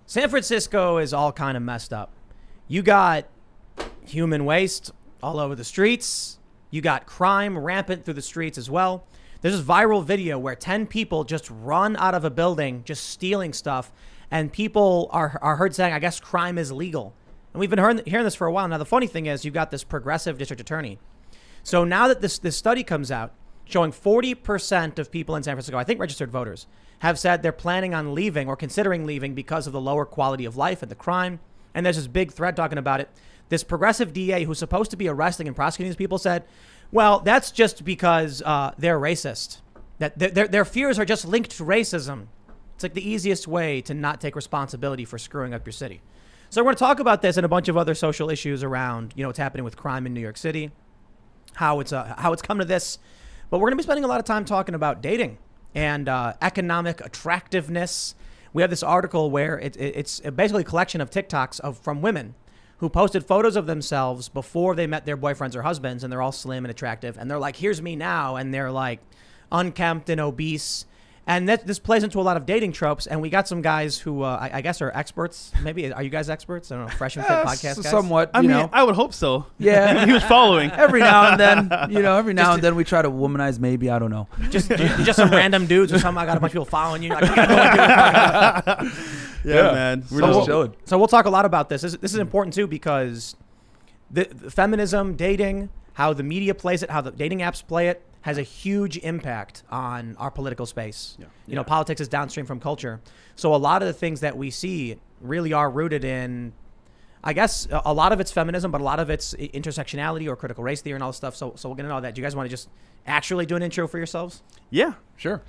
San Francisco is all kind of messed up. You got human waste all over the streets. You got crime rampant through the streets as well. There's this viral video where 10 people just run out of a building, just stealing stuff. And people are heard saying, I guess crime is legal. And we've been hearing this for a while. Now, the funny thing is you've got this progressive district attorney. So now that this study comes out showing 40% of people in San Francisco, I think registered voters, have said they're planning on leaving or considering leaving because of the lower quality of life and the crime. And there's this big thread talking about it. This progressive DA who's supposed to be arresting and prosecuting these people said, well, that's just because they're racist. That their fears are just linked to racism. It's like the easiest way to not take responsibility for screwing up your city. So we're going to talk about this and a bunch of other social issues around, what's happening with crime in New York City, how it's come to this. But we're going to be spending a lot of time talking about dating and economic attractiveness. We have this article where it's basically a collection of TikToks from women who posted photos of themselves before they met their boyfriends or husbands, and they're all slim and attractive. And they're like, here's me now. And they're like unkempt and obese. And this plays into a lot of dating tropes. And we got some guys who I guess are experts. Maybe, are you guys experts? I don't know, Fresh and Fit podcast guys? Somewhat, I mean, I would hope so. Yeah. He was following. Every now and then, every now and then we try to womanize maybe, I don't know. Just some random dudes or something. I got a bunch of people following you. Yeah, man. We're just chilling. So we'll talk a lot about this. This is important too because the feminism, dating, how the media plays it, how the dating apps play it, has a huge impact on our political space. Yeah. Politics is downstream from culture. So a lot of the things that we see really are rooted in, I guess, a lot of it's feminism, but a lot of it's intersectionality or critical race theory and all this stuff. So we're going to know that. Do you guys want to just actually do an intro for yourselves? Yeah, sure.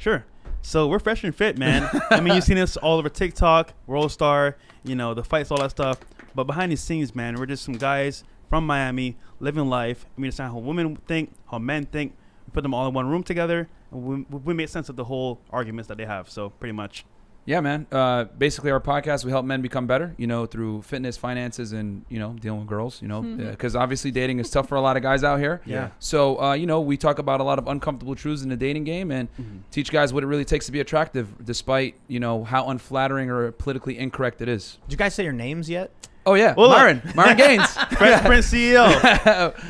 So we're Fresh and Fit, man. I mean, you've seen us all over TikTok, World Star, the fights, all that stuff. But behind the scenes, man, we're just some guys from Miami living life. We understand how women think, how men think. We put them all in one room together, and we made sense of the whole arguments that they have. So pretty much. Yeah, man. Basically, our podcast, we help men become better, through fitness, finances, and, dealing with girls, because obviously dating is tough for a lot of guys out here. Yeah. So, we talk about a lot of uncomfortable truths in the dating game and teach guys what it really takes to be attractive, despite, how unflattering or politically incorrect it is. Did you guys say your names yet? Oh, yeah. Well, Myron Gaines. Fresh Prince CEO.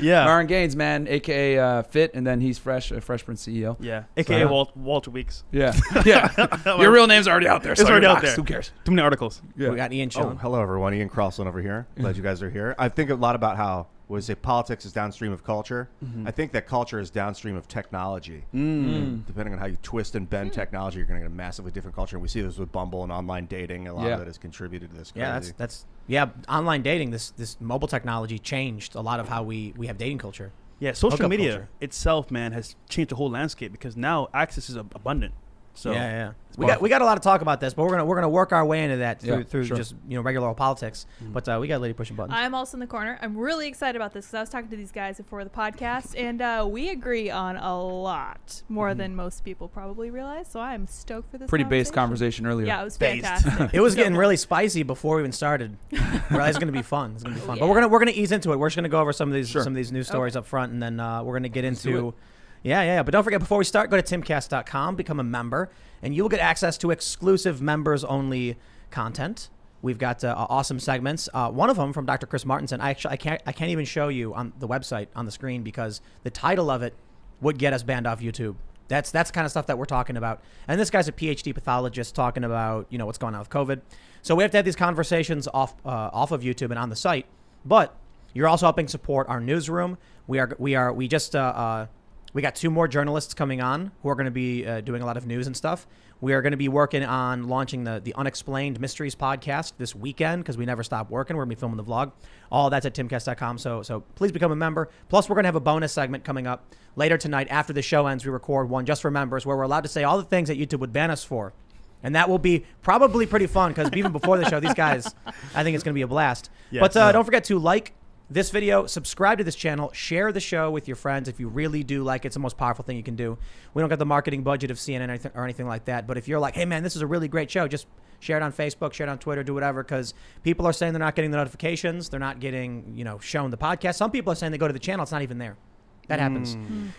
Yeah. Myron Gaines, man, a.k.a. Fit, and then he's Fresh Prince CEO. Yeah. A.k.a. Walter Weeks. Yeah. Yeah. Your real name's already out there. It's already out there. Who cares? Too many articles. Yeah. We got Ian chilling. Hello, everyone. Ian Carlson over here. Glad you guys are here. I think a lot about how politics is downstream of culture. I think that culture is downstream of technology. Depending on how you twist and bend technology, you're going to get a massively different culture. And we see this with Bumble and online dating. A lot of it has contributed to this. Yeah, online dating, this mobile technology changed a lot of how we have dating culture. Yeah, social media itself, man, has changed the whole landscape because now access is abundant. So yeah. We got a lot to talk about this, but we're gonna work our way into that through just regular old politics. But we got a lady pushing buttons. I'm also in the corner. I'm really excited about this because I was talking to these guys before the podcast, and we agree on a lot more than most people probably realize. So I'm stoked for this. Pretty based conversation earlier. Yeah, it was fantastic. It was getting really spicy before we even started. It's gonna be fun. It's gonna be fun. But we're gonna ease into it. We're just gonna go over some of these news stories up front, and then we're gonna get into. Yeah. But don't forget, before we start, go to timcast.com, become a member, and you'll get access to exclusive members-only content. We've got awesome segments. One of them from Dr. Chris Martinson. I can't even show you on the website on the screen because the title of it would get us banned off YouTube. That's the kind of stuff that we're talking about. And this guy's a PhD pathologist talking about what's going on with COVID. So we have to have these conversations off of YouTube and on the site. But you're also helping support our newsroom. We got 2 more journalists coming on who are going to be doing a lot of news and stuff. We are going to be working on launching the Unexplained Mysteries podcast this weekend because we never stop working. We're going to be filming the vlog. All that's at timcast.com. So please become a member. Plus, we're going to have a bonus segment coming up later tonight. After the show ends, we record one just for members where we're allowed to say all the things that YouTube would ban us for. And that will be probably pretty fun because even before the show, these guys, I think it's going to be a blast. Yes, but don't forget to like this video, subscribe to this channel, share the show with your friends if you really do like it. It's the most powerful thing you can do. We don't got the marketing budget of CNN or anything like that. But if you're like, hey, man, this is a really great show, just share it on Facebook, share it on Twitter, do whatever, because people are saying they're not getting the notifications. They're not getting, shown the podcast. Some people are saying they go to the channel. It's not even there. That happens.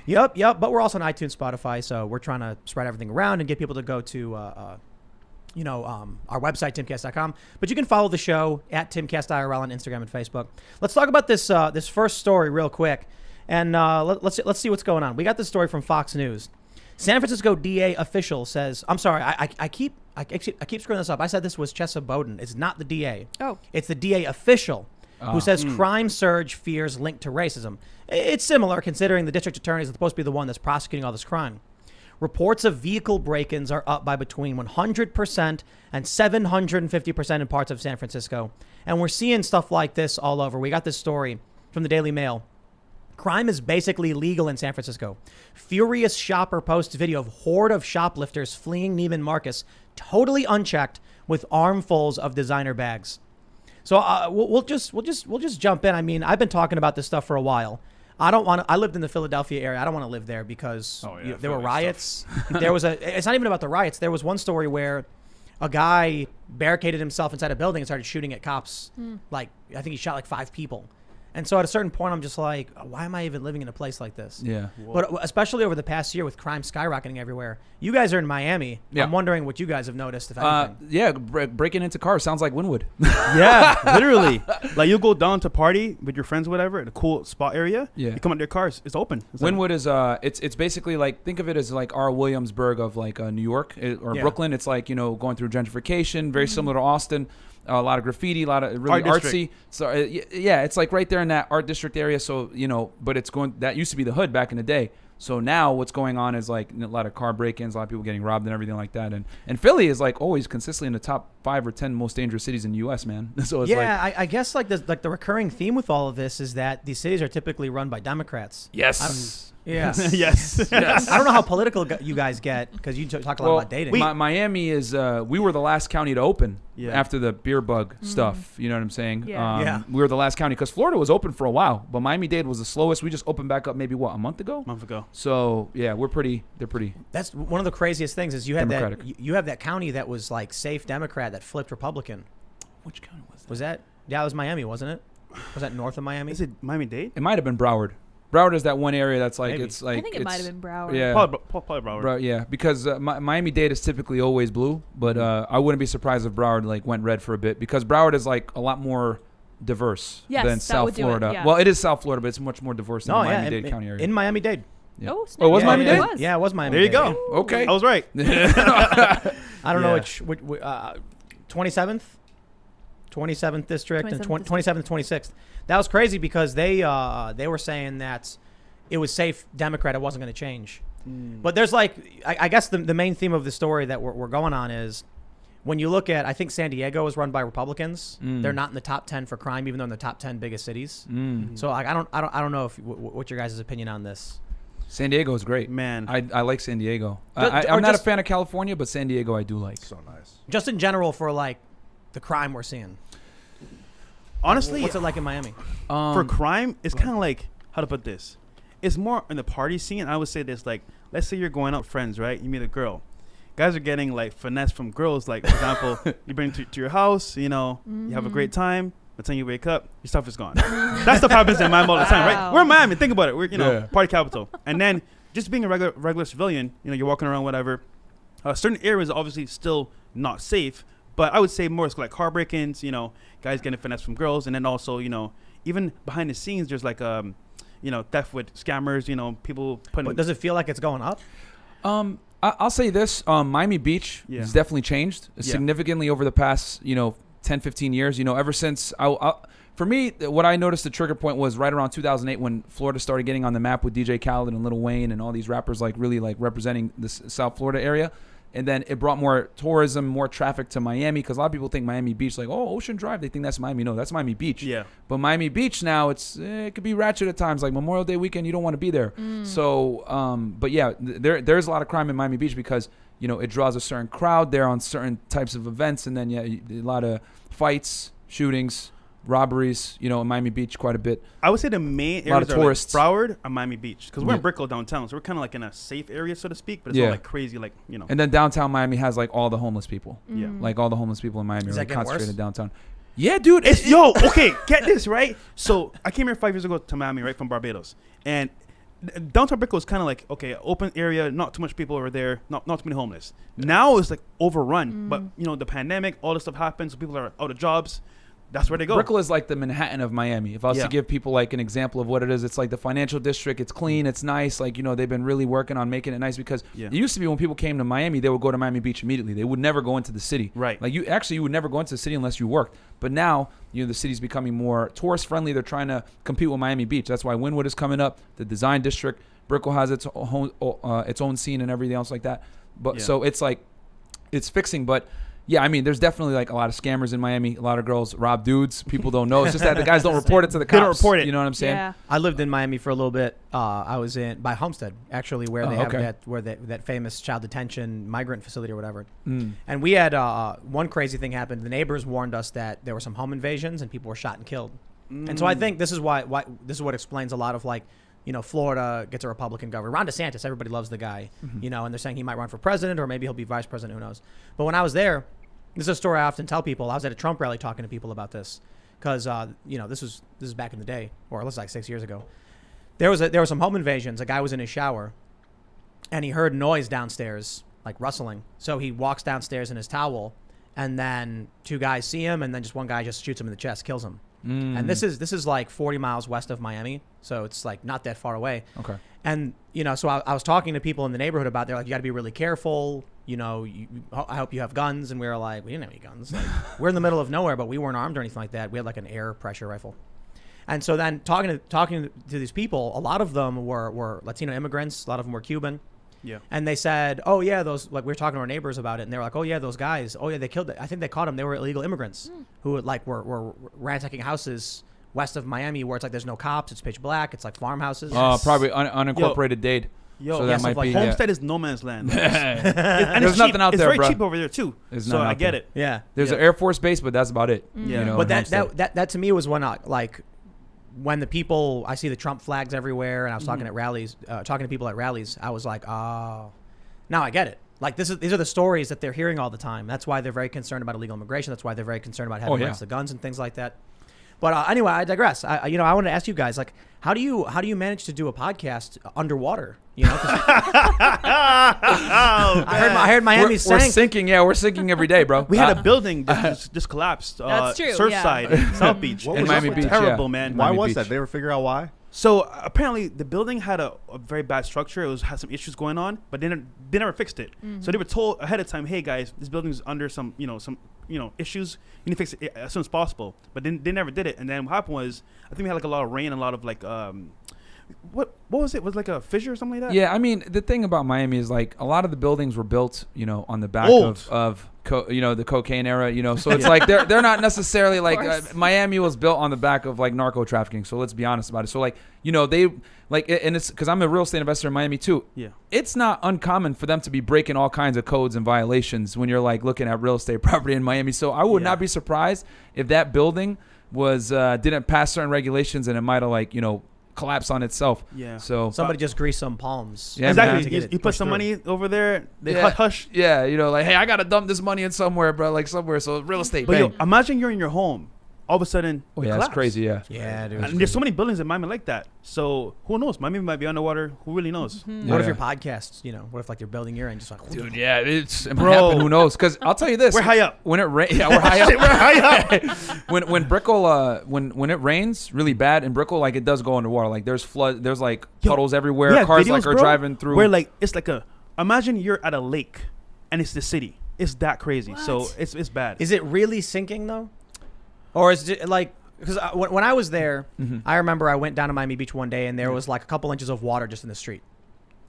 Yep. But we're also on iTunes, Spotify. So we're trying to spread everything around and get people to go to our website, timcast.com. But you can follow the show at Timcast IRL on Instagram and Facebook. Let's talk about this first story real quick. And let's see what's going on. We got this story from Fox News. San Francisco DA official says, I'm sorry, I keep screwing this up. I said this was Chesa Bowden. It's not the DA. Oh. It's the DA official who says crime surge fears linked to racism. It's similar considering the district attorney is supposed to be the one that's prosecuting all this crime. Reports of vehicle break-ins are up by between 100% and 750% in parts of San Francisco. And we're seeing stuff like this all over. We got this story from the Daily Mail. Crime is basically legal in San Francisco. Furious shopper posts video of horde of shoplifters fleeing Neiman Marcus, totally unchecked, with armfuls of designer bags. So we'll just jump in. I mean, I've been talking about this stuff for a while. I lived in the Philadelphia area. I don't want to live there because there were riots. It's not even about the riots. There was one story where a guy barricaded himself inside a building and started shooting at cops. Like, I think he shot like 5 people. And so at a certain point, I'm just like, why am I even living in a place like this? Yeah. But especially over the past year with crime skyrocketing everywhere. You guys are in Miami. Yeah. I'm wondering what you guys have noticed, if anything. Breaking into cars sounds like Wynwood. Yeah, literally. Like, you go down to party with your friends, whatever, in a cool spot area. Yeah. You come out their cars, it's open. It's like- Wynwood is it's basically like, think of it as like our Williamsburg of like New York or Brooklyn. It's like, going through gentrification, very similar to Austin. A lot of graffiti, a lot of really artsy. So it's like right there in that art district area. So but that used to be the hood back in the day. So now what's going on is like a lot of car break-ins, a lot of people getting robbed and everything like that. And Philly is like always consistently in the top 5 or 10 most dangerous cities in the U.S., man. So it's I guess like the recurring theme with all of this is that these cities are typically run by Democrats. Yes. Yes. Yes. Yes. I don't know how political you guys get because you talk a lot about dating. Miami is we were the last county to open after the beer bug stuff. You know what I'm saying? Yeah. We were the last county because Florida was open for a while, but Miami-Dade was the slowest. We just opened back up maybe a month ago. So yeah, they're pretty. That's one of the craziest things is you had Democratic. you have that county that was like safe Democrat that flipped Republican. Which county was that? Was that? Yeah, it was Miami, wasn't it? Was that north of Miami? Is it Miami-Dade? It might have been Broward. Broward is that one area that's like, Maybe. it's like, I think it might have been Broward. Yeah. Probably Broward. Yeah, because Miami-Dade is typically always blue, but I wouldn't be surprised if Broward like went red for a bit because Broward is like a lot more diverse than South Florida. Yeah. Well, it is South Florida, but it's much more diverse than the Miami-Dade County area. In Miami-Dade. Yeah. Oh, it was Miami-Dade? It was. Yeah, it was Miami. There you go. Okay. I was right. I don't know Yeah. which 27th district and 27th, 26th. That was crazy because they were saying that it was safe Democrat. It wasn't going to change. But there's like, I guess the main theme of the story that we're going on is when you look at, I think San Diego is run by Republicans. They're not in the top 10 for crime, even though in the top 10 biggest cities. So like, I don't know what your guys' opinion on this. San Diego is great. Man. I like San Diego. Or I'm not a just- fan of California, but San Diego I do like. So nice. Just in general for like the crime we're seeing. Honestly, What's it like in Miami? for crime, it's kind of like, how to put this? It's more in the party scene. I would say this, like, let's say you're going out with friends, right? You meet a girl. Guys are getting, like, finesse from girls. Like, for example, you bring her to your house, you have a great time. By the time you wake up, your stuff is gone. That stuff happens in Miami all the time, right? Wow. We're in Miami. Think about it. We're, Yeah. party capital. And then just being a regular civilian, you're walking around, whatever. Certain areas are obviously still not safe, but I would say more it's like car break-ins, guys getting finesse from girls. And then also, even behind the scenes, there's like, theft with scammers, people putting. But does it feel like it's going up? I'll say this: Miami Beach has definitely changed significantly over the past, 10, 15 years. Ever since for me, what I noticed the trigger point was right around 2008 when Florida started getting on the map with DJ Khaled and Lil Wayne and all these rappers like really like representing the South Florida area. And then it brought more tourism, more traffic to Miami because a lot of people think Miami Beach, like, oh, Ocean Drive. They think that's Miami. No, that's Miami Beach. Yeah. But Miami Beach now, it could be ratchet at times. Like Memorial Day weekend, you don't want to be there. So, but yeah, there's a lot of crime in Miami Beach because, it draws a certain crowd there on certain types of events. And then, a lot of fights, shootings, robberies, in Miami Beach quite a bit. I would say the main A lot areas of are tourists. like Broward and Miami Beach because we're in Yeah. Brickell downtown, so we're kind of like in a safe area, so to speak. But it's Yeah. not like crazy, like And then downtown Miami has like all the homeless people. Yeah. Like all the homeless people in Miami Is are that like getting concentrated worse? downtown. Yeah, dude. Okay, get this right. So I came here 5 years ago to Miami, right, from Barbados, and downtown Brickell is kind of like, okay, open area, not too much people over there, not too many homeless. Now it's like overrun, but you know, the pandemic, all this stuff happens, so people are out of jobs. That's where they go. Brickell is like the Manhattan of Miami. If I was to give people like an example of what it is, it's like the financial district. It's clean, it's nice. Like, you know, they've been really working on making it nice because it used to be when people came to Miami, they would go to Miami Beach immediately. They would never go into the city. Right. Like you would never go into the city unless you worked. But now, you know, the city's becoming more tourist friendly. They're trying to compete with Miami Beach. That's why Wynwood is coming up. The design district, Brickell has its own scene and everything else like that. But so it's like, it's fixing, but. Yeah, I mean, there's definitely like a lot of scammers in Miami. A lot of girls rob dudes. People don't know. It's just that the guys don't report it to the cops. They don't report it. You know what I'm saying? Yeah. I lived in Miami for a little bit. I was by Homestead, actually, where they have that famous child detention migrant facility or whatever. And we had one crazy thing happen. The neighbors warned us that there were some home invasions and people were shot and killed. And so I think this is why this is what explains a lot of like, you know, Florida gets a Republican governor. Ron DeSantis, everybody loves the guy, you know, and they're saying he might run for president or maybe he'll be vice president. Who knows? But when I was there, this is a story I often tell people. I was at a Trump rally talking to people about this because, you know, this is back in the day, or it was like 6 years ago. There were some home invasions. A guy was in his shower, and he heard noise downstairs, like rustling. So he walks downstairs in his towel, and then two guys see him, and then just one guy just shoots him in the chest, kills him. And this is like 40 miles west of Miami, so it's like not that far away. Okay. And, you know, so I was talking to people in the neighborhood about, they're like, you got to be really careful. You know, I hope you have guns. And we were like, we didn't have any guns. Like, we're in the middle of nowhere, but we weren't armed or anything like that. We had like an air pressure rifle. And so then talking to these people, a lot of them were Latino immigrants. A lot of them were Cuban. Yeah. And they said, oh, yeah, those, like, we were talking to our neighbors about it. And they were like, oh, yeah, those guys. Oh, yeah, they killed it. I think they caught them. They were illegal immigrants who, like, were ransacking houses west of Miami where it's like there's no cops. It's pitch black. It's like farmhouses. Probably unincorporated Dade. Yo, so that might be Homestead is no man's land. And there's nothing out it's there, very bro. cheap over there too. So I get it. Yeah. There's an Air Force base, but that's about it. Yeah. You know, But that to me was when when the people, I see the Trump flags everywhere, and I was talking at rallies, talking to people at rallies, I was like, oh, now I get it. Like these are the stories that they're hearing all the time. That's why they're very concerned about illegal immigration. That's why they're very concerned about having rights to guns and things like that. But anyway, I digress. I wanted to ask you guys, like, how do you manage to do a podcast underwater? You know, I heard Miami sank. We're sinking. Yeah, we're sinking every day, bro. We had a building that just collapsed. That's true, Surfside, South Beach. What It was was Miami Beach, terrible, man. Why Miami was Beach. that? They ever figure out why? So apparently the building had a very bad structure. It had some issues going on, but they never fixed it. So they were told ahead of time, "Hey guys, this building's under some issues. You need to fix it as soon as possible." But then they never did it. And then what happened was, I think we had like a lot of rain, and a lot of like what was it? Was it like a fissure or something like that? Yeah, I mean, the thing about Miami is like a lot of the buildings were built, you know, on the back of the cocaine era, you know. So it's like they're not necessarily like Miami was built on the back of like narco trafficking. So let's be honest about it. So like, you know, they like, and it's because I'm a real estate investor in Miami too. Yeah. It's not uncommon for them to be breaking all kinds of codes and violations when you're like looking at real estate property in Miami. So I would not be surprised if that building was didn't pass certain regulations and it might have like, you know, collapse on itself. Yeah. So Somebody just greased some palms. Yeah, exactly. You put some money over there. They hush. Yeah, you know, like, hey, I gotta dump this money in somewhere, bro. Like somewhere. So real estate. But bang. yo, imagine you're in your home. All of a sudden, Oh it yeah, that's collapsed. crazy. Yeah. Yeah, dude. And there's so many buildings in Miami like that. So who knows? Miami might be underwater. Who really knows? What if your podcasts, you know, what if like they're building your end, just like, Dude, yeah, it might Bro. happen. Who knows? Because I'll tell you this: We're high up. When it rains, yeah, we're high up. We're high up. when Brickell, when it rains really bad in Brickell, like it does go underwater. Like there's flood, there's like puddles everywhere. Yeah, Cars videos, like are bro, driving through. Where like it's like imagine you're at a lake, and it's the city. It's that crazy. So it's bad. is it really sinking though? Or is it like, because when I was there, I remember I went down to Miami Beach one day and there was like a couple inches of water just in the street.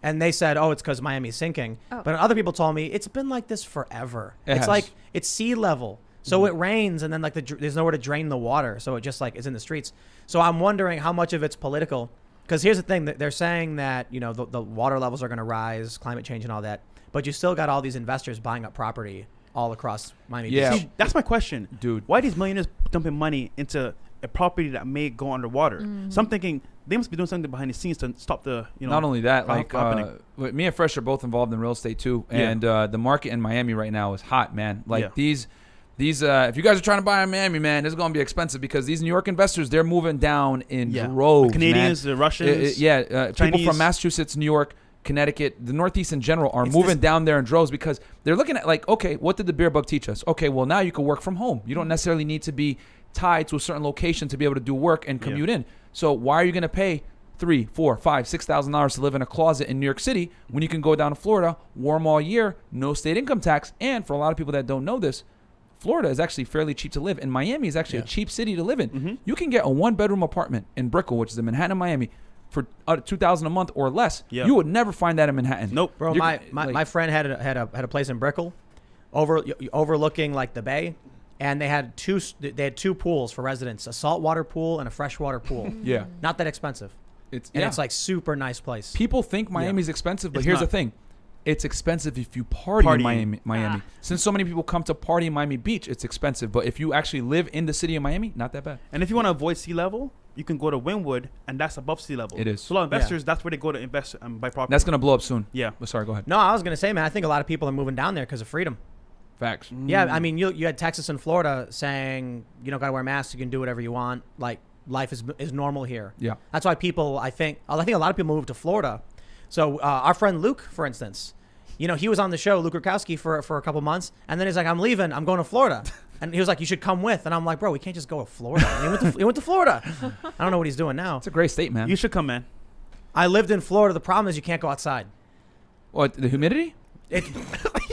And they said, oh, it's because Miami's sinking. Oh. But other people told me it's been like this forever. It It's has. like it's sea level. So it rains and then like there's nowhere to drain the water. So it just like is in the streets. So I'm wondering how much of it's political. Because here's the thing, that they're saying that, you know, the water levels are going to rise, climate change and all that. But you still got all these investors buying up property all across Miami Yeah. Beach. See, that's my question, Dude. Why are these millionaires dumping money into a property that may go underwater? So I'm thinking they must be doing something behind the scenes to stop the, you know. Not only that, from like happening. me and Fresh are both involved in real estate too, Yeah. and the market in Miami right now is hot, man. Like Yeah. These, if you guys are trying to buy in Miami, man, this is going to be expensive because these New York investors, they're moving down in droves, the Canadians, man. The Russians, people from Massachusetts, New York, Connecticut, the Northeast in general are moving down there in droves because they're looking at like, okay, what did the beer bug teach us? Okay, well, now you can work from home. You don't necessarily need to be tied to a certain location to be able to do work and commute in. So why are you going to pay $3,000, $4,000, $5,000, $6,000 to live in a closet in New York City when you can go down to Florida, warm all year, no state income tax, and for a lot of people that don't know this, Florida is actually fairly cheap to live, and Miami is actually a cheap city to live in. Mm-hmm. You can get a one-bedroom apartment in Brickell, which is in Manhattan, Miami, for $2,000 a month or less. Yeah. You would never find that in Manhattan. Nope, bro. My friend had a place in Brickell, overlooking like the bay, and they had two pools for residents, a saltwater pool and a freshwater pool. Yeah, not that expensive. It's like super nice place. People think Miami's expensive, but It's here's not. the thing. It's expensive if you party in Miami. Since so many people come to party in Miami Beach, it's expensive. But if you actually live in the city of Miami, not that bad. And if you want to avoid sea level, you can go to Wynwood, and that's above sea level. It is. So a lot of investors, that's where they go to invest and buy property. That's going to blow up soon. Yeah. But sorry, go ahead. No, I was gonna say, man, I think a lot of people are moving down there because of freedom. Facts. Yeah, I mean, you had Texas and Florida saying you don't gotta wear masks, you can do whatever you want. Like life is normal here. Yeah. That's why people, I think a lot of people move to Florida. So our friend Luke, for instance, you know, he was on the show, Luke Rukowski, for a couple months, and then he's like, I'm leaving, I'm going to Florida. And he was like, you should come with. And I'm like, bro, we can't just go to Florida. And he went to Florida. I don't know what he's doing now. It's a great state, man. You should come, man. I lived in Florida. The problem is you can't go outside. What, the humidity?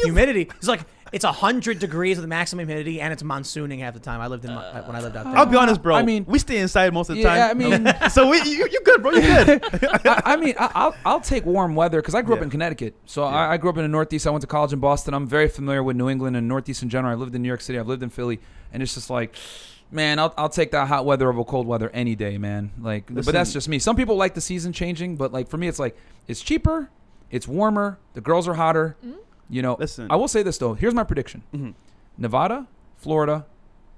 Humidity. It's like it's 100 degrees with the maximum humidity, and it's monsooning half the time. I lived when I lived out there. I'll be honest, bro. I mean, we stay inside most of the yeah, time. I mean, so you good, bro. You good. I'll take warm weather because I grew up in Connecticut. So I grew up in the Northeast. I went to college in Boston. I'm very familiar with New England and Northeast in general. I lived in New York City. I've lived in Philly, and it's just like, man, I'll take that hot weather over cold weather any day, man. Like, but that's just me. Some people like the season changing, but like for me, it's like it's cheaper, it's warmer, the girls are hotter. Mm-hmm. You know, Listen. I will say this though. Here's my prediction: Mm-hmm. Nevada, Florida,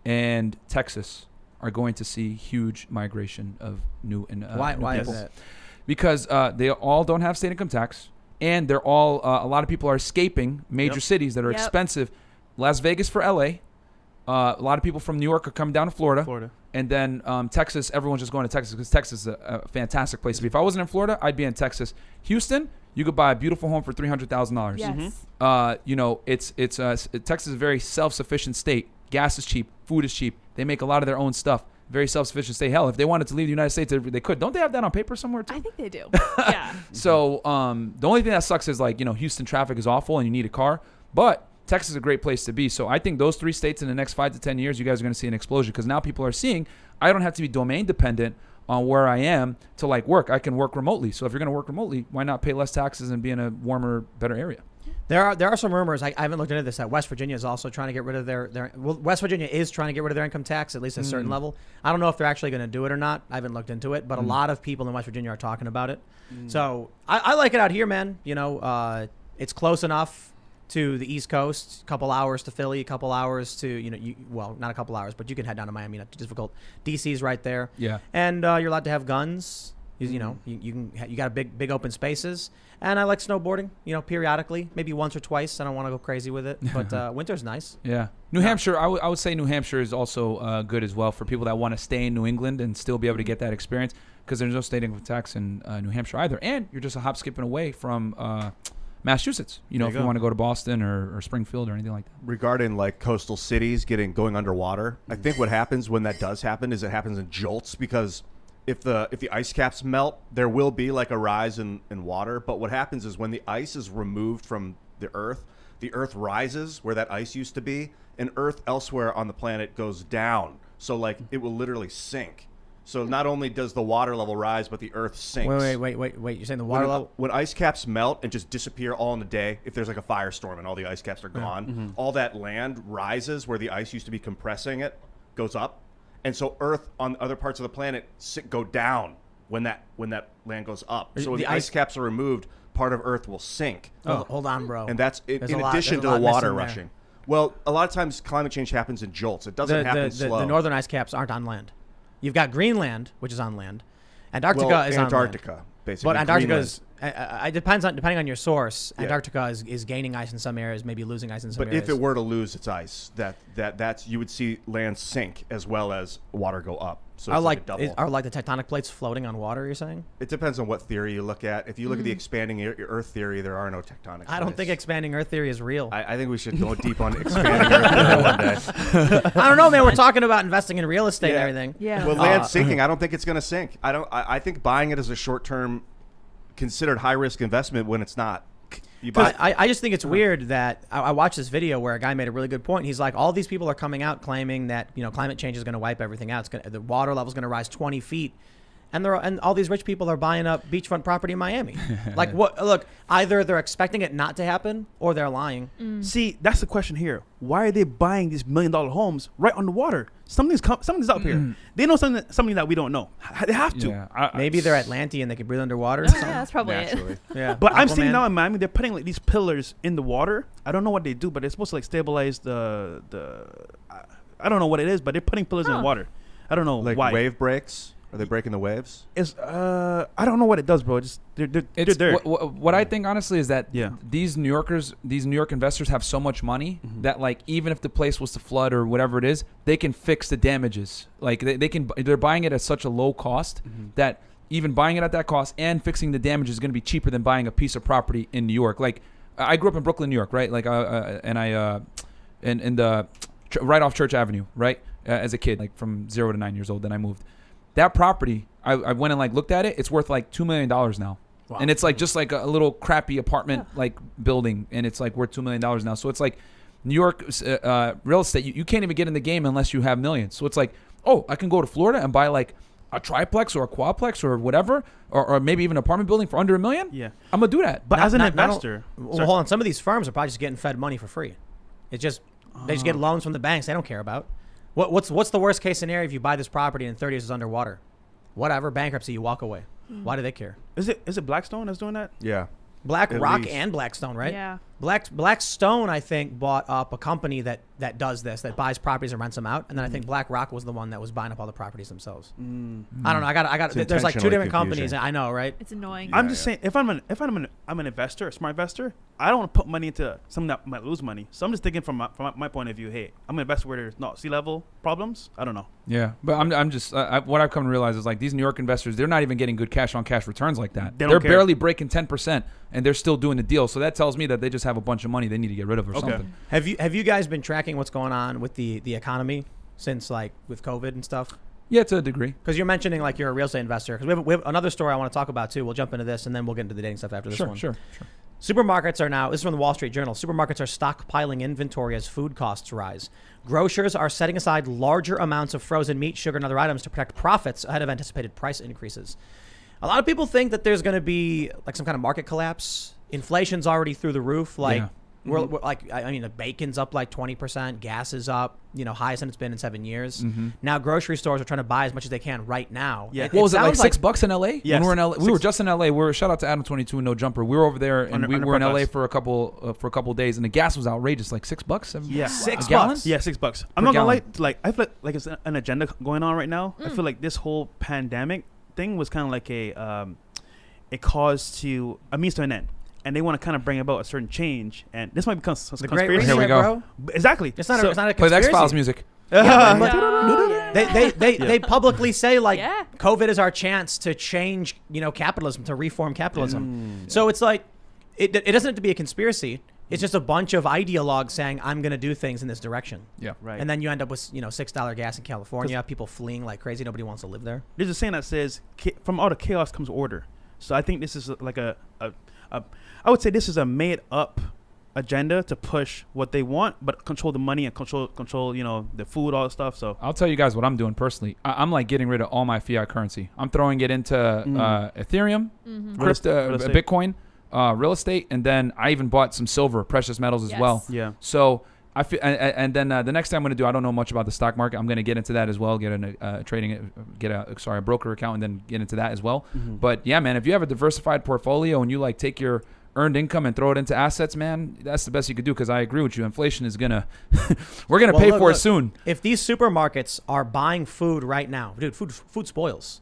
and Texas are going to see huge migration of new and Why new is people. that? Because they all don't have state income tax, and they're all a lot of people are escaping major cities that are expensive. Las Vegas for LA. A lot of people from New York are coming down to Florida. And then Texas, everyone's just going to Texas because Texas is a fantastic place to be. If I wasn't in Florida, I'd be in Texas. Houston, you could buy a beautiful home for $300,000. Yes. You know, Texas is a very self-sufficient state. Gas is cheap. Food is cheap. They make a lot of their own stuff. Very self-sufficient state. Hell, if they wanted to leave the United States, they could. Don't they have that on paper somewhere too? I think they do. Yeah. So the only thing that sucks is like, you know, Houston traffic is awful and you need a car. But Texas is a great place to be. So I think those three states in the next 5 to 10 years, you guys are going to see an explosion because now people are seeing I don't have to be domain dependent on where I am to like work. I can work remotely. So if you're going to work remotely, why not pay less taxes and be in a warmer, better area? There are some rumors. I haven't looked into this. That West Virginia is also trying to get rid of their West Virginia is trying to get rid of their income tax, at least at a certain level. I don't know if they're actually going to do it or not. I haven't looked into it, but a lot of people in West Virginia are talking about it. So I like it out here, man. You know, it's close enough to the East Coast, a couple hours to Philly, a couple hours to, you know, well, not a couple hours, but you can head down to Miami, not too difficult. DC's right there. Yeah. And you're allowed to have guns. You know, you got big open spaces. And I like snowboarding, you know, periodically, maybe once or twice. I don't want to go crazy with it, but winter's nice. Yeah. New Hampshire, I would say New Hampshire is also good as well for people that want to stay in New England and still be able to get that experience because there's no state income tax in New Hampshire either. And you're just a hop skipping away from Massachusetts, you know, if you want to go to Boston or Springfield or anything like that. Regarding like coastal cities going underwater, I think what happens when that does happen is it happens in jolts because if the ice caps melt, there will be like a rise in water. But what happens is when the ice is removed from the earth rises where that ice used to be, and Earth elsewhere on the planet goes down. So like it will literally sink. So not only does the water level rise, but the Earth sinks. Wait. You're saying the water level? When ice caps melt and just disappear all in a day, if there's like a firestorm and all the ice caps are gone, all that land rises where the ice used to be compressing it, goes up. And so Earth on other parts of the planet go down when that land goes up. So when the ice caps are removed, part of Earth will sink. Oh, hold on, bro. And that's in addition to the water rushing. Well, a lot of times climate change happens in jolts. It doesn't happen slow. The northern ice caps aren't on land. You've got Greenland, which is on land. Antarctica is on land. Antarctica, basically. But Antarctica is depending on your source. Yeah. Antarctica is gaining ice in some areas, maybe losing ice in some But areas. if it were to lose its ice, that's you would see land sink as well as water go up. So it's like a double. Are like the tectonic plates floating on water? You're saying? It depends on what theory you look at. If you look at the expanding Earth theory, there are no tectonic plates. I don't think expanding Earth theory is real. I think we should go deep on expanding Earth theory one day. I don't know, man. We're talking about investing in real estate and everything. Yeah. Well, land sinking, I don't think it's going to sink. I think buying it as a short-term, considered high-risk investment when it's not. I just think it's weird that I watched this video where a guy made a really good point. He's like, all these people are coming out claiming that climate change is going to wipe everything out. The water level is going to rise 20 feet, and all these rich people are buying up beachfront property in Miami. Like, what? Look, either they're expecting it not to happen or they're lying. See, that's the question here. Why are they buying these $1 million homes right on the water? Something's up here. They know something that we don't know. They have to. Yeah, Maybe they're Atlantean. They can breathe underwater. Yeah, that's probably naturally. it. Yeah. But I'm seeing Aquaman. now in Miami, they're putting like these pillars in the water. I don't know what they do, but they're supposed to like stabilize the. I don't know what it is, but they're putting pillars in the water. I don't know Like why. wave breaks? Are they breaking the waves? It's I don't know what it does, bro. Just they're there. What I think honestly is that Yeah. these New York investors have so much money that like even if the place was to flood or whatever it is, they can fix the damages. Like they're buying it at such a low cost that even buying it at that cost and fixing the damage is going to be cheaper than buying a piece of property in New York. Like I grew up in Brooklyn, New York, right? Like in the right off Church Avenue, right? As a kid, like from 0 to 9 years old. Then I moved. That property, I went and like looked at it. It's worth like $2 million now, and it's like just like a little crappy apartment like building, and it's like worth $2 million now. So it's like New York real estate. You can't even get in the game unless you have millions. So it's like, oh, I can go to Florida and buy like a triplex or a quadplex or whatever, or maybe even an apartment building for under $1 million. Yeah. I'm gonna do that. But as an Not investor, well, hold on. Some of these firms are probably just getting fed money for free. It's just they just get loans from the banks. They don't care about. What's the worst case scenario if you buy this property and 30 years is underwater? Whatever, bankruptcy, you walk away. Why do they care? is it Blackstone that's doing that? Yeah. Black At Rock least. and Blackstone, right? Yeah. Blackstone, I think, bought up a company that does this, that buys properties and rents them out, and then I think Black Rock was the one that was buying up all the properties themselves. I don't know. I got. It's There's like two different intentionally companies. confusing. I know, right? It's annoying. I'm just saying, if I'm an investor, a smart investor, I don't want to put money into something that might lose money. So I'm just thinking from my point of view. Hey, I'm an investor where there's not sea level problems. I don't know. Yeah, but I'm just what I've come to realize is like these New York investors, they're not even getting good cash on cash returns like that. They don't They're care. barely breaking 10%, and they're still doing the deal. So that tells me that they just have a bunch of money they need to get rid of or something. Have you guys been tracking what's going on with the economy since like with COVID and stuff? Yeah, to a degree. Because you're mentioning like you're a real estate investor. Because we have another story I want to talk about too. We'll jump into this and then we'll get into the dating stuff after this one. Sure. Supermarkets are now, this is from the Wall Street Journal, supermarkets are stockpiling inventory as food costs rise. Grocers are setting aside larger amounts of frozen meat, sugar, and other items to protect profits ahead of anticipated price increases. A lot of people think that there's going to be like some kind of market collapse. Inflation's already through the roof. Like, we're like, I mean, the bacon's up like 20%, gas is up, highest than it's been in 7 years. Now grocery stores are trying to buy as much as they can right now. Yeah. What was it, like sounds $6 in LA? Yes. When we were in LA, we were just in LA. Shout out to Adam 22 and No Jumper. We were over there and we were in LA Underpass. for a couple days, and the gas was outrageous, like $6. Yeah. $6. A gallon? Yeah, $6. I'm Per not gonna gallon. lie. Like I feel like it's an agenda going on right now. I feel like this whole pandemic thing was kind of like a cause to a means to an end, and they want to kind of bring about a certain change. And this might become The Great conspiracy. Here we Reset, go. bro. Exactly. It's not So- a Play the conspiracy. X-Files music. They publicly say like Yeah. COVID is our chance to change, capitalism, to reform capitalism. So it's like it doesn't have to be a conspiracy. It's just a bunch of ideologues saying I'm going to do things in this direction. Yeah. Right. And then you end up with $6 gas in California, people fleeing like crazy. Nobody wants to live there. There's a saying that says, "From all the chaos comes order." So I think this is like I would say this is a made up agenda to push what they want, but control the money and control the food, all that stuff. So I'll tell you guys what I'm doing personally. I'm like getting rid of all my fiat currency. I'm throwing it into Ethereum, crypto, Real estate. Bitcoin, real estate, and then I even bought some silver, precious metals as Yes. well. yeah. So I feel, and then the next thing I'm going to do, I don't know much about the stock market. I'm going to get into that as well. Get a broker account, and then get into that as well. But yeah, man, if you have a diversified portfolio and you like take your earned income and throw it into assets, man, that's the best you could do. Because I agree with you, inflation is gonna, we're gonna pay for it soon. If these supermarkets are buying food right now, dude, food spoils.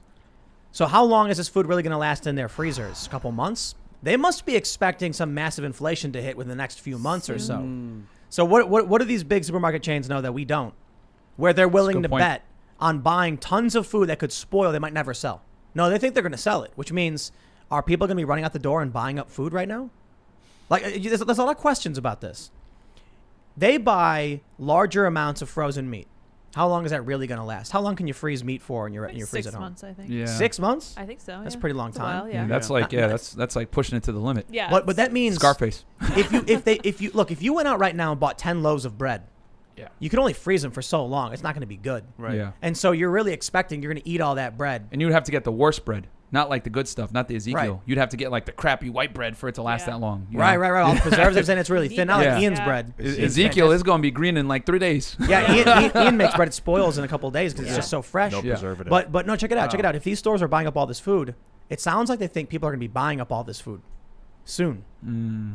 So how long is this food really going to last in their freezers? A couple months? They must be expecting some massive inflation to hit within the next few months or so. So what do these big supermarket chains know that we don't? Where they're willing to bet on buying tons of food that could spoil, they might never sell. No, they think they're going to sell it, which means are people going to be running out the door and buying up food right now? Like, there's a lot of questions about this. They buy larger amounts of frozen meat. How long is that really going to last? How long can you freeze meat for in your freezer at home? 6 months, I think. Yeah. 6 months? I think so. That's yeah. a pretty long It's a time. while, yeah. That's like that's like pushing it to the limit. Yeah. But that means Scarface. if you went out right now and bought 10 loaves of bread, Yeah. you can only freeze them for so long. It's not going to be good. Right. Yeah. And so you're really expecting you're going to eat all that bread. And you would have to get the worst bread, not like the good stuff, not the Ezekiel. Right. You'd have to get like the crappy white bread for it to last Yeah. that long. you Right. know? All the preservatives in it's really thin. Not Yeah. like Ian's Yeah. bread. Ezekiel is going to be green in like 3 days. Yeah, Ian makes bread. It spoils in a couple of days because it's Yeah. just so fresh. No Yeah. preservative. But no, check it out. Check it out. If these stores are buying up all this food, it sounds like they think people are going to be buying up all this food soon.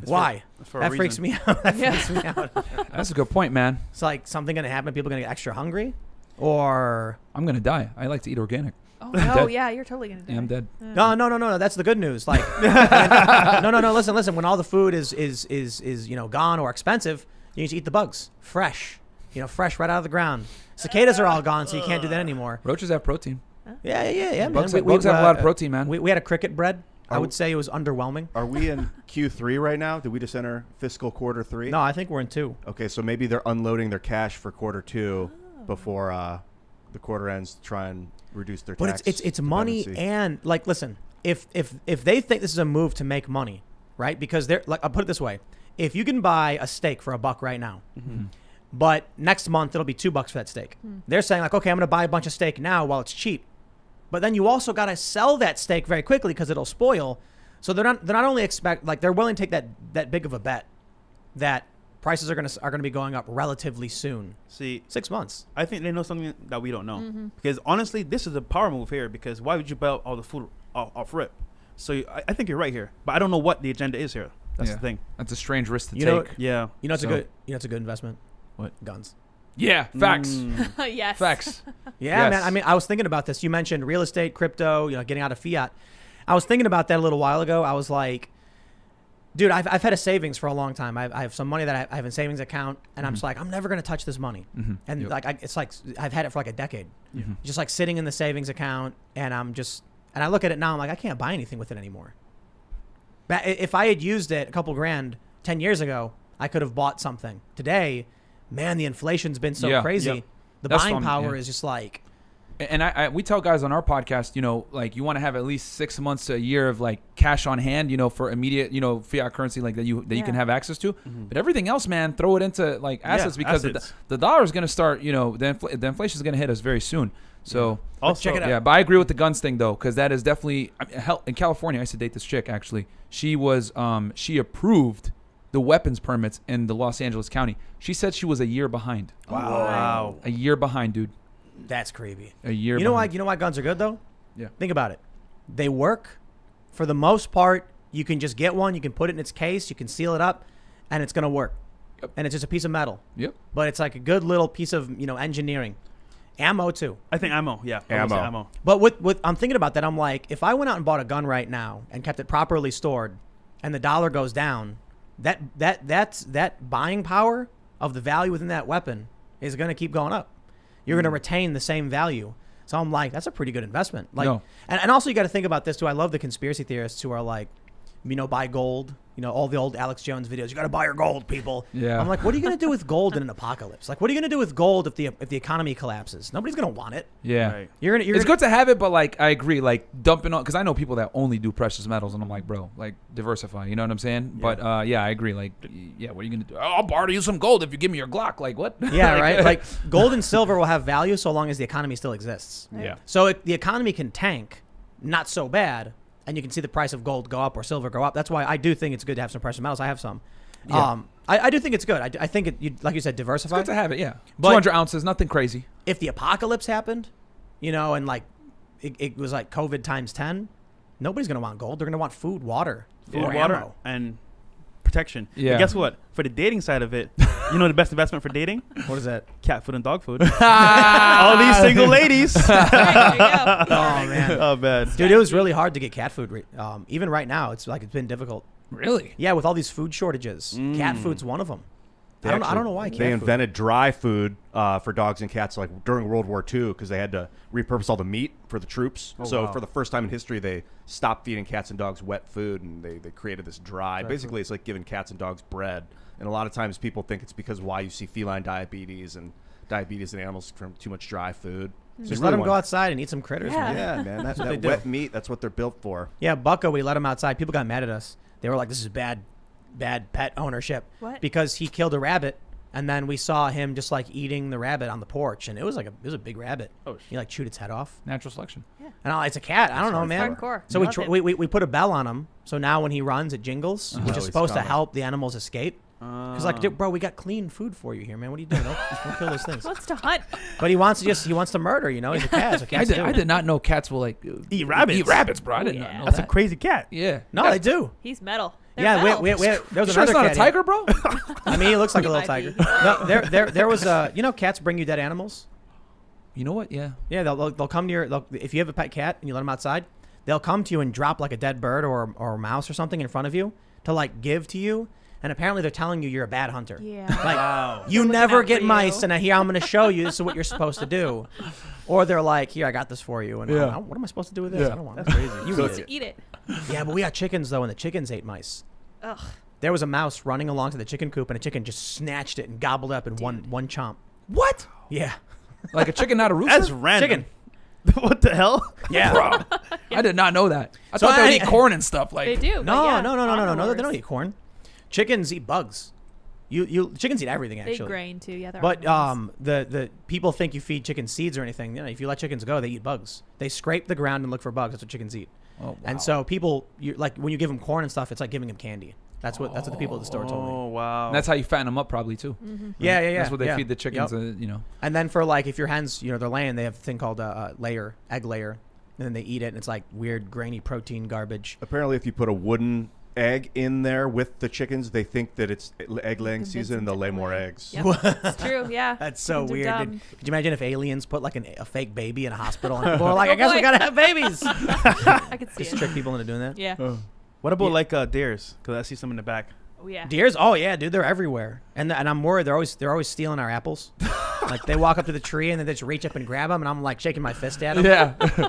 Why? for a That freaks reason. me out. That Yeah. freaks me out. That's a good point, man. It's like something going to happen. People are going to get extra hungry, or I'm going to die. I like to eat organic. Oh, dead. no, yeah, you're totally gonna die. Yeah, I'm dead. no. That's the good news. Like, no. Listen. When all the food is gone or expensive, you need to eat the bugs fresh. Fresh right out of the ground. Cicadas are all gone, so you can't do that anymore. Roaches have protein. Yeah, man. Bugs have a lot of protein, man. We had a cricket bread. I Are would say it was underwhelming. Are we in Q3 right now? Did we just enter fiscal quarter 3? No, I think we're in 2. Okay, so maybe they're unloading their cash for quarter 2 before the quarter ends to try and reduce their But tax. it's money dependency. and like listen, if they think this is a move to make money, right? Because they're like, I'll put it this way: if you can buy a steak for $1 right now, but next month it'll be $2 for that steak. They're saying like, okay, I'm going to buy a bunch of steak now while it's cheap, but then you also got to sell that steak very quickly because it'll spoil. So they're not only they're willing to take that big of a bet that prices are going to be going up relatively soon. See, 6 months. I think they know something that we don't know. Because honestly, this is a power move here. Because why would you buy all the food off rip? So I think you're right here, but I don't know what the agenda is here. That's Yeah. the thing. That's a strange risk to You know- take. Yeah. It's So- a good investment. What? Guns. Yeah, facts. Yes. Facts. Yeah, Yes. man. I mean, I was thinking about this. You mentioned real estate, crypto, getting out of fiat. I was thinking about that a little while ago. I was like, dude, I've had a savings for a long time. I have some money that I have in a savings account, and I'm just like, I'm never going to touch this money. And Yep. like, it's like I've had it for like a decade. Just like sitting in the savings account, and I look at it now, I'm like, I can't buy anything with it anymore. But if I had used it a couple grand 10 years ago, I could have bought something. Today, man, the inflation's been so Yeah. crazy. Yep. The That's buying what power yeah. is just like, And we tell guys on our podcast, like you want to have at least 6 months to a year of like cash on hand, for immediate, fiat currency like that you can have access to. But everything else, man, throw it into like assets because assets. the dollar is going to start, the inflation is going to hit us very soon. So Also, check it out. yeah, but I agree with the guns thing though, because that is definitely in California. I used to date this chick actually. She was she approved the weapons permits in the Los Angeles County. She said she was a year behind. Wow. A year behind, dude. that's creepy. A year. You know why? behind. You know why guns are good though? Yeah. Think about it. They work. For the most part, you can just get one. You can put it in its case. You can seal it up, and it's gonna work. Yep. And it's just a piece of metal. Yep. But it's like a good little piece of engineering. Ammo too. I think ammo. Yeah. I would say ammo. But with I'm thinking about that. I'm like, if I went out and bought a gun right now and kept it properly stored, and the dollar goes down, that buying power of the value within that weapon is going to keep going up. You're going to retain the same value. So I'm like, that's a pretty good investment. Like, No. and also you got to think about this too. I love the conspiracy theorists who are like, buy gold. All the old Alex Jones videos. You got to buy your gold, people. Yeah. I'm like, what are you going to do with gold in an apocalypse? Like, what are you going to do with gold if the economy collapses? Nobody's going to want it. Yeah. Right. You're It's good to have it, but like I agree, like dumping on because I know people that only do precious metals, and I'm like, bro, like diversify. You know what I'm saying? Yeah. But yeah, I agree. Like, yeah, what are you gonna do? I'll barter you some gold if you give me your Glock. Like what? Yeah, right. Like gold and silver will have value so long as the economy still exists. Yeah. So if the economy can tank, not so bad, and you can see the price of gold go up or silver go up. That's why I do think it's good to have some precious metals. I have some. Yeah. I do think it's good. I think like you said, It's diversify. good to have it. Yeah. But- 200 ounces, nothing crazy. If the apocalypse happened, and like it was like COVID times 10, nobody's gonna want gold. They're gonna want food, water, Food, or water, ammo. and protection. Yeah. But guess what? For the dating side of it, you know the best investment for dating? What is that? Cat food and dog food. All these single ladies. There you go. Oh man. Oh, bad. Dude, it was really hard to get cat food. Even right now, it's been difficult. Really? Yeah, with all these food shortages, cat food's one of them. I don't know why. They cat food. invented dry food for dogs and cats like during World War II because they had to repurpose all the meat for the troops. So for the first time in history, they stopped feeding cats and dogs wet food, and they created this dry. Basically, it's like giving cats and dogs bread. And a lot of times people think it's because why you see feline diabetes and diabetes in animals from too much dry food. So Just you let really them go want- outside and eat some critters. Yeah. Man. Yeah, man, what they that do. wet meat, that's what they're built for. Yeah, Bucko, we let him outside. People got mad at us. They were like, "This is bad pet ownership." What? Because he killed a rabbit, and then we saw him just like eating the rabbit on the porch, and it was a big rabbit. Oh, He like chewed its head off. Natural selection. And it's a cat. I don't know, man. Hardcore. So Love it. we put a bell on him. So now when he runs, it jingles, which is he's supposed to coming. help the animals escape. Because like, dude, bro, we got clean food for you here, man. What are you doing? Don't kill those things. He wants to hunt. But he wants to murder. You know, he's a cat. So cats do. I did not know cats will like Eat rabbits. Eat rabbits, bro. I did Yeah. not know That's a that. crazy cat. Yeah. No, they do. He's metal. They're Yeah, metal. there was Sure, it's another not cat. a tiger, bro. I mean, he looks like He a little might tiger. be. No, there was a. You know, cats bring you dead animals. You know what? Yeah. Yeah, they'll come to your. If you have a pet cat and you let them outside, they'll come to you and drop like a dead bird or a mouse or something in front of you to like give to you. And apparently they're telling you you're a bad hunter. Yeah. Like, you looking never out get for mice, you. and here I'm going to show you. This is what you're supposed to do. Or they're like, here, I got this for you. And Yeah. what am I supposed to do with this? Yeah. I don't want That's it. crazy. You So eat it's- it. Eat it. Yeah, but we got chickens, though, and the chickens ate mice. Ugh. There was a mouse running along to the chicken coop, and a chicken just snatched it and gobbled it up in one chomp. What? Yeah. Like a chicken, not a rooster. That's random. Chicken. What the hell? Yeah. Bro, I did not know that. I So thought they would I- eat corn and stuff. Like They do. but No, yeah, no, omnivores. they don't eat corn. Chickens eat bugs. Chickens eat everything, They actually. grain too. Yeah, they're But omnivores. the people think you feed chickens seeds or anything. You know, if you let chickens go, they eat bugs. They scrape the ground and look for bugs. That's what chickens eat. Oh, wow. And so people, like when you give them corn and stuff, it's like giving them candy. That's what the people at the store told me. Oh, wow. And that's how you fatten them up, probably too. Yeah. That's what they yeah. feed the chickens. Yep. You know. And then for like if your hens, they're laying, they have a thing called a egg layer, and then they eat it, and it's like weird grainy protein garbage. Apparently, if you put a wooden egg in there with the chickens, they think that it's egg laying Convince season and them they'll to lay more lay. eggs. Yep. It's true. Yeah. That's so Chickens are weird. dumb. Could you imagine if aliens put like a fake baby in a hospital and people are like, Oh, I guess we boy. gotta have babies. I could see Just it. trick people into doing that. Yeah. What about Yeah. like deers? Because I see some in the back. Oh yeah. Deers? Oh yeah, dude, they're everywhere. And I'm worried they're always stealing our apples. Like they walk up to the tree and then they just reach up and grab them, and I'm like shaking my fist at them. Yeah.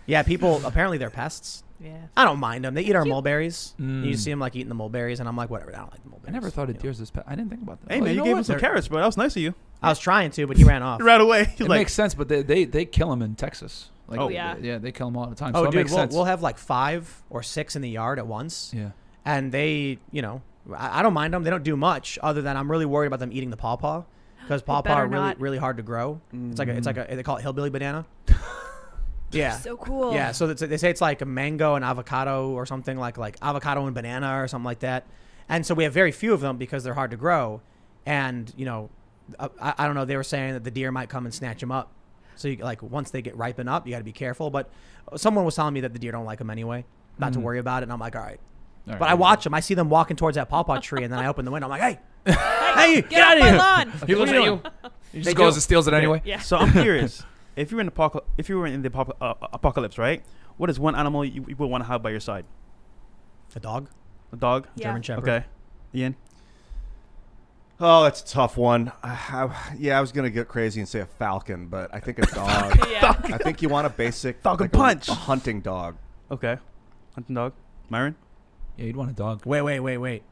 Yeah, people apparently they're pests. Yeah. I don't mind them. They eat our Cute. mulberries. Mm. You see them like eating the mulberries, and I'm like, whatever. I don't like the mulberries. I never thought of you know. deers as pet. I didn't think about that. Hey, Oh, man, you know gave what? him some They're- carrots, bro. That was nice of you. I was trying to, but he ran off. He ran away. He's It like, makes sense, but they kill them in Texas. Like, Oh, yeah. Yeah, they kill them all the time. Oh, so it dude, makes we'll, sense. we'll have like 5 or 6 in the yard at once, Yeah. and they, I don't mind them. They don't do much other than I'm really worried about them eating the pawpaw, because pawpaw better are really not. really hard to grow. It's like they call it hillbilly banana. Yeah. So cool. Yeah, so they say it's like a mango and avocado or something like avocado and banana or something like that. And so we have very few of them because they're hard to grow. And, I don't know, they were saying that the deer might come and snatch them up. So once they get ripen up, you got to be careful. But someone was telling me that the deer don't like them anyway, not to worry about it. And I'm like, all right. All right. But I watch them. I see them walking towards that pawpaw tree, and then I open the window. I'm like, hey, hey, Get off out of my here. lawn. He looks What at are you you. doing? He They just goes do. and steals it anyway. Yeah. so I'm curious. If you were in the apocalypse, right? What is one animal you would want to have by your side? A dog, A dog? Yeah. German Shepherd. Okay. Ian? Oh, that's a tough one. I was gonna get crazy and say a falcon, but I think a dog. Yeah. I think you want a basic Falcon like punch. a hunting dog. Okay. Hunting dog? Myron? Yeah, you'd want a dog. Wait.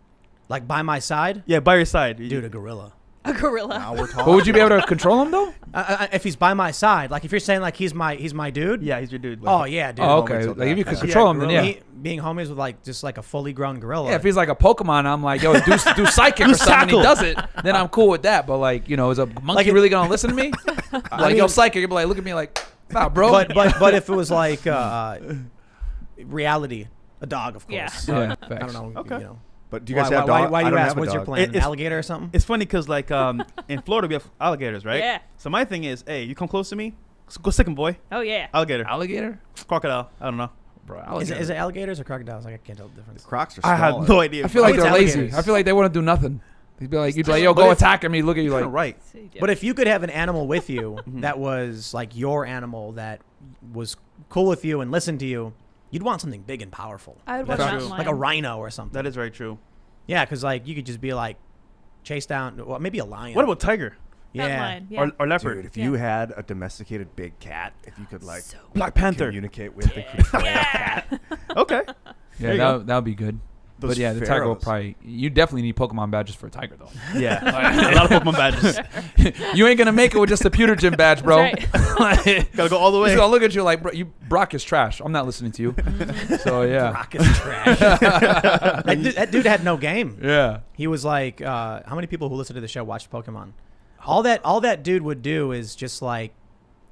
Like by my side? Yeah, by your side. Dude, a gorilla. A gorilla. Now we're talking. But would you be able to control him though? If he's by my side, like if you're saying like he's my dude. Yeah, he's your dude. Oh yeah, dude. Oh, homies okay. with Like if you that. could Yeah, control him, then gorilla. yeah. Being homies with just like a fully grown gorilla. Yeah, if he's like a Pokemon, I'm like, yo, do psychic or something, and he does it, then I'm cool with that. But like, is a monkey Like it- really gonna listen to me? Like, yo, mean- psychic, you'd be like, look at me like, nah, bro. but if it was like reality, a dog, of course. Yeah. Yeah, I facts. don't know. Okay. But do you guys have why dogs? do I you don't ask? have a What's your dog. plan? An It's- alligator or something? It's funny because like in Florida we have alligators, right? Yeah. So my thing is, hey, you come close to me, go sick 'em, boy. Oh yeah. Alligator, Alligator? crocodile. I don't know. bro. Is it alligators or crocodiles? Like, I can't tell the difference. Crocs are I smaller. have no idea. I feel like it's they're lazy. alligators. I feel like they wouldn't do nothing. You'd be like, yo, But go if- attack me. Look at you You're like, kinda right. But if you could have an animal with you that was like your animal that was cool with you and listened to you, you'd want something big and powerful. I would watch That's that true. online. Like a rhino or something. That is very true. Yeah, because like you could just be like chase down, well, maybe a lion. What about tiger yeah. Online, yeah. or leopard? Dude, if Yeah. you had a domesticated big cat, if you could like So Black Panther. communicate with and control a cat, Okay. There yeah, you go. that would be good. those But yeah, the tiger will pharaohs. probably. You definitely need Pokemon badges for a tiger though. Yeah. A lot of Pokemon badges. You ain't gonna make it with just a pewter gym badge, bro. That's Gotta go all the He's way. gonna look at you like, bro, Brock is trash. I'm not listening to you. So yeah, Rock is trash. that dude had no game. yeah. He was like, how many people who listen to the show watch Pokemon? All that dude would do is just like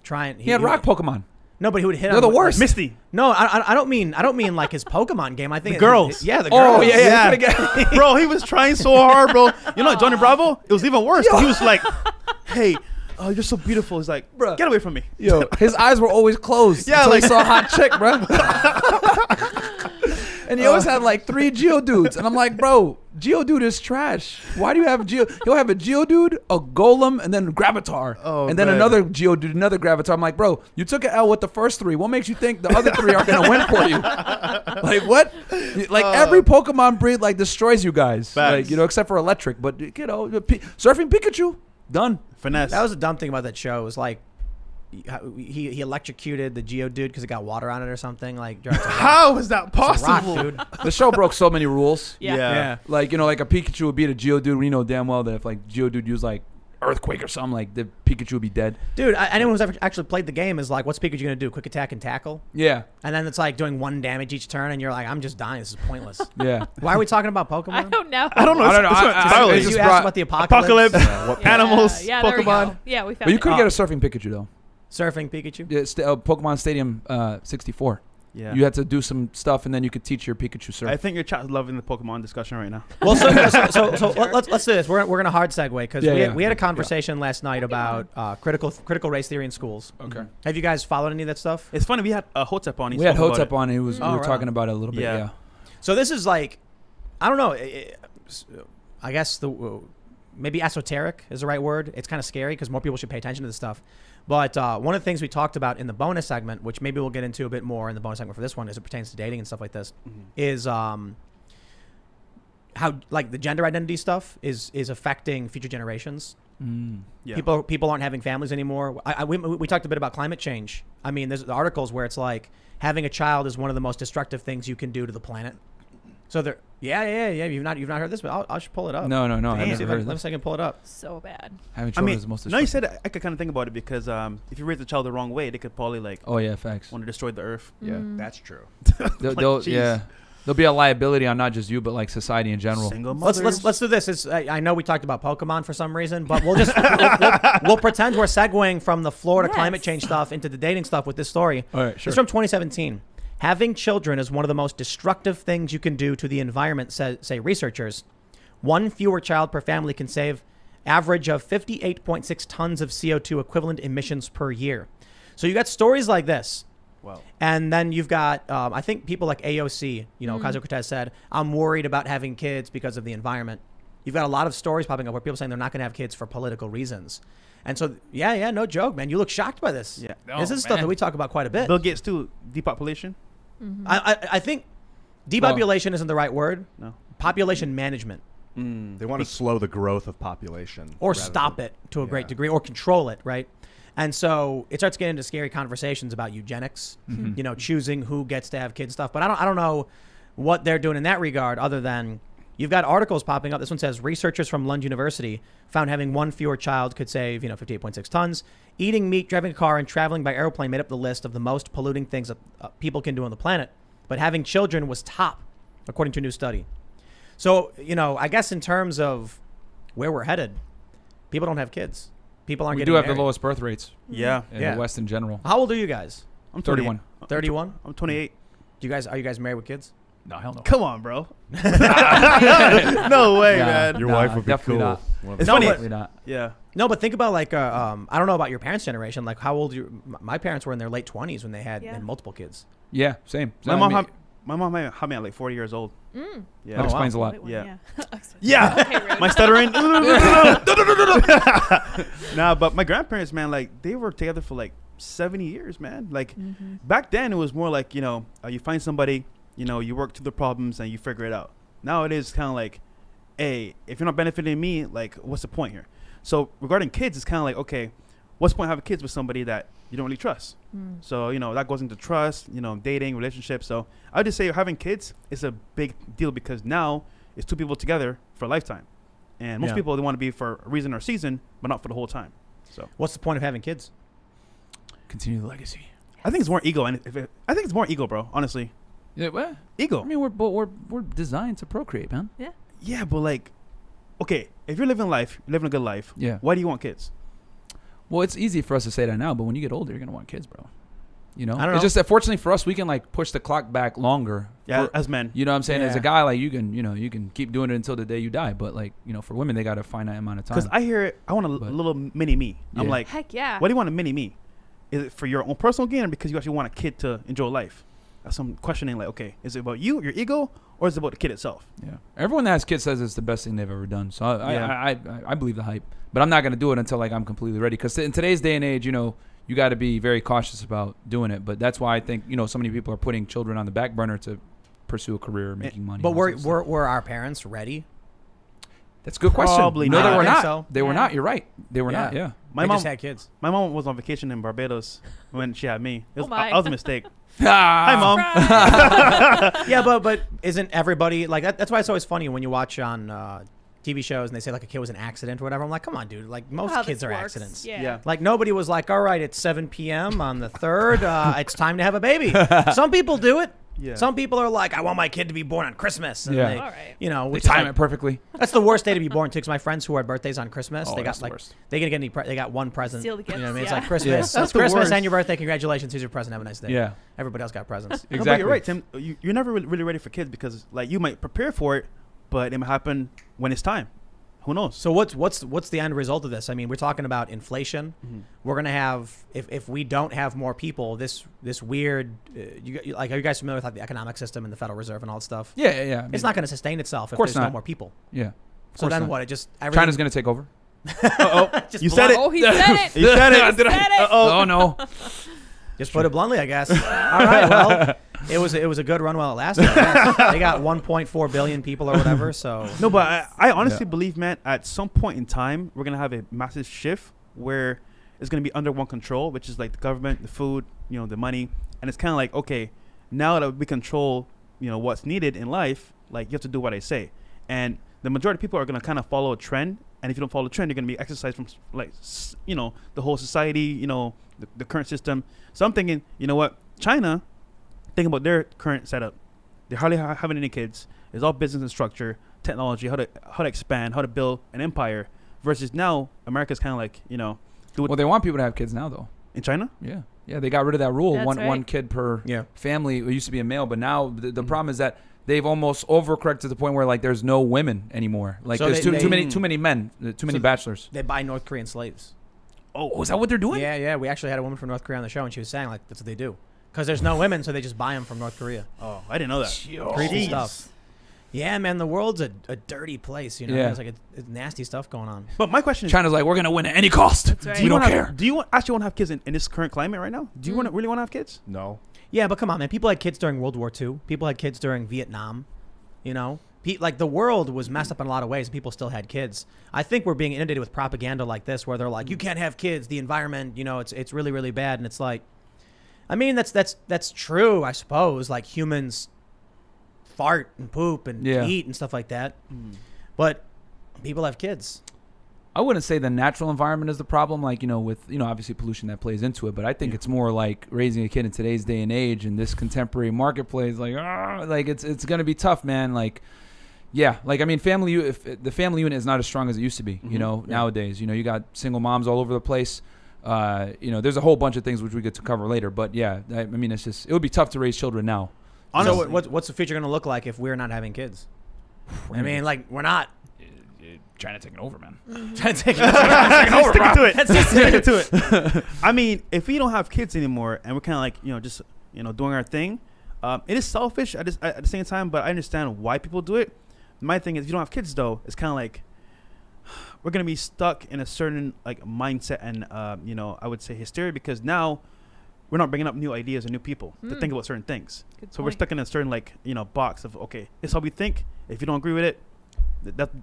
try and He had rock Pokemon. No, but he would hit. They're on the with, worst. Misty. No, I don't mean like his Pokemon game. I think The girls. Yeah, the girls. Oh yeah. Bro, he was trying so hard, bro. You know, Johnny Bravo? It was even worse. He was like, hey, oh, you're so beautiful. He's like, Bruh. get away from me. Yo, his eyes were always closed. Yeah, until like- he saw a hot chick, bro. And he always had like 3 Geodudes, and I'm like, bro, Geodude is trash. Why do you have He'll have a Geodude, a Golem, and then Gravitar, Oh, and then man. another Geodude, another Gravitar. I'm like, bro, you took an L with the first 3. What makes you think the other 3 are gonna win for you? Like what? Like every Pokemon breed like destroys you guys. Facts. Like except for Electric, but Surfing Pikachu, done. Finesse. That was a dumb thing about that show. It was like he electrocuted the Geodude because it got water on it or something. Like it's a rock. How is that It's a rock, possible? dude. The show broke so many rules. Yeah. Yeah. Like, you know, like a Pikachu would beat a Geodude. We know damn well that if like Geodude used like Earthquake or something, like the Pikachu would be dead. Dude, anyone who's ever actually played the game is like, what's Pikachu gonna do? Quick attack and tackle? Yeah, And then it's like doing 1 damage each turn, and you're like, I'm just dying. This is pointless. yeah. Why are we talking about Pokemon? I don't know. I don't know. I don't know. It's I- entirely- Did just you brought- ask about the apocalypse? Apocalypse, animals, Yeah, there we Pokemon. go. Yeah, we found But you it. could get a Surfing Pikachu though. Surfing Pikachu? Yeah, Pokemon Stadium 64. Yeah. You had to do some stuff, and then you could teach your Pikachu surf. I think your chat's loving the Pokemon discussion right now. Well, so let's do this. We're gonna hard segue because we had a conversation last night about critical race theory in schools. Okay. Have you guys followed any of that stuff? It's funny. We had Hotep on. He We had spoke about Hotep it. on. We were right. talking about it a little bit. Yeah. Yeah. So this is like, I don't know. I guess maybe esoteric is the right word. It's kind of scary because more people should pay attention to this stuff. But one of the things we talked about in the bonus segment, which maybe we'll get into a bit more in the bonus segment for this one, as it pertains to dating and stuff like this, is how like the gender identity stuff is affecting future generations. Yeah. People aren't having families anymore. We talked a bit about climate change. I mean, there's articles where it's like having a child is one of the most destructive things you can do to the planet. So they're yeah. You've not heard this, but I should pull it up. No. Damn, I've see never if heard of let me this. see if I can pull it up. So bad. Having I children mean, is the most now you destructive. said it, I could kind of think about it because if you raise the child the wrong way, they could probably like Oh yeah, facts. want to destroy the earth. Yeah. That's true. They'll jeez. yeah. There'll be a liability on not just you, but like society in general. Single mothers. Let's do this. I know we talked about Pokemon for some reason, but we'll just we'll pretend we're segueing from the Florida Yes. climate change stuff into the dating stuff with this story. All right, sure. It's from 2017. Having children is one of the most destructive things you can do to the environment, say researchers. 1 fewer child per family can save average of 58.6 tons of CO2 equivalent emissions per year. So you got stories like this. Wow. And then you've got, I think people like AOC, Ocasio Cortez said, I'm worried about having kids because of the environment. You've got a lot of stories popping up where people saying they're not going to have kids for political reasons. And so, yeah, no joke, man. You look shocked by this. Yeah. This is stuff that we talk about quite a bit. Bill Gates too. Depopulation. I think depopulation isn't the right word. No. Population management. They want to slow the growth of population. Or rather stop than- it to a great Yeah. degree, or control it, right? And so it starts getting into scary conversations about eugenics, choosing who gets to have kids stuff. But I don't know what they're doing in that regard, other than you've got articles popping up. This one says researchers from Lund University found having 1 fewer child could save 58.6 tons. Eating meat, driving a car, and traveling by airplane made up the list of the most polluting things that people can do on the planet. But having children was top, according to a new study. So, I guess in terms of where we're headed, people don't have kids. People aren't We getting do have married. the lowest birth rates Yeah. in Yeah. the West in general. How old are you guys? I'm 31. 31? I'm 28. Are you guys married with kids? No, hell no. Come on, bro. No way, man. Your wife would be definitely cool. not. It's No, funny. but- Definitely not. Yeah. No, but think about like I don't know about your parents' generation. Like how old my parents were in their late 20s when they had multiple kids. Yeah, same. My mom had me at like 40 years old. Mm. Yeah. That explains a lot. Wait, Yeah. yeah. Yeah. Okay, rude. My stuttering. Nah, but my grandparents, man, like they were together for like 70 years, man. Like back then, it was more like you find somebody, you work through the problems and you figure it out. Now it is kind of like, hey, if you're not benefiting me, like what's the point here? So regarding kids, it's kind of like, okay, what's the point of having kids with somebody that you don't really trust? So that goes into trust, dating, relationships. So I would just say having kids is a big deal because now it's two people together for a lifetime, and most people they want to be for a reason or season, but not for the whole time. So What's the point of having kids? Continue the legacy. I think it's more ego, and I think it's more ego, bro. Honestly, Yeah, well, ego. I mean, we're designed to procreate, man. Yeah, but like, okay, if you're living a good life, Yeah. why do you want kids? Well, it's easy for us to say that now, but when you get older, you're gonna want kids, bro. I don't know. It's just that fortunately for us, we can like push the clock back longer. Yeah, For- as men. you know what I'm saying? As a Yeah. guy, like you can keep doing it until the day you die. But like, for women, they got a finite amount of time. Because I hear it, I want a But- little mini me. I'm Yeah. like, Heck yeah. why do you want a mini me? Is it for your own personal gain or because you actually want a kid to enjoy life? That's some questioning like, okay, is it about you, your ego, or is it about the kid itself? Yeah. Everyone that has kids says it's the best thing they've ever done. So Yeah. I believe the hype, but I'm not gonna do it until like I'm completely ready. Because in today's day and age, you got to be very cautious about doing it. But that's why I think so many people are putting children on the back burner to pursue a career making money. But and all were that stuff. were our parents ready? That's a good question. Probably No, not. they were I think not. so. They were Yeah. not. You're right. They were not. Yeah. My They mom just had kids. My mom was on vacation in Barbados when she had me. It was, Oh my. that was a mistake. Hi, Hi, Mom. Yeah, but isn't everybody like that? That's why it's always funny when you watch on TV shows and they say like a kid was an accident or whatever. I'm like, come on, dude. Like most How kids this are works. accidents. Yeah. Like nobody was like, all right, it's 7 p.m. on the 3rd. It's time to have a baby. Some people do it. Yeah. Some people are like, I want my kid to be born on Christmas. And Yeah. they, All right. They They which is time like- it perfectly. That's the worst day to be born too. Because my friends who had birthdays on Christmas, Oh, they that's got the like worst. they didn't get any. They got one present. Steal the You know what I mean? gifts, It's yeah. like Christmas. Yeah. It's That's the Christmas worst. and your birthday. Congratulations. Here's your present. Have a nice day. Yeah. Everybody else got presents. Exactly. No, but you're right, Tim. You're never really ready for kids because like you might prepare for it, but it might happen when it's time. Who knows? So what's the end result of this? I mean, we're talking about inflation. We're gonna have if we don't have more people, this weird. Are you guys familiar with like the economic system and the Federal Reserve and all that stuff? Yeah. Yeah. I mean, It's not going to sustain itself if course there's no not. more people. Yeah. So course then not. what? It just China's gonna take over. just You said it. Oh, he said it. You said it. Did I? Said it. Oh no. Just put it bluntly, I guess. All right. Well, it was a good run while it lasted. They got 1.4 billion people or whatever. So No, but I honestly believe, man, at some point in time, we're going to have a massive shift where it's going to be under one control, which is like the government, the food, the money. And it's kind of like, okay, now that we control, what's needed in life, like you have to do what I say. And the majority of people are going to kind of follow a trend. And if you don't follow the trend, you're going to be exercised from like, the whole society, the current system. So I'm thinking, you know what? China, think about their current setup. They hardly having any kids. It's all business and structure, technology, how to expand, how to build an empire. Versus now, America's kind of like, do it Well, they want people to have kids now, though. in China. Yeah. Yeah. They got rid of that rule. That's One right. kid per Yeah. family. It used to be a male, but now the problem is that they've almost overcorrected to the point where like there's no women anymore. Like So there's they- too many men, too many bachelors. they buy North Korean slaves. Oh, is that what they're doing? Yeah. We actually had a woman from North Korea on the show, and she was saying like that's what they do because there's no women, so they just buy them from North Korea. Oh, I didn't know that. Creepy Jeez. stuff. Yeah, man, the world's a dirty place. Yeah. There's like it's nasty stuff going on. But my question is, China's like, we're gonna win at any cost. That's right. do We you don't wanna care. do you actually want to have kids in this current climate right now? Do you really want to have kids? No. Yeah, but come on, man. People had kids during World War II. People had kids during Vietnam. Like the world was messed up in a lot of ways, and people still had kids. I think we're being inundated with propaganda like this, where they're like, "You can't have kids. The environment, it's really, really bad." And it's like, I mean, that's true, I suppose. Like humans fart and poop and Yeah. eat and stuff like that, but people have kids. I wouldn't say the natural environment is the problem, like, with, obviously pollution that plays into it, but I think it's more like raising a kid in today's day and age in this contemporary marketplace, like it's going to be tough, man. Like, yeah, like, I mean, the family unit is not as strong as it used to be, nowadays. You got single moms all over the place. There's a whole bunch of things which we get to cover later, but yeah, I mean, it would be tough to raise children now. Honestly, So what's the future going to look like if we're not having kids? I mean, like, we're not. China taking over, man. Trying to take it. Stick to it. That's just Stick to it. I mean, if we don't have kids anymore and we're kind of like, just, doing our thing, it is selfish at the same time, but I understand why people do it. My thing is, if you don't have kids, though, it's kind of like we're going to be stuck in a certain like mindset and, I would say hysteria, because now we're not bringing up new ideas and new people to think about certain things. Good So we're point. stuck in a certain box of, okay, this is how we think. If you don't agree with it,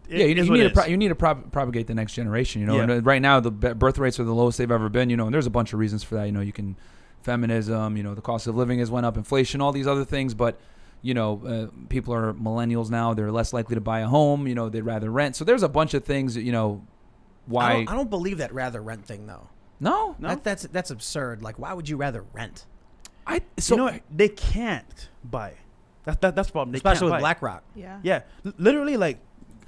you need to propagate the next generation. Yeah. And right now the birth rates are the lowest they've ever been. And there's a bunch of reasons for that. You can feminism. The cost of living has went up, inflation, all these other things. But people are millennials now. They're less likely to buy a home. They'd rather rent. So there's a bunch of things. Why I don't believe that rather rent thing though. no. That's absurd. Like, why would you rather rent? They can't buy. That's the problem. They Especially can't with buy. BlackRock. Yeah. Yeah, literally, like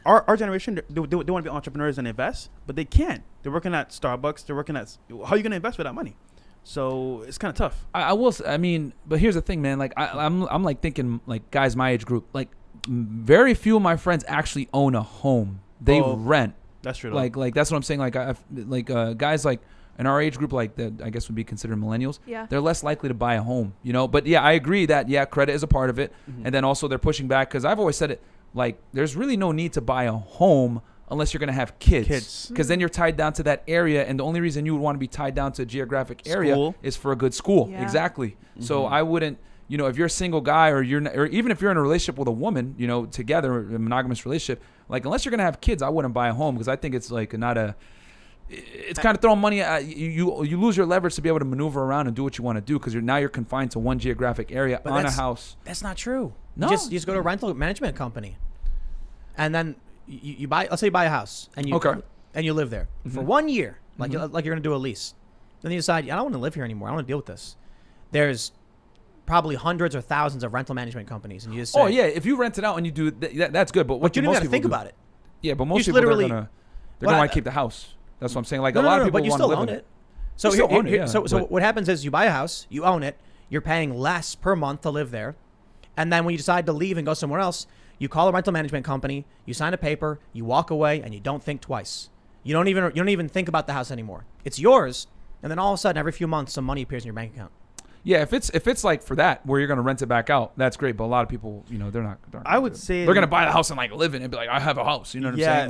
our generation, they want to be entrepreneurs and invest, but they can't. They're working at Starbucks. They're working at. How are you going to invest with that money? So it's kind of tough. I will. I mean, but here's the thing, man. Like I'm like thinking like guys my age group. Like very few of my friends actually own a home. They rent. That's true. Like that's what I'm saying. Like guys like in our age group, like that I guess would be considered millennials. Yeah. They're less likely to buy a home. But yeah, I agree that credit is a part of it, and then also they're pushing back because I've always said it. Like there's really no need to buy a home unless you're going to have kids. Because then you're tied down to that area, and the only reason you would want to be tied down to a geographic area is for a good school. Yeah. Exactly. So I wouldn't, if you're a single guy or or even if you're in a relationship with a woman, together, a monogamous relationship, like unless you're going to have kids, I wouldn't buy a home because I think it's like it's kind of throwing money at you lose your leverage to be able to maneuver around and do what you want to do because you're confined to one geographic area on a house. That's not true. No. You just go to a rental management company, and then you buy. Let's say you buy a house, and you live there for 1 year, like you're gonna do a lease. Then you decide I don't want to live here anymore. I don't want to deal with this. There's probably hundreds or thousands of rental management companies, and you just say, if you rent it out and you do that's good. But what you don't most even people think do, about it. Yeah, but most You people literally- they're gonna want to keep the house. That's what I'm saying. Like a lot of people but you want to still live own in it. So You still own it, yeah, so but- what happens is you buy a house, you own it, you're paying less per month to live there, and then when you decide to leave and go somewhere else, you call a rental management company, you sign a paper, you walk away, and you don't think twice. You don't even think about the house anymore. It's yours, and then all of a sudden, every few months, some money appears in your bank account. Yeah, if it's like for that where you're gonna rent it back out, that's great. But a lot of people, they're not. I would say they're gonna buy the house and like live in it and be like, I have a house. You know what I'm saying?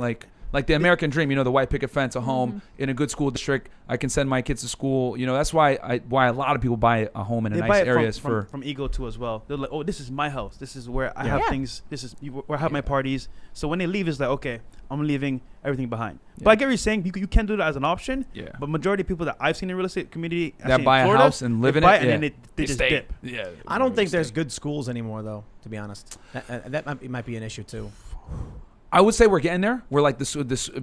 Like the American dream, the white picket fence, a home in a good school district. I can send my kids to school. That's why a lot of people buy a home in a nice areas from ego too as well. They're like, oh, this is my house. This is where I have things. This is where I have my parties. So when they leave, it's like, okay, I'm leaving everything behind. But I get what you're saying. You can do that as an option. Yeah. But majority of people that I've seen in the real estate community that buy in Florida, a house and live in it, and then they just stay. dip. Yeah. I don't think there's good schools anymore, though. To be honest, that might be an issue too. I would say we're getting there. We're like this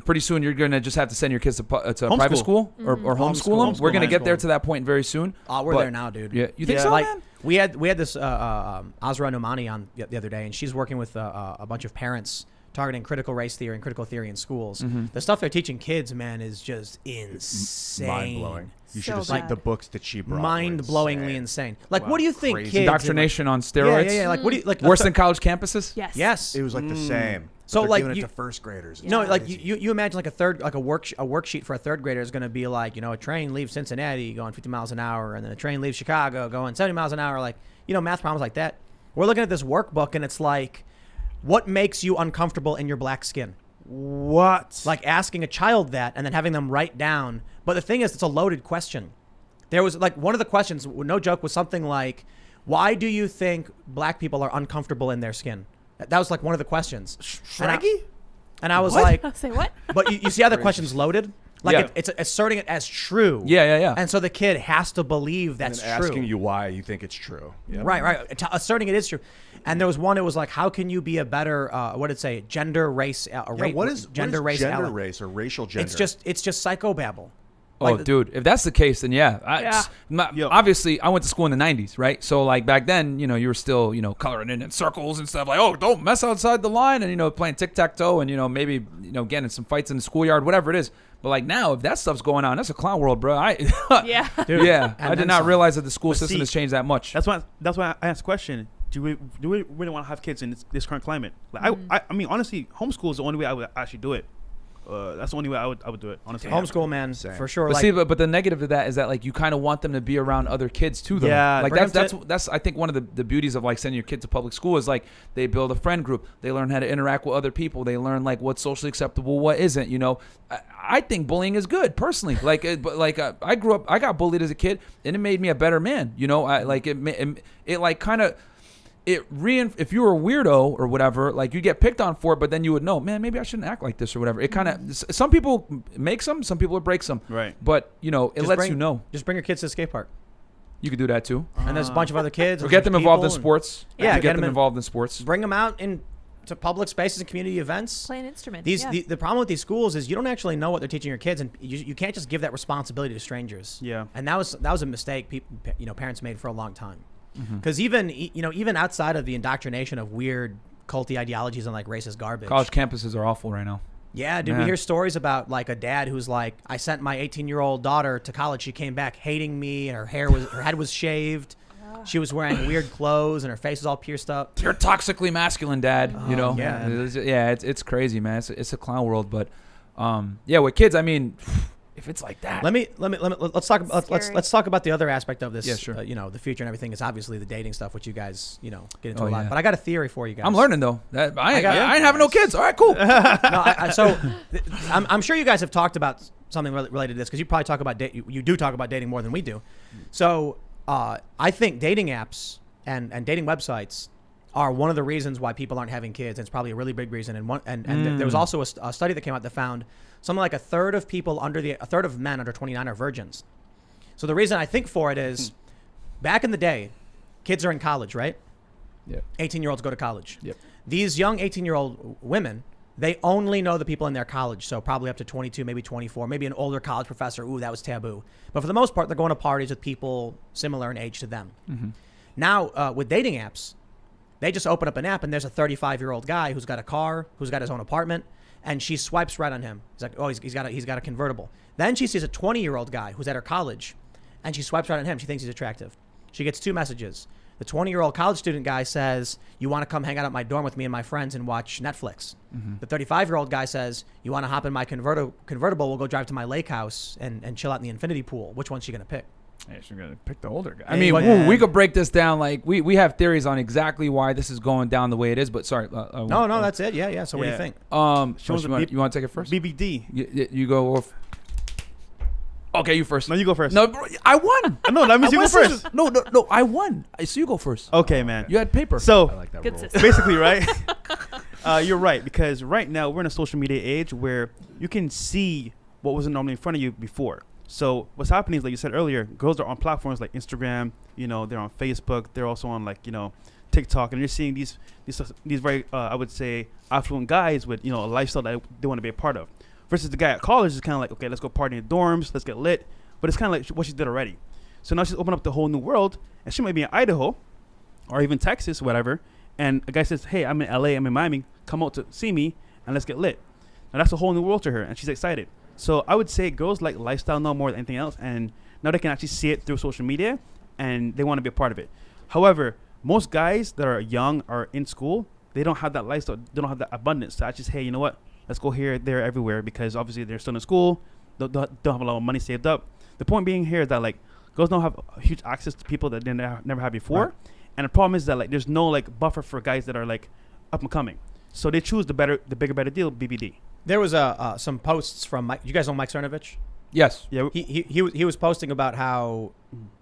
pretty soon. You're gonna just have to send your kids to private school or homeschool them. We're gonna get there to that point very soon. We're there now, dude. Yeah, you think so, like, man? We had this Azra Nomani on the other day, and she's working with a bunch of parents targeting critical race theory and critical theory in schools. The stuff they're teaching kids, man, is just insane. Mind-blowing. You should have So seen bad. the books that she brought. Mind-blowingly insane. Like, Wow, what do you think crazy. kids... Indoctrination on steroids. Yeah. Like, what do you... like? Worse than college campuses? Yes. Yes. It was like the same. So, They're like, giving you- it to first graders. No, Yeah. like you imagine like a worksheet for a third grader is going to be like, a train leaves Cincinnati going 50 miles an hour, and then a train leaves Chicago going 70 miles an hour. Like, math problems like that. We're looking at this workbook, and it's like, what makes you uncomfortable in your black skin? What? Like asking a child that and then having them write down. But the thing is, it's a loaded question. There was like one of the questions, no joke, was something like, why do you think black people are uncomfortable in their skin? That was like one of the questions. Shraggy? And I was What? like, Say what? but you see how the question's loaded? Like Yeah. it's asserting it as true. Yeah. And so the kid has to believe that's and true. asking you why you think it's true. Yep. Right. Asserting it is true. And there was one. It was like, how can you be a better? What did it say? Gender, race, What is gender, race, gender, ally? race, or racial gender? It's just psychobabble. Oh, Like, dude, if that's the case, then yeah. Yo. Obviously, I went to school in the 90s, right? So, like, back then, you were still, coloring in circles and stuff. Like, oh, don't mess outside the line. And, playing tic-tac-toe and, maybe, getting in some fights in the schoolyard, whatever it is. But, like, now, if that stuff's going on, that's a clown world, bro. Yeah. Dude, Yeah. and I did then not some. realize that the school But system see, has changed that much. That's why I asked the question. do we really want to have kids in this current climate? Like I mean, honestly, homeschool is the only way I would actually do it. That's the only way I would do it, honestly. Homeschool, man, for sure. But like, see, but the negative of that is that like you kind of want them to be around other kids too, though. Yeah, like bring that's I think one of the beauties of like sending your kid to public school is like they build a friend group, they learn how to interact with other people, they learn like what's socially acceptable, what isn't. You know, I think bullying is good personally. Like, but like I grew up, I got bullied as a kid, and it made me a better man. You know, I like it like kind of. If you were a weirdo or whatever, like you get picked on for it, but then you would know, man, maybe I shouldn't act like this or whatever. It kind of, some people makes them, some people it breaks them. Right. But you know, it lets you know. Just bring your kids to the skate park. You could do that too. And there's a bunch of other kids. Or get them involved in sports. Yeah, get them involved in sports. Bring them out into public spaces and community events. Play an instrument. The problem with these schools is you don't actually know what they're teaching your kids, and you can't just give that responsibility to strangers. Yeah. And that was a mistake parents made for a long time. Because even outside of the indoctrination of weird culty ideologies and like racist garbage, College campuses are awful right now. Yeah, dude, we hear stories about like a dad who's like, I sent my 18-year-old daughter to college. She came back hating me, and her head was shaved. She was wearing weird clothes, and her face was all pierced up. You're toxically masculine, Dad. You know, yeah. It's crazy, man. It's a clown world, but yeah, with kids, I mean. If it's like that, let's talk about the other aspect of this. Yeah, sure. The future and everything is obviously the dating stuff, which you guys, get into a lot. But I got a theory for you guys. I'm learning though. I ain't having no kids. All right, cool. I'm sure you guys have talked about something related to this because you probably talk about you do talk about dating more than we do. So I think dating apps and dating websites are one of the reasons why people aren't having kids. And it's probably a really big reason. And there was also a study that came out that found something like a third of men under 29 are virgins. So the reason I think for it is back in the day, kids are in college, right? Yeah. 18-year-olds go to college. Yep. These young 18-year-old women, they only know the people in their college. So probably up to 22, maybe 24, maybe an older college professor. Ooh, that was taboo. But for the most part, they're going to parties with people similar in age to them. Mm-hmm. Now, with dating apps, they just open up an app and there's a 35-year-old guy who's got a car, who's got his own apartment, and she swipes right on him. He's like, oh, he's got a convertible. Then she sees a 20-year-old guy who's at her college, and she swipes right on him. She thinks he's attractive. She gets two messages. The 20-year-old college student guy says, you want to come hang out at my dorm with me and my friends and watch Netflix. Mm-hmm. The 35-year-old guy says, you want to hop in my convertible, we'll go drive to my lake house and chill out in the infinity pool. Which one's she going to pick? Yeah, she's going to pick the older guy. I mean, we could break this down. Like, we have theories on exactly why this is going down the way it is, but sorry. No, that's it. Yeah. So what do you think? You want to take it first? BBD. You go. Okay, you first. No, you go first. No, bro, I won. No, that means you go first. No, I won. So you go first. Okay, man. You had paper. So, I like that Good rule. system. basically, right? You're right, because right now we're in a social media age where you can see what wasn't normally in front of you before. So what's happening is, like you said earlier, girls are on platforms like Instagram, they're on Facebook, they're also on TikTok, and you're seeing these very, I would say, affluent guys with, a lifestyle that they want to be a part of. Versus the guy at college is kind of like, okay, let's go party in dorms, let's get lit. But it's kind of like what she did already. So now she's opened up the whole new world, and she might be in Idaho or even Texas, whatever. And a guy says, hey, I'm in LA, I'm in Miami, come out to see me and let's get lit. Now that's a whole new world to her, and she's excited. So I would say girls like lifestyle now more than anything else, and now they can actually see it through social media, and they want to be a part of it. However, most guys that are young or in school, they don't have that lifestyle, they don't have that abundance to actually say, hey, you know what, let's go here, there, everywhere, because obviously they're still in school, don't have a lot of money saved up. The point being here is that girls don't have huge access to people that they never had before, right. And the problem is that there's no buffer for guys that are up and coming. So they choose the bigger, better deal, BBD. There was some posts from Mike. You guys know Mike Cernovich? Yes. Yeah. He was posting about how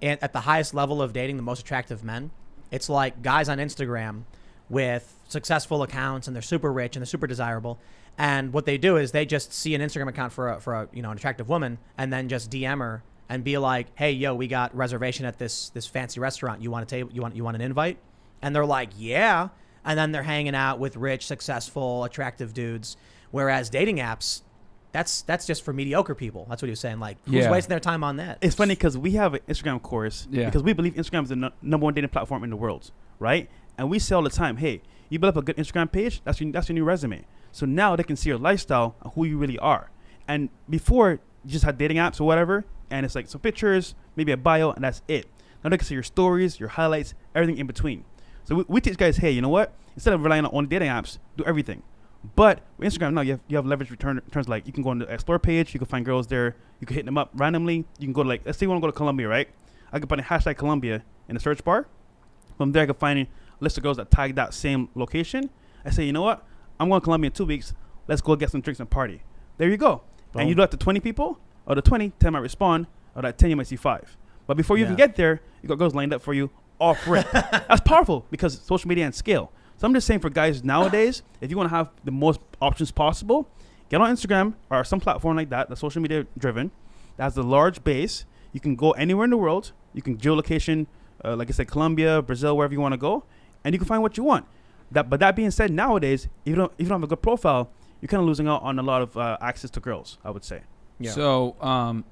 at the highest level of dating the most attractive men, it's like guys on Instagram with successful accounts and they're super rich and they're super desirable. And what they do is they just see an Instagram account for a an attractive woman and then just DM her and be like, hey, yo, we got reservation at this fancy restaurant. You want a table? You want an invite? And they're like, yeah. And then they're hanging out with rich, successful, attractive dudes. Whereas dating apps, that's just for mediocre people. That's what he was saying. Who's wasting their time on that? It's funny because we have an Instagram course because we believe Instagram is the number one dating platform in the world, right? And we say all the time, hey, you build up a good Instagram page, that's your new resume. So now they can see your lifestyle and who you really are. And before, you just had dating apps or whatever, and it's some pictures, maybe a bio, and that's it. Now they can see your stories, your highlights, everything in between. So we teach guys, hey, you know what? Instead of relying on dating apps, do everything. But with Instagram now, you have leverage returns. Like you can go on the explore page, you can find girls there, you can hit them up randomly. You can go to like, let's say you want to go to Colombia, right? I can put in hashtag Colombia in the search bar. From there, I can find a list of girls that tag that same location. I say, you know what? I'm going to Colombia in 2 weeks. Let's go get some drinks and party. There you go. Boom. And you do that to 20 people, or the 20, 10 might respond, or that 10 you might see 5. But before you even get there, you got girls lined up for you off rip. That's powerful because social media and scale. So I'm just saying for guys nowadays, if you want to have the most options possible, get on Instagram or some platform like that, that's social media driven, that has a large base. You can go anywhere in the world. You can geolocation, like I said, Colombia, Brazil, wherever you want to go, and you can find what you want. But that being said, nowadays, if you don't have a good profile, you're kind of losing out on a lot of access to girls, I would say. Yeah. So,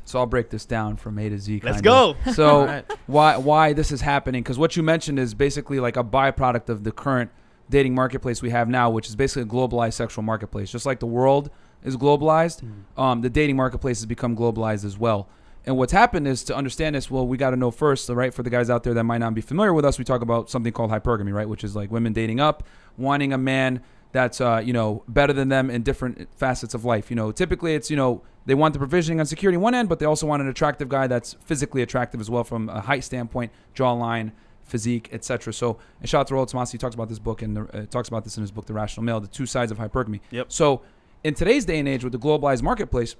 so I'll break this down from A to Z. Let's go. So, why this is happening? Because what you mentioned is basically like a byproduct of the current dating marketplace we have now, which is basically a globalized sexual marketplace. Just like the world is globalized, the dating marketplace has become globalized as well. And what's happened is, to understand this, well, we got to know first, right? For the guys out there that might not be familiar with us, we talk about something called hypergamy, right? Which is like women dating up, wanting a man that's better than them in different facets of life. Typically it's they want the provisioning and security on one end, but they also want an attractive guy that's physically attractive as well from a height standpoint, jawline, physique, etc. So, and shout out to Rollo Tomassi, he talks about this book and talks about this in his book, The Rational Male, the two sides of hypergamy. Yep. So, in today's day and age with the globalized marketplace,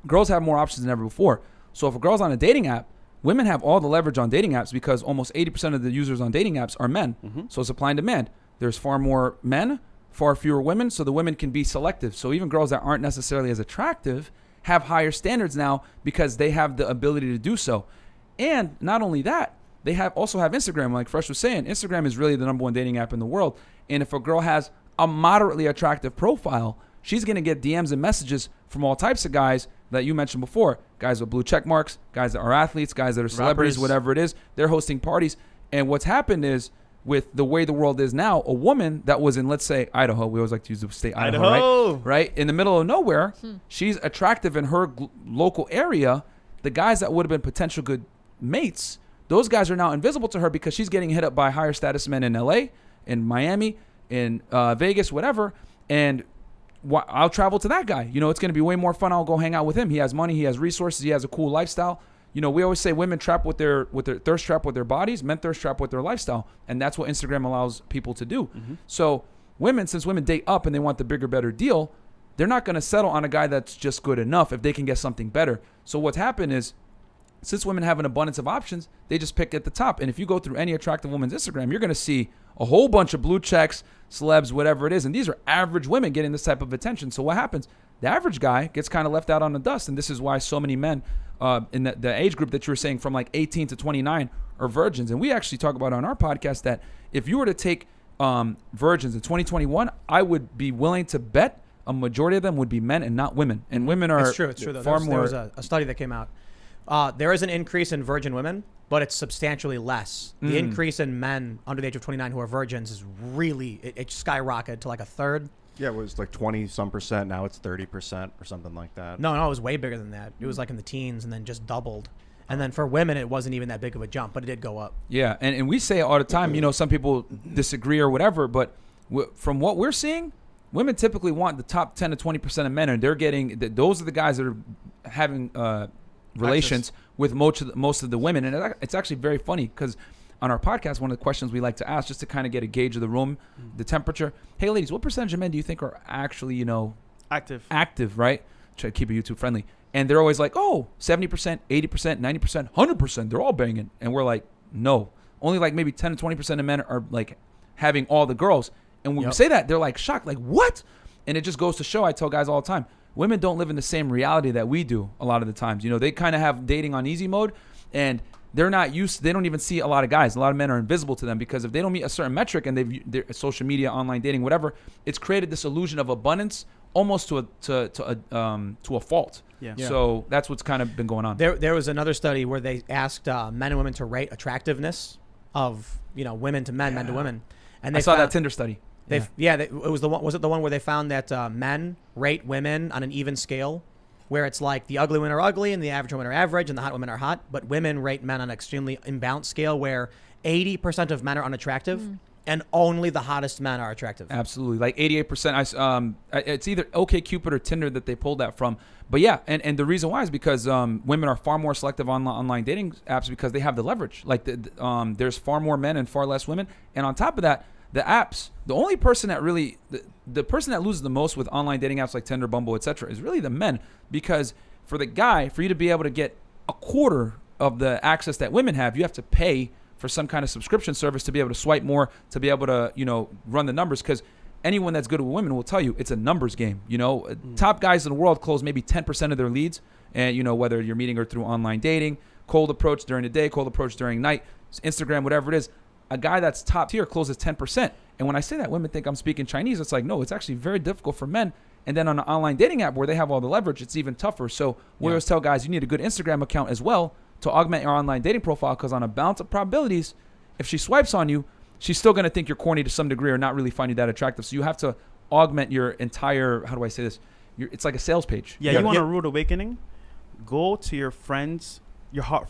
girls have more options than ever before. So, if a girl's on a dating app, women have all the leverage on dating apps because almost 80% of the users on dating apps are men. So, supply and demand. There's far more men, far fewer women, so the women can be selective. So even girls that aren't necessarily as attractive have higher standards now because they have the ability to do so. And not only that, they also have Instagram. Like Fresh was saying, Instagram is really the #1 dating app in the world. And if a girl has a moderately attractive profile, she's going to get DMs and messages from all types of guys that you mentioned before. Guys with blue check marks, guys that are athletes, guys that are celebrities, whatever it is. They're hosting parties. And what's happened is, with the way the world is now, a woman that was in, let's say, Idaho, we always like to use the state Idaho. Right? In the middle of nowhere, she's attractive in her local area. The guys that would have been potential good mates, those guys are now invisible to her because she's getting hit up by higher status men in LA, in Miami, in Vegas, whatever. And I'll travel to that guy. It's going to be way more fun. I'll go hang out with him. He has money. He has resources. He has a cool lifestyle. We always say women trap with their thirst trap with their bodies, men thirst trap with their lifestyle, and that's what Instagram allows people to do. So since women date up and they want the bigger, better deal, they're not going to settle on a guy that's just good enough if they can get something better. So what's happened is, since women have an abundance of options, they just pick at the top. And if you go through any attractive woman's Instagram, you're going to see a whole bunch of blue checks, celebs, whatever it is, and these are average women getting this type of attention. So what happens? The average guy gets kind of left out on the dust, and this is why so many men in the age group that you were saying from like 18 to 29 are virgins. And we actually talk about on our podcast that if you were to take virgins in 2021, I would be willing to bet a majority of them would be men and not women. And women are It's true. Though. Far There was more. a study that came out. There is an increase in virgin women, but it's substantially less. The increase in men under the age of 29 who are virgins is really, it skyrocketed to like a third. Yeah, it was like 20-some%. Now it's 30% or something like that. No, it was way bigger than that. It was like in the teens and then just doubled. And then for women, it wasn't even that big of a jump, but it did go up. Yeah, and we say it all the time, some people disagree or whatever, but from what we're seeing, women typically want the top 10 to 20% of men, and they're getting, those are the guys that are having relations with most of the women. And it's actually very funny because on our podcast, one of the questions we like to ask just to kind of get a gauge of the room, the temperature. Hey, ladies, what percentage of men do you think are actually, active, right? Try to keep it YouTube friendly. And they're always like, 70%, 80%, 90%, 100%. They're all banging. And we're like, no. Only like maybe 10 to 20% of men are like having all the girls. And when we say that, they're like shocked, like, what? And it just goes to show, I tell guys all the time, women don't live in the same reality that we do a lot of the times. They kind of have dating on easy mode, and they're not used. They don't even see a lot of guys. A lot of men are invisible to them because if they don't meet a certain metric and they're social media, online dating, whatever, it's created this illusion of abundance almost to a fault. Yeah. So that's what's kind of been going on. There was another study where they asked men and women to rate attractiveness of women to men, men to women, and I saw that Tinder study. It was the one. Was it the one where they found that men rate women on an even scale where it's like the ugly women are ugly and the average women are average and the hot women are hot, but women rate men on an extremely imbalanced scale where 80% of men are unattractive and only the hottest men are attractive. Absolutely, like 88%. It's either OkCupid or Tinder that they pulled that from. But yeah, and the reason why is because women are far more selective on online dating apps because they have the leverage. Like there's far more men and far less women, and on top of that, the apps, the only person that really, the person that loses the most with online dating apps like Tinder, Bumble, etc., is really the men. Because for the guy, for you to be able to get a quarter of the access that women have, you have to pay for some kind of subscription service to be able to swipe more, to be able to, run the numbers. Because anyone that's good with women will tell you it's a numbers game. Top guys in the world close maybe 10% of their leads. And, whether you're meeting her through online dating, cold approach during the day, cold approach during night, Instagram, whatever it is, a guy that's top tier closes 10%. And when I say that, women think I'm speaking Chinese. It's like, no, it's actually very difficult for men. And then on an online dating app where they have all the leverage, it's even tougher. So we always tell guys, you need a good Instagram account as well to augment your online dating profile, because on a balance of probabilities, if she swipes on you, she's still going to think you're corny to some degree or not really find you that attractive. So you have to augment your entire, how do I say this? It's like a sales page. Yeah, you want a rude awakening? Go to your friends, your hot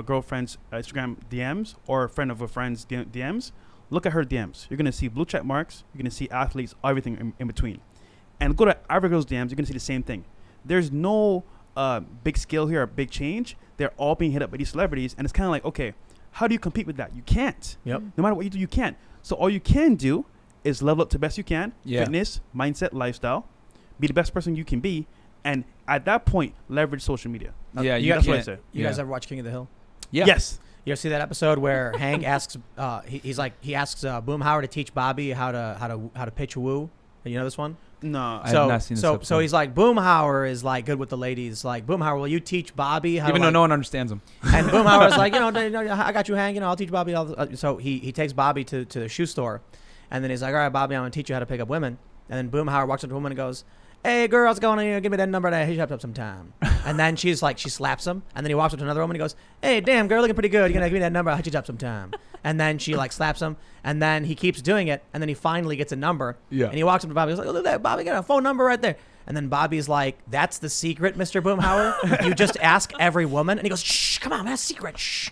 girlfriend's Instagram DMs or a friend of a friend's DMs. Look at her DMs. You're going to see blue check marks. You're going to see athletes, everything in between. And go to every girl's DMs. You're going to see the same thing. There's no big skill here or big change. They're all being hit up by these celebrities. And it's kind of like, okay, how do you compete with that? You can't. Yep. No matter what you do, you can't. So all you can do is level up to best you can. Yeah. Fitness, mindset, lifestyle. Be the best person you can be. And at that point, leverage social media. Yeah, That's what I say. You guys ever watch King of the Hill? Yeah. Yes. You ever see that episode where Hank asks, he asks Boomhauer to teach Bobby how to pitch a woo? You know this one? No. I have not seen this episode. So he's like, Boomhauer is like good with the ladies. Like, Boomhauer, will you teach Bobby how? Even though no one understands him. And Boomhauer's like, I got you, Hank. I'll teach Bobby. So he takes Bobby to the shoe store, and then he's like, all right, Bobby, I'm gonna teach you how to pick up women. And then Boomhauer walks up to a woman and goes, hey, girl, how's it going? Give me that number that I hit you up sometime. And then she's like, she slaps him. And then he walks up to another woman and he goes, hey, damn, girl, looking pretty good. You're going to give me that number. I'll hit you up sometime. And then she like slaps him. And then he keeps doing it. And then he finally gets a number. Yeah. And he walks up to Bobby. He's like, look at that, Bobby, got a phone number right there. And then Bobby's like, that's the secret, Mr. Boomhauer. You just ask every woman. And he goes, shh, come on, that's a secret. Shh.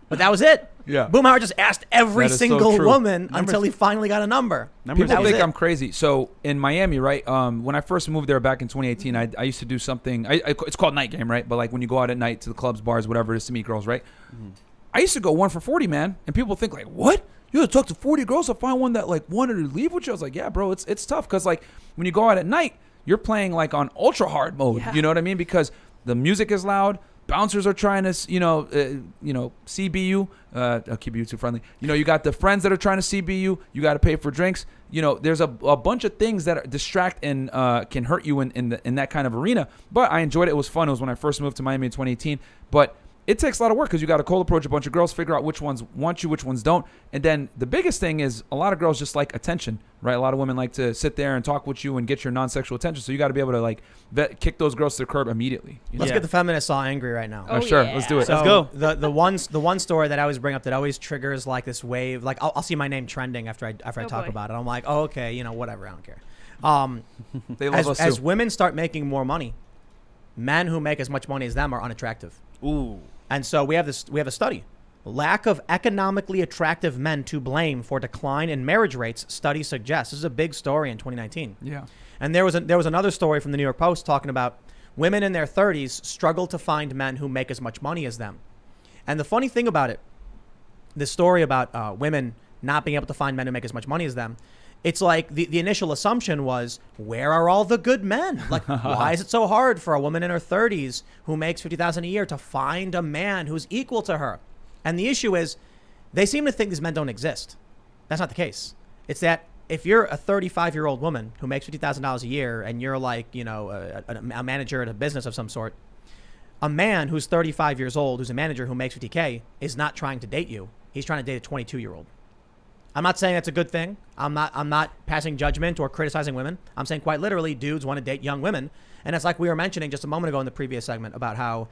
But that was it. Yeah. Boomhauer just asked every single woman Numbers. until he finally got a number. People think I'm crazy. So in Miami, right? When I first moved there back in 2018, I used to do something. It's called night game, right? But like when you go out at night to the clubs, bars, whatever it is to meet girls, right? Mm-hmm. I used to go 1 for 40, man. And people think like, what? You have to talk to 40 girls to find one that like wanted to leave with you? I was like, yeah, bro, it's tough. Because like when you go out at night, you're playing like on ultra hard mode. Yeah. You know what I mean? Because the music is loud. Bouncers are trying to, CB you. I'll keep you too friendly. You got the friends that are trying to CB you. You got to pay for drinks. There's a bunch of things that distract and can hurt you in that kind of arena. But I enjoyed it. It was fun. It was when I first moved to Miami in 2018. But it takes a lot of work because you got to cold approach a bunch of girls, figure out which ones want you, which ones don't. And then the biggest thing is a lot of girls just like attention, right? A lot of women like to sit there and talk with you and get your non-sexual attention. So you got to be able to like kick those girls to the curb immediately. Let's get the feminists all angry right now. Oh, sure. Yeah. Let's do it. So Let's go. The one story that I always bring up that always triggers like this wave. Like I'll see my name trending after I talk about it. I'm like, oh, okay, whatever. I don't care. They love us as too. women start making more money, men who make as much money as them are unattractive. Ooh. And so we have a study. Lack of economically attractive men to blame for decline in marriage rates, study suggests. This is a big story in 2019. Yeah. And there was another story from the New York Post talking about women in their 30s struggle to find men who make as much money as them. And the funny thing about it, this story about women not being able to find men who make as much money as them, it's like the initial assumption was, where are all the good men? Like, why is it so hard for a woman in her 30s who makes $50,000 a year to find a man who's equal to her? And the issue is, they seem to think these men don't exist. That's not the case. It's that if you're a 35-year-old woman who makes $50,000 a year and you're like, a manager at a business of some sort, a man who's 35 years old, who's a manager who makes $50K, is not trying to date you. He's trying to date a 22-year-old. I'm not saying that's a good thing. I'm not passing judgment or criticizing women. I'm saying quite literally, dudes want to date young women. And it's like we were mentioning just a moment ago in the previous segment about how,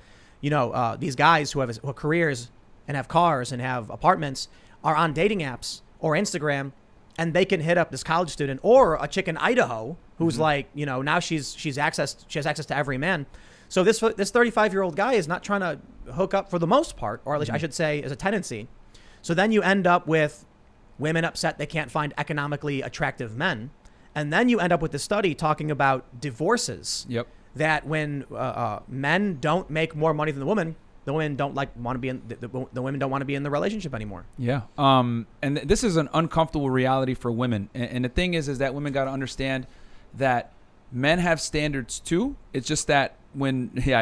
these guys who have careers and have cars and have apartments are on dating apps or Instagram, and they can hit up this college student or a chick in Idaho who's like, now she has access to every man. So this 35-year-old guy is not trying to hook up for the most part, or at least I should say as a tendency. So then you end up with women upset they can't find economically attractive men. And then you end up with the study talking about divorces. Yep. That when men don't make more money than the women don't want to be in the women don't want to be in the relationship anymore. Yeah. And this is an uncomfortable reality for women. And the thing is that women got to understand that men have standards too. It's just that I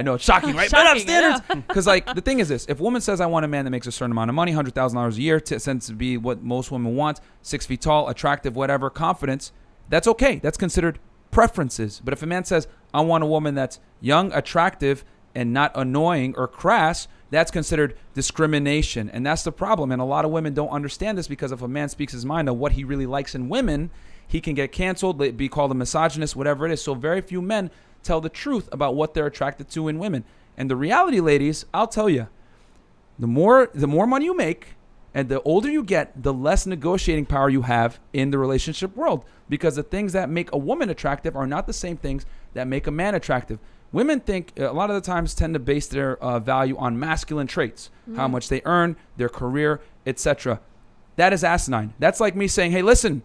know it's shocking, right? Men have standards. Because like the thing is this: if a woman says, "I want a man that makes a certain amount of money, $100,000 a year," tends to be what most women want, 6 feet tall, attractive, whatever, confidence. That's okay. That's considered preferences. But if a man says, "I want a woman that's young, attractive, and not annoying or crass," that's considered discrimination. And that's the problem. And a lot of women don't understand this, because if a man speaks his mind on what he really likes in women, he can get canceled, be called a misogynist, whatever it is. So very few men tell the truth about what they're attracted to in women. And the reality, ladies, I'll tell you, the more money you make and the older you get, the less negotiating power you have in the relationship world, because the things that make a woman attractive are not the same things that make a man attractive. Women think a lot of the times tend to base their value on masculine traits, how much they earn, their career, etc. That is asinine. That's like me saying, "Hey, listen,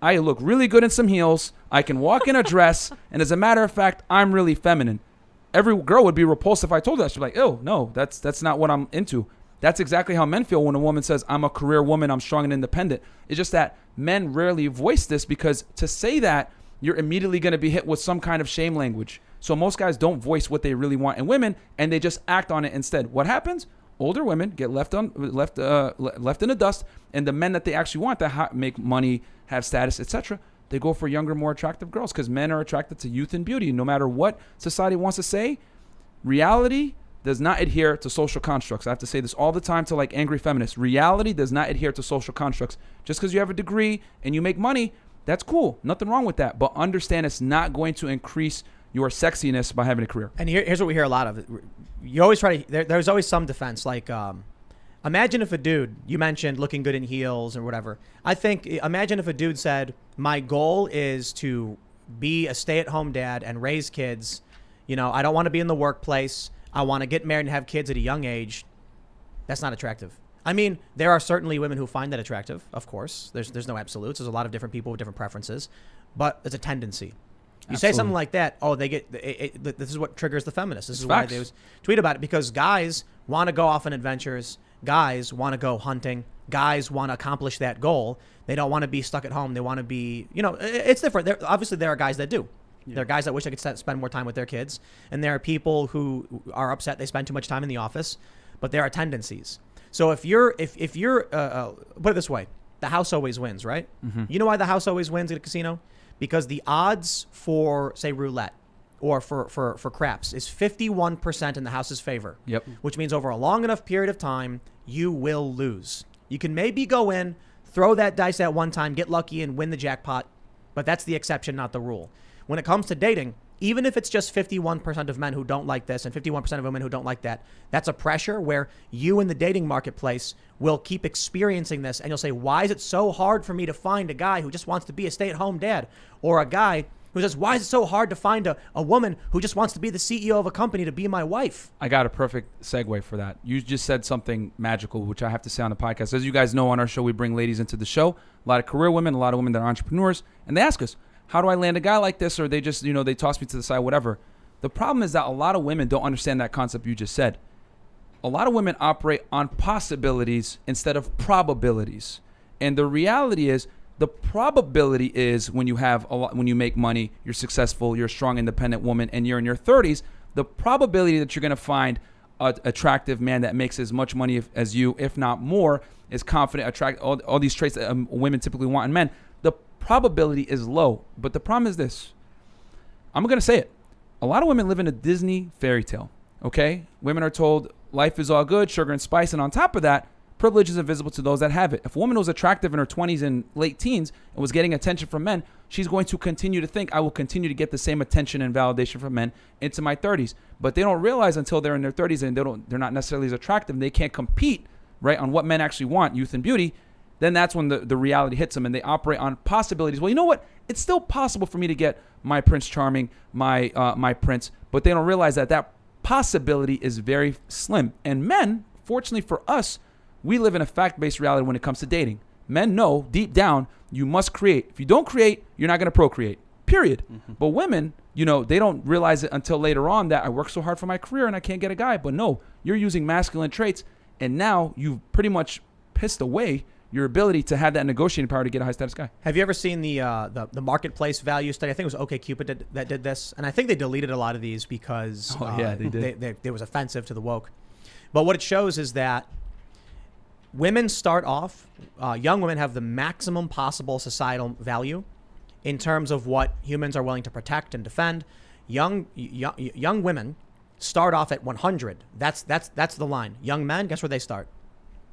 I look really good in some heels. I can walk in a dress. And as a matter of fact, I'm really feminine." Every girl would be repulsed if I told her that. She'd be like, "Oh, no, that's not what I'm into." That's exactly how men feel when a woman says, "I'm a career woman. I'm strong and independent." It's just that men rarely voice this, because to say that, you're immediately going to be hit with some kind of shame language. So most guys don't voice what they really want in women, and they just act on it instead. What happens? Older women get left in the dust, and the men that they actually want to make money, have status, etc., they go for younger, more attractive girls, because men are attracted to youth and beauty. No matter what society wants to say, reality does not adhere to social constructs. I have to say this all the time to like angry feminists. Reality does not adhere to social constructs. Just because you have a degree and you make money, that's cool. Nothing wrong with that. But understand it's not going to increase your sexiness by having a career. And here's what we hear a lot of. You always try to, there's always some defense. Like, imagine if a dude, you mentioned looking good in heels or whatever. Imagine if a dude said, "My goal is to be a stay-at-home dad and raise kids. I don't want to be in the workplace. I want to get married and have kids at a young age." That's not attractive. I mean, there are certainly women who find that attractive, of course. There's no absolutes. There's a lot of different people with different preferences. But it's a tendency. You say something like that, this is what triggers the feminists. This is why they tweet about it, because guys want to go off on adventures. Guys want to go hunting. Guys want to accomplish that goal. They don't want to be stuck at home. They want to be, it's different. Obviously, there are guys that do. Yeah. There are guys that wish they could spend more time with their kids. And there are people who are upset they spend too much time in the office. But there are tendencies. So if you're put it this way, the house always wins, right? Mm-hmm. You know why the house always wins at a casino? Because the odds for, say, roulette or for craps is 51% in the house's favor. Yep. Which means over a long enough period of time, you will lose. You can maybe go in, throw that dice at one time, get lucky and win the jackpot, but that's the exception, not the rule. When it comes to dating, even if it's just 51% of men who don't like this and 51% of women who don't like that, that's a pressure where you in the dating marketplace will keep experiencing this, and you'll say, "Why is it so hard for me to find a guy who just wants to be a stay-at-home dad?" Or a guy who says, "Why is it so hard to find a woman who just wants to be the CEO of a company to be my wife?" I got a perfect segue for that. You just said something magical, which I have to say on the podcast. As you guys know, on our show, we bring ladies into the show, a lot of career women, a lot of women that are entrepreneurs, and they ask us, "How do I land a guy like this?" Or they just, they toss me to the side, whatever. The problem is that a lot of women don't understand that concept you just said. A lot of women operate on possibilities instead of probabilities. And the reality is, the probability is when you when you make money, you're successful, you're a strong, independent woman, and you're in your 30s, the probability that you're going to find an attractive man that makes as much money as you, if not more, is confident, attract, all these traits that women typically want in men, the probability is low. But the problem is this. I'm going to say it. A lot of women live in a Disney fairy tale, okay? Women are told life is all good, sugar and spice, and on top of that, privilege is invisible to those that have it. If a woman was attractive in her 20s and late teens and was getting attention from men, she's going to continue to think, "I will continue to get the same attention and validation from men into my 30s. But they don't realize until they're in their 30s and they're not necessarily as attractive, and they can't compete, right, on what men actually want, youth and beauty. then that's when the reality hits them and they operate on possibilities. Well, you know what? It's still possible for me to get my Prince Charming, my prince, but they don't realize that possibility is very slim. And men, fortunately for us, we live in a fact-based reality when it comes to dating. Men know deep down you must create. If you don't create, you're not going to procreate. Period. But women, they don't realize it until later on that I work so hard for my career and I can't get a guy. But no, you're using masculine traits, and now you've pretty much pissed away your ability to have that negotiating power to get a high status guy. Have you ever seen the marketplace value study? I think it was OkCupid that did this, and I think they deleted a lot of these because they did. They was offensive to the woke. But what it shows is that women start off, young women have the maximum possible societal value in terms of what humans are willing to protect and defend. Young women start off at 100. That's the line. Young men, guess where they start?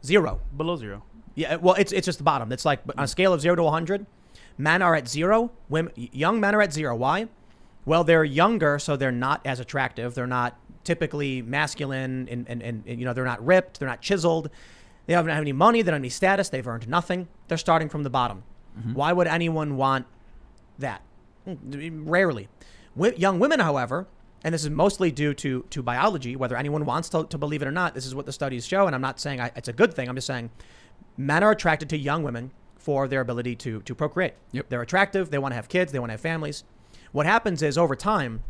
0. Below 0. Yeah, well, it's just the bottom. It's like on a scale of 0 to 100, men are at 0. Young men are at 0. Why? Well, they're younger, so they're not as attractive. They're not typically masculine, and they're not ripped. They're not chiseled. They don't have any money. They don't have any status. They've earned nothing. They're starting from the bottom. Why would anyone want that? Rarely. Young women, however, and this is mostly due to biology, whether anyone wants to believe it or not, this is what the studies show, and I'm not saying it's a good thing. I'm just saying men are attracted to young women for their ability to procreate. Yep. They're attractive. They want to have kids. They want to have families. What happens is over time,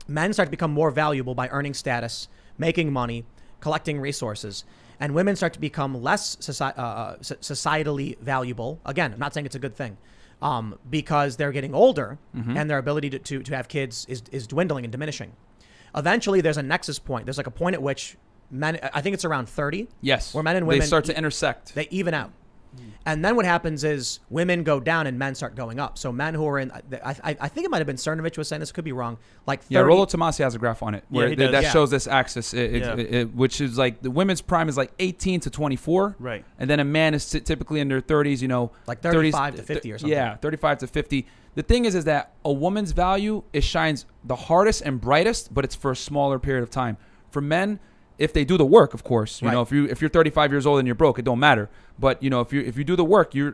men start to become more valuable by earning status, making money, collecting resources, and women start to become less societally valuable. Again, I'm not saying it's a good thing, because they're getting older and their ability to have kids is dwindling and diminishing. Eventually, there's a nexus point. There's like a point at which men, I think it's around 30. Yes. Where men and women, they start to intersect. They even out. And then what happens is women go down and men start going up. So men who are in, I think it might have been Cernovich was saying this, could be wrong. Like 30, yeah, Rollo Tomasi has a graph on it where he does. that shows this axis, which is like the women's prime is like 18 to 24. Right. And then a man is typically in their 30s, like 35 to 50 or something. Yeah, 35 to 50. The thing is that a woman's value, it shines the hardest and brightest, but it's for a smaller period of time. For men, if they do the work, of course, you know, if you're 35 years old and you're broke, it don't matter. But if you do the work, you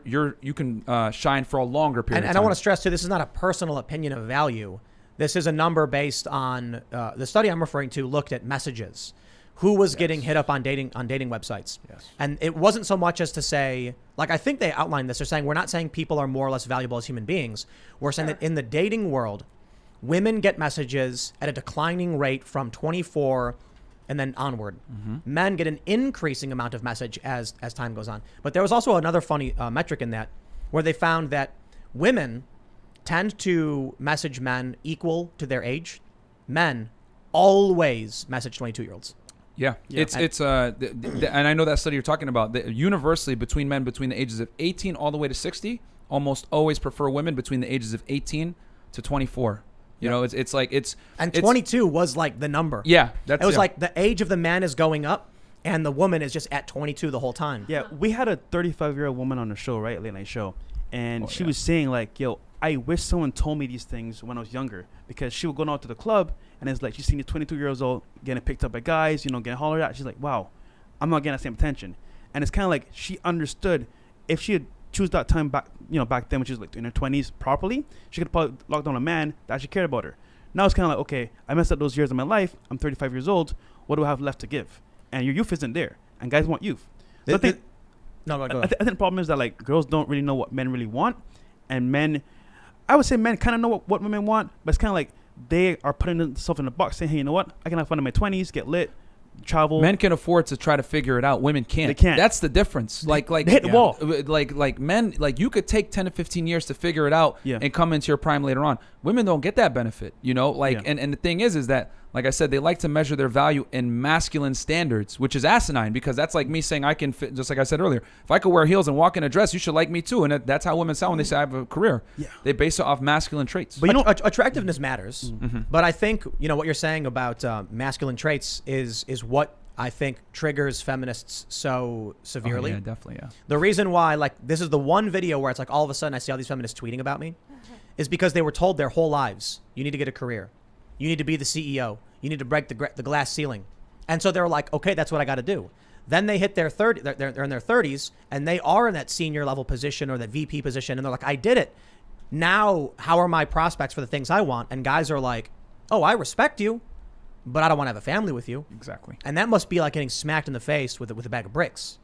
can shine for a longer period. And I want to stress too, this is not a personal opinion of value. This is a number based on the study I'm referring to looked at messages. Who was getting hit up on dating websites? Yes. And it wasn't so much as to say, like I think they outlined this. They're saying we're not saying people are more or less valuable as human beings. We're saying that in the dating world, women get messages at a declining rate from 24 and then onward. Men get an increasing amount of message as time goes on. But there was also another funny metric in that where they found that women tend to message men equal to their age. Men always message 22-year-olds. Yeah. And I know that study you're talking about. Universally, between men between the ages of 18 all the way to 60, almost always prefer women between the ages of 18 to 24. You know, it's like and 22 was like the number. Yeah, it was like the age of the man is going up, and the woman is just at 22 the whole time. Yeah, we had a 35-year-old woman on the show, right, late night show, and she was saying like, "Yo, I wish someone told me these things when I was younger," because she would go out to the club, and it's like she's seen the 22 years old getting picked up by guys, getting hollered at. She's like, "Wow, I'm not getting that same attention," and it's kind of like she understood if she had choose that time back, back then when she was like in her 20s properly, she could probably lock down a man that actually cared about her. Now it's kind of like, okay, I messed up those years of my life. I'm 35 years old. What do I have left to give? And your youth isn't there, and guys want youth. So I think the problem is that like girls don't really know what men really want, and men, I would say men kind of know what women want, but it's kind of like they are putting themselves in a box, saying, hey, you know what? I can have fun in my 20s, get lit, travel. Men can afford to try to figure it out. Women can't. They can't. That's the difference. Like they hit the wall. Like men, like you could take 10 to 15 years to figure it out and come into your prime later on. Women don't get that benefit, and the thing is that, like I said, they like to measure their value in masculine standards, which is asinine, because that's like me saying I can fit, just like I said earlier, if I could wear heels and walk in a dress, you should like me too. And that's how women sound when they say I have a career. Yeah. They base it off masculine traits. But attractiveness matters. But I think, what you're saying about masculine traits is what I think triggers feminists so severely. Oh, yeah, definitely, yeah. The reason why, like, this is the one video where it's like all of a sudden I see all these feminists tweeting about me is because they were told their whole lives, you need to get a career. You need to be the CEO. You need to break the glass ceiling. And so they're like, okay, that's what I got to do. Then they hit their 30, they're in their 30s, and they are in that senior level position or that VP position, and they're like, I did it. Now, how are my prospects for the things I want? And guys are like, oh, I respect you, but I don't want to have a family with you. Exactly. And that must be like getting smacked in the face with a bag of bricks.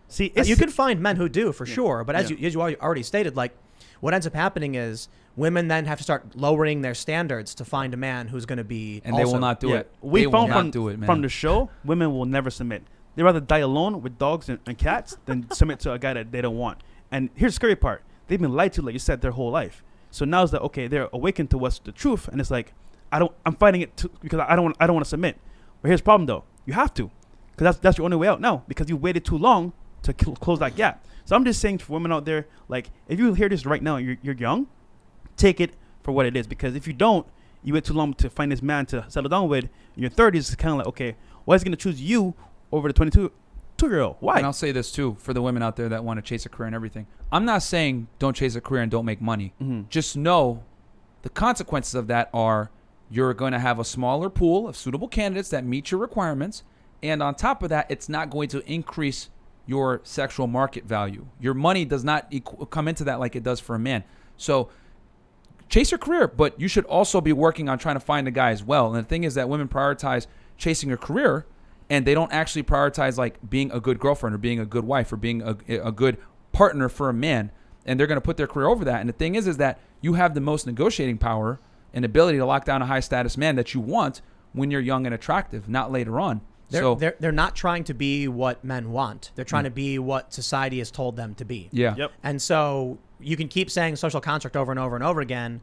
See, You can find men who do for sure, but as you already stated, like what ends up happening is women then have to start lowering their standards to find a man who's going to be, and they will not do it. We they found will not do it, man. from the show, women will never submit. They'd rather die alone with dogs and cats than submit to a guy that they don't want. And here's the scary part: they've been lied to, like you said, their whole life. So now it's like, okay, they're awakened to what's the truth, and it's like, I'm fighting it because I don't want to submit. But here's the problem, though: you have to, because that's your only way out now, because you waited too long to close that gap. So I'm just saying for women out there, like, if you hear this right now, you're young, take it for what it is, because if you don't, you wait too long to find this man to settle down with. In your 30s, it's kind of like, okay, why is he going to choose you over the 22-year-old? Why? And I'll say this too for the women out there that want to chase a career and everything. I'm not saying don't chase a career and don't make money. Mm-hmm. Just know the consequences of that are you're going to have a smaller pool of suitable candidates that meet your requirements, and on top of that, it's not going to increase your sexual market value. Your money does not come into that like it does for a man. So chase your career, but you should also be working on trying to find a guy as well. And the thing is that women prioritize chasing a career, and they don't actually prioritize like being a good girlfriend or being a good wife or being a good partner for a man. And they're going to put their career over that. And the thing is that you have the most negotiating power and ability to lock down a high status man that you want when you're young and attractive, not later on. They're not trying to be what men want. They're trying to be what society has told them to be. Yeah. Yep. And so you can keep saying social construct over and over and over again,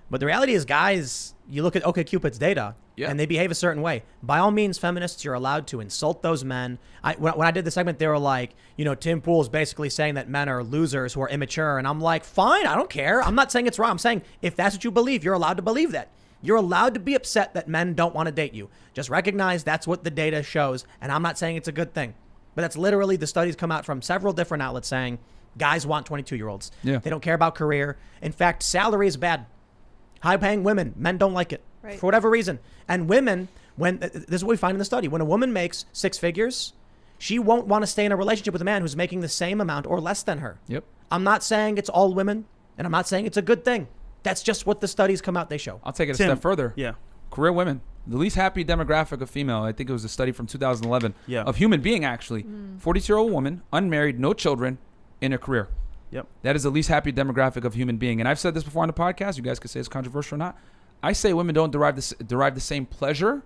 but the reality is, guys, you look at OkCupid's data, and they behave a certain way. By all means, feminists, you're allowed to insult those men. When I did the segment, they were like, Tim Pool's basically saying that men are losers who are immature, and I'm like, fine, I don't care. I'm not saying it's wrong. I'm saying if that's what you believe, you're allowed to believe that. You're allowed to be upset that men don't want to date you. Just recognize that's what the data shows, and I'm not saying it's a good thing. But that's literally the studies come out from several different outlets saying guys want 22-year-olds. Yeah. They don't care about career. In fact, salary is bad. High-paying women, men don't like it for whatever reason. And women, this is what we find in the study. When a woman makes 6 figures, she won't want to stay in a relationship with a man who's making the same amount or less than her. Yep. I'm not saying it's all women, and I'm not saying it's a good thing. That's just what the studies come out, they show. I'll take it a Tim, step further. Yeah. Career women, the least happy demographic of female. I think it was a study from 2011 of human being, actually. 42-year-old woman, unmarried, no children, in a career. Yep. That is the least happy demographic of human being. And I've said this before on the podcast. You guys could say it's controversial or not. I say women don't derive the same pleasure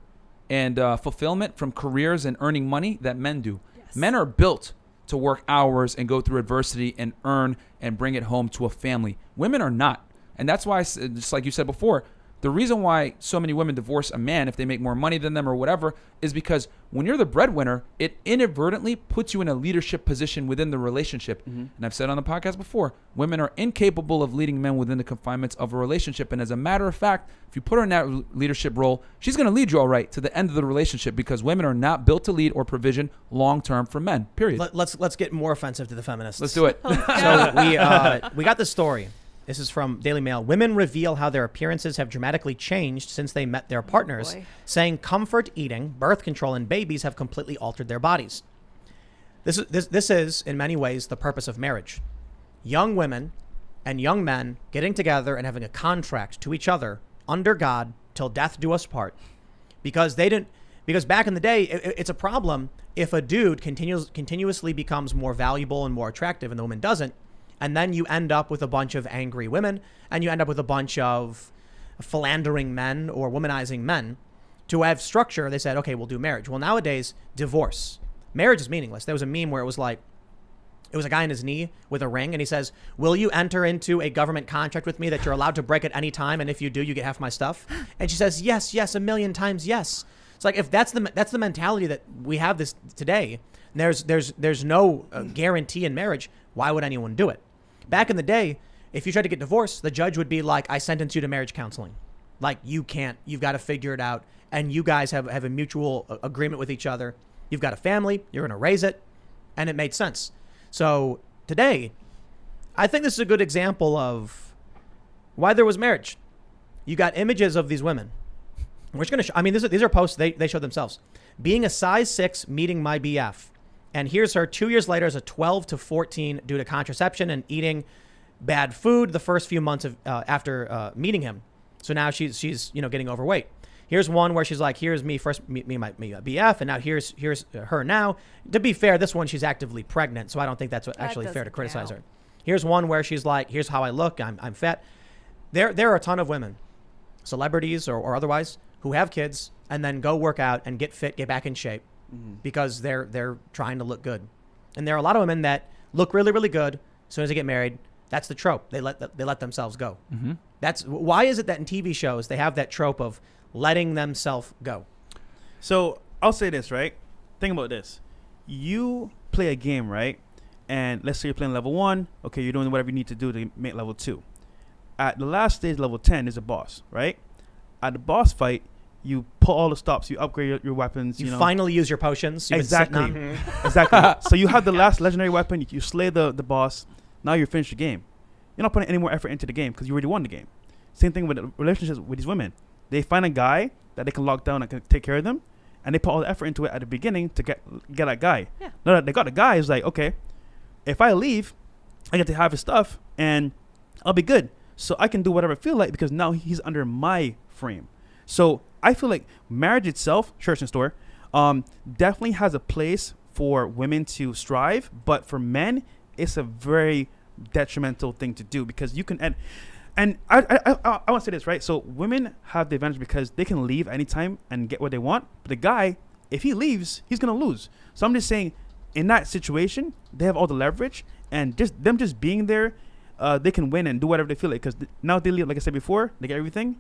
and fulfillment from careers and earning money that men do. Yes. Men are built to work hours and go through adversity and earn and bring it home to a family. Women are not. And that's why, just like you said before, the reason why so many women divorce a man if they make more money than them or whatever is because when you're the breadwinner, it inadvertently puts you in a leadership position within the relationship. Mm-hmm. And I've said on the podcast before, women are incapable of leading men within the confinements of a relationship. And as a matter of fact, if you put her in that leadership role, she's going to lead you all right to the end of the relationship because women are not built to lead or provision long-term for men, period. Let's get more offensive to the feminists. Let's do it. So we got this story. This is from Daily Mail. Women reveal how their appearances have dramatically changed since they met their partners, saying comfort eating, birth control, and babies have completely altered their bodies. This is, in many ways, the purpose of marriage. Young women and young men getting together and having a contract to each other under God till death do us part. Because back in the day, it's a problem if a dude continuously becomes more valuable and more attractive and the woman doesn't. And then you end up with a bunch of angry women and you end up with a bunch of philandering men or womanizing men. To have structure, they said, okay, we'll do marriage. Well, nowadays, divorce. Marriage is meaningless. There was a meme where it was a guy on his knee with a ring and he says, will you enter into a government contract with me that you're allowed to break at any time? And if you do, you get half my stuff. And she says, yes, 1,000,000 times yes. It's like, if that's the mentality that we have this today, there's no guarantee in marriage, why would anyone do it? Back in the day, if you tried to get divorced, the judge would be like, I sentence you to marriage counseling. Like, you can't. You've got to figure it out. And you guys have a mutual agreement with each other. You've got a family. You're going to raise it. And it made sense. So today, I think this is a good example of why there was marriage. You got images of these women. We're just going to these are posts they show themselves. Being a size 6, meeting my BF. And here's her 2 years later as a 12 to 14 due to contraception and eating bad food the first few months of after meeting him. So now she's getting overweight. Here's one where she's like, here's me first, me and my BF, and now here's her now. To be fair, this one she's actively pregnant, so I don't think that's actually fair to criticize her. Here's one where she's like, here's how I look, I'm fat. There are a ton of women, celebrities or otherwise, who have kids and then go work out and get fit, get back in shape because they're trying to look good. And there are a lot of women that look really, really good as soon as they get married. That's the trope. They let themselves go. Mm-hmm. That's why is it that in TV shows they have that trope of letting themselves go? So I'll say this, right? Think about this. You play a game, right? And let's say you're playing level 1. Okay, you're doing whatever you need to do to make level 2. At the last stage, level 10, is a boss, right? At the boss fight, you pull all the stops. You upgrade your weapons. You finally use your potions. Exactly. Exactly. So you have the last legendary weapon. You slay the boss. Now you're finished the game. You're not putting any more effort into the game because you already won the game. Same thing with relationships with these women. They find a guy that they can lock down and can take care of them, and they put all the effort into it at the beginning to get that guy. Yeah. Now that they got the guy, it's like, okay, if I leave, I get to have his stuff, and I'll be good. So I can do whatever I feel like because now he's under my frame. So I feel like marriage itself, church and store, definitely has a place for women to strive, but for men, it's a very detrimental thing to do because you can and I want to say this, right? So women have the advantage because they can leave anytime and get what they want. But the guy, if he leaves, he's gonna lose. So I'm just saying, in that situation, they have all the leverage, and just being there, they can win and do whatever they feel like. Because now they leave, like I said before, they get everything,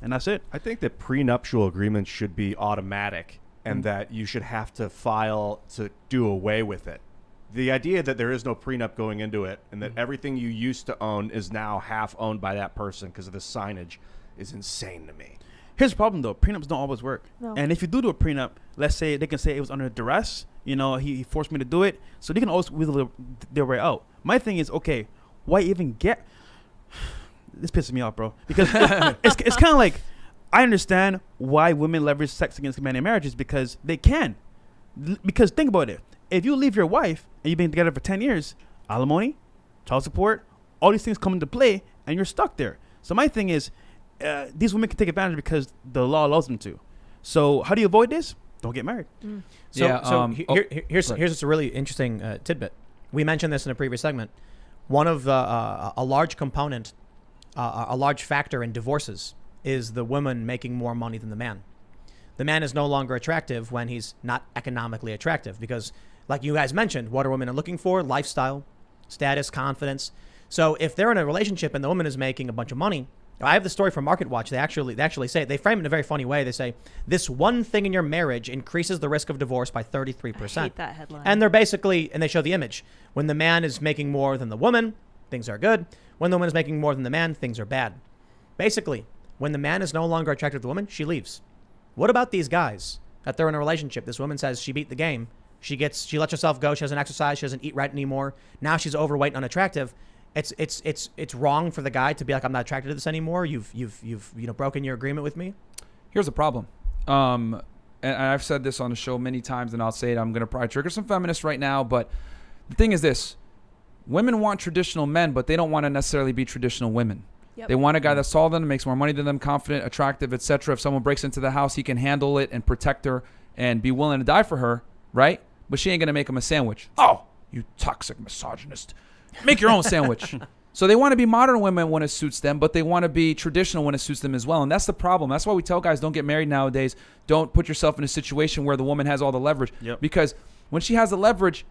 and that's it. I think that prenuptial agreements should be automatic, and that you should have to file to do away with it. The idea that there is no prenup going into it and that everything you used to own is now half owned by that person because of the signage is insane to me. Here's the problem, though. Prenups don't always work. No. And if you do a prenup, let's say they can say it was under duress. He forced me to do it. So they can always wiggle their way out. My thing is, okay, why even get... This pisses me off, bro. Because it's kind of like, I understand why women leverage sex against men in marriages because they can. Because think about it. If you leave your wife and you've been together for 10 years, alimony, child support, all these things come into play and you're stuck there. So my thing is, these women can take advantage because the law allows them to. So how do you avoid this? Don't get married. Here's just a really interesting tidbit. We mentioned this in a previous segment. One of a large component, a large factor in divorces is the woman making more money than the man. The man is no longer attractive when he's not economically attractive because, like you guys mentioned, what are women looking for? Lifestyle, status, confidence. So if they're in a relationship and the woman is making a bunch of money, I have the story from Market Watch. They actually say, they frame it in a very funny way. They say, this one thing in your marriage increases the risk of divorce by 33%. I hate that headline. And they show the image. When the man is making more than the woman, things are good. When the woman is making more than the man, things are bad. Basically, when the man is no longer attracted to the woman, she leaves. What about these guys that they're in a relationship? This woman says she beat the game. She lets herself go. She doesn't exercise. She doesn't eat right anymore. Now she's overweight and unattractive. It's wrong for the guy to be like, I'm not attracted to this anymore. You've broken your agreement with me. Here's the problem. And I've said this on the show many times, and I'll say it. I'm going to probably trigger some feminists right now, but the thing is this: women want traditional men, but they don't want to necessarily be traditional women. Yep. They want a guy that's taller than them, makes more money than them, confident, attractive, etc. If someone breaks into the house, he can handle it and protect her and be willing to die for her, right? But she ain't going to make him a sandwich. Oh, you toxic misogynist. Make your own sandwich. So they want to be modern women when it suits them, but they want to be traditional when it suits them as well. And that's the problem. That's why we tell guys, don't get married nowadays. Don't put yourself in a situation where the woman has all the leverage. Yep. Because when she has the leverage,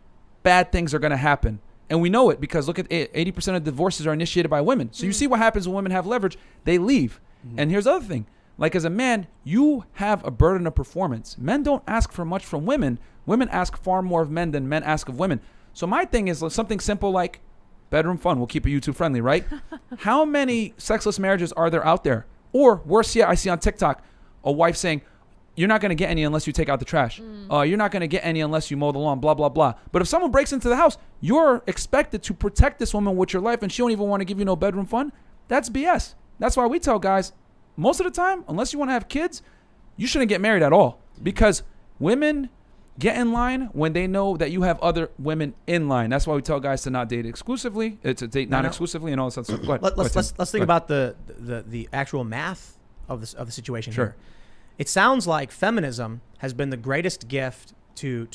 bad things are going to happen. And we know it because look at 80% of divorces are initiated by women. So you see what happens when women have leverage. They leave. And here's the other thing. Like as a man, you have a burden of performance. Men don't ask for much from women. Women ask far more of men than men ask of women. So my thing is something simple like bedroom fun. We'll keep it YouTube friendly, right? How many sexless marriages are there out there? Or worse yet, I see on TikTok a wife saying, you're not going to get any unless you take out the trash. You're not going to get any unless you mow the lawn, blah, blah, blah. But if someone breaks into the house, you're expected to protect this woman with your life and she don't even want to give you no bedroom fun. That's BS. That's why we tell guys, most of the time, unless you want to have kids, you shouldn't get married at all. Because women get in line when they know that you have other women in line. That's why we tell guys to not date exclusively, to date non-exclusively, and all this other stuff. Go ahead. Let's think about the actual math of the situation Sure. here. It sounds like feminism has been the greatest gift to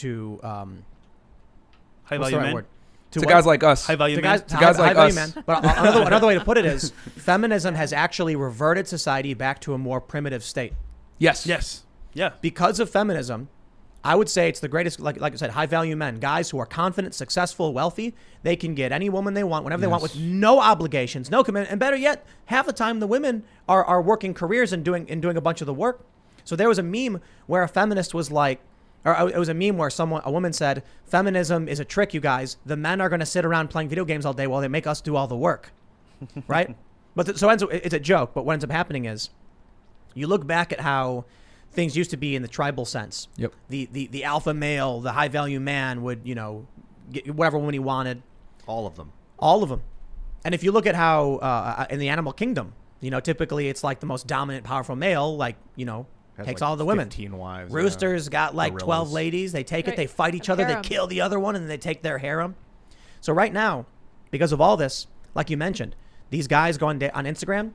High what's value the right men. word? To guys like us. High value To men. guys like value us. men. But another way to put it is feminism has actually reverted society back to a more primitive state. Yes. Yes. Yeah. Because of feminism, I would say it's the greatest, like I said, high value men, guys who are confident, successful, wealthy. They can get any woman they want, whenever they want, with no obligations, no commitment. And better yet, half the time the women are working careers and doing a bunch of the work. So there was a meme where a feminist was like, or it was a meme where a woman said, feminism is a trick, you guys. The men are going to sit around playing video games all day while they make us do all the work. Right? So it's a joke, but what ends up happening is you look back at how things used to be in the tribal sense. Yep. The alpha male, the high value man would, get whatever woman he wanted. All of them. All of them. And if you look at how in the animal kingdom, typically it's like the most dominant, powerful male, Has takes like all the women. 15 wives. Roosters got like 12 Gorillas. ladies. They take it, Right. they fight each A other, they harem. kill the other one, and then they take their harem. So right now, because of all this, like you mentioned, these guys go on Instagram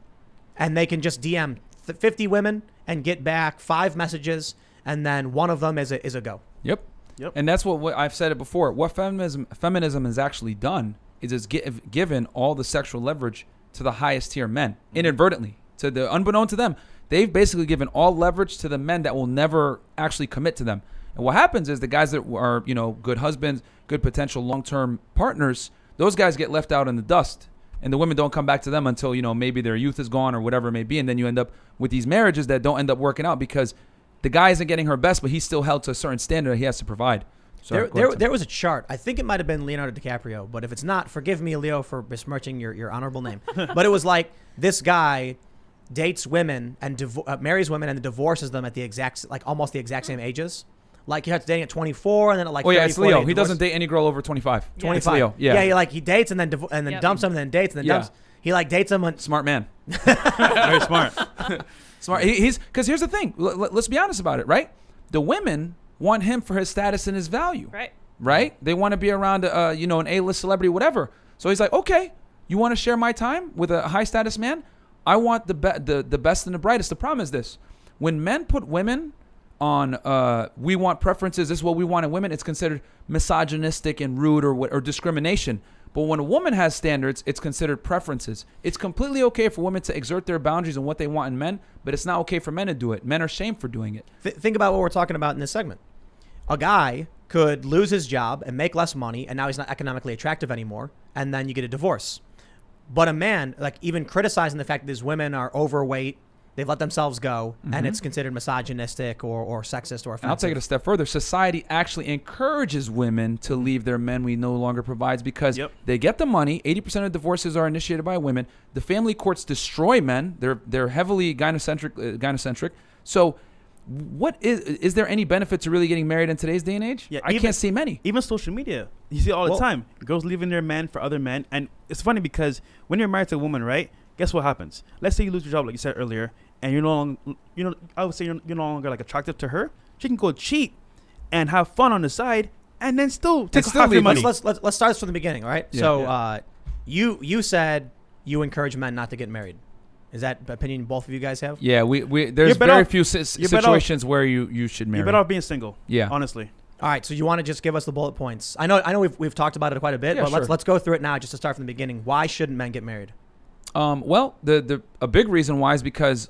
and they can just DM 50 women and get back 5 messages, and then one of them is a go. Yep. Yep. And that's what I've said it before. What feminism has actually done is it's given all the sexual leverage to the highest tier men inadvertently, to the unbeknown to them. They've basically given all leverage to the men that will never actually commit to them. And what happens is the guys that are, good husbands, good potential long-term partners, those guys get left out in the dust. And the women don't come back to them until, maybe their youth is gone or whatever it may be. And then you end up with these marriages that don't end up working out because the guy isn't getting her best, but he's still held to a certain standard that he has to provide. So There was a chart. I think it might have been Leonardo DiCaprio, but if it's not, forgive me, Leo, for besmirching your honorable name. But it was like this guy dates women and marries women and divorces them at almost the exact same ages. Like you have to dating at 24 and then at like 34. it's Leo. they He divorce. doson date any girl over 25. Yeah. 25. It's Leo. Yeah. He dates and then Yep. dumps them and then dates and then Yeah. dumps. He dates them and Smart man. Very smart. Smart. He's because here's the thing. Let's be honest about it, right? The women want him for his status and his value. Right. They want to be around, an A-list celebrity, whatever. So he's like, okay, you want to share my time with a high-status man? I want the best and the brightest. The problem is this: when men put women on, we want preferences. This is what we want in women. It's considered misogynistic and rude or discrimination. But when a woman has standards, it's considered preferences. It's completely okay for women to exert their boundaries and what they want in men, but it's not okay for men to do it. Men are shamed for doing it. think about what we're talking about in this segment. A guy could lose his job and make less money, and now he's not economically attractive anymore, and then you get a divorce. But a man, even criticizing the fact that these women are overweight, they've let themselves go, and it's considered misogynistic or sexist or offensive. And I'll take it a step further. Society actually encourages women to leave their men we no longer provides because they get the money. 80% of divorces are initiated by women. The family courts destroy men. They're heavily gynocentric. So what is there any benefit to really getting married in today's day and age? Yeah, I can't see many. Even social media, you see it all the time. Girls leaving their men for other men, and it's funny because when you're married to a woman, right? Guess what happens? Let's say you lose your job, like you said earlier, and you're no longer, I would say you're no longer attractive to her. She can go cheat and have fun on the side, and then still take half your money. Let's start this from the beginning, all right? Yeah. So you said you encourage men not to get married. Is that opinion both of you guys have? Yeah, there's very few situations where you should marry. You're better off being single. Yeah, honestly. All right, so you want to just give us the bullet points? I know we've talked about it quite a bit, but sure. let's go through it now just to start from the beginning. Why shouldn't men get married? Well, a big reason why is because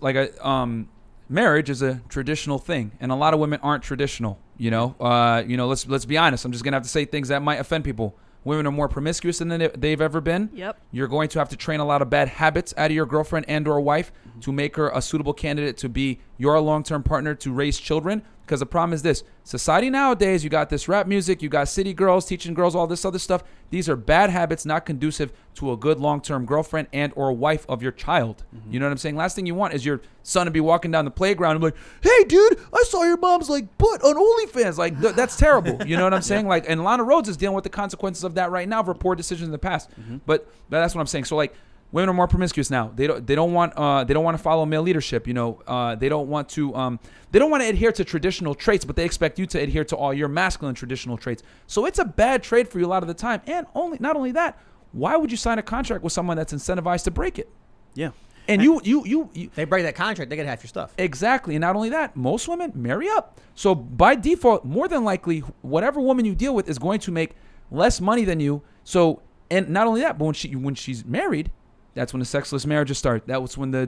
marriage is a traditional thing, and a lot of women aren't traditional. Let's be honest. I'm just gonna have to say things that might offend people. Women are more promiscuous than they've ever been. Yep. You're going to have to train a lot of bad habits out of your girlfriend and or wife to make her a suitable candidate to be your long-term partner to raise children. Because the problem is this: society nowadays, you got this rap music, you got city girls teaching girls all this other stuff. These are bad habits, not conducive to a good long-term girlfriend and or wife of your child. You know what I'm saying? Last thing you want is your son to be walking down the playground and be like, "Hey, dude, I saw your mom's butt on OnlyFans." That's terrible. You know what I'm saying? And Lana Rhoades is dealing with the consequences of that right now for poor decisions in the past. But that's what I'm saying. So women are more promiscuous now. They don't want to follow male leadership. You know, they don't want to adhere to traditional traits, but they expect you to adhere to all your masculine traditional traits. So it's a bad trade for you a lot of the time. And not only that, why would you sign a contract with someone that's incentivized to break it? Yeah. And you They break that contract, they get half your stuff. Exactly. And not only that, most women marry up. So by default, more than likely, whatever woman you deal with is going to make less money than you. So, and not only that, but when she's married, that's when the sexless marriages start. That was when the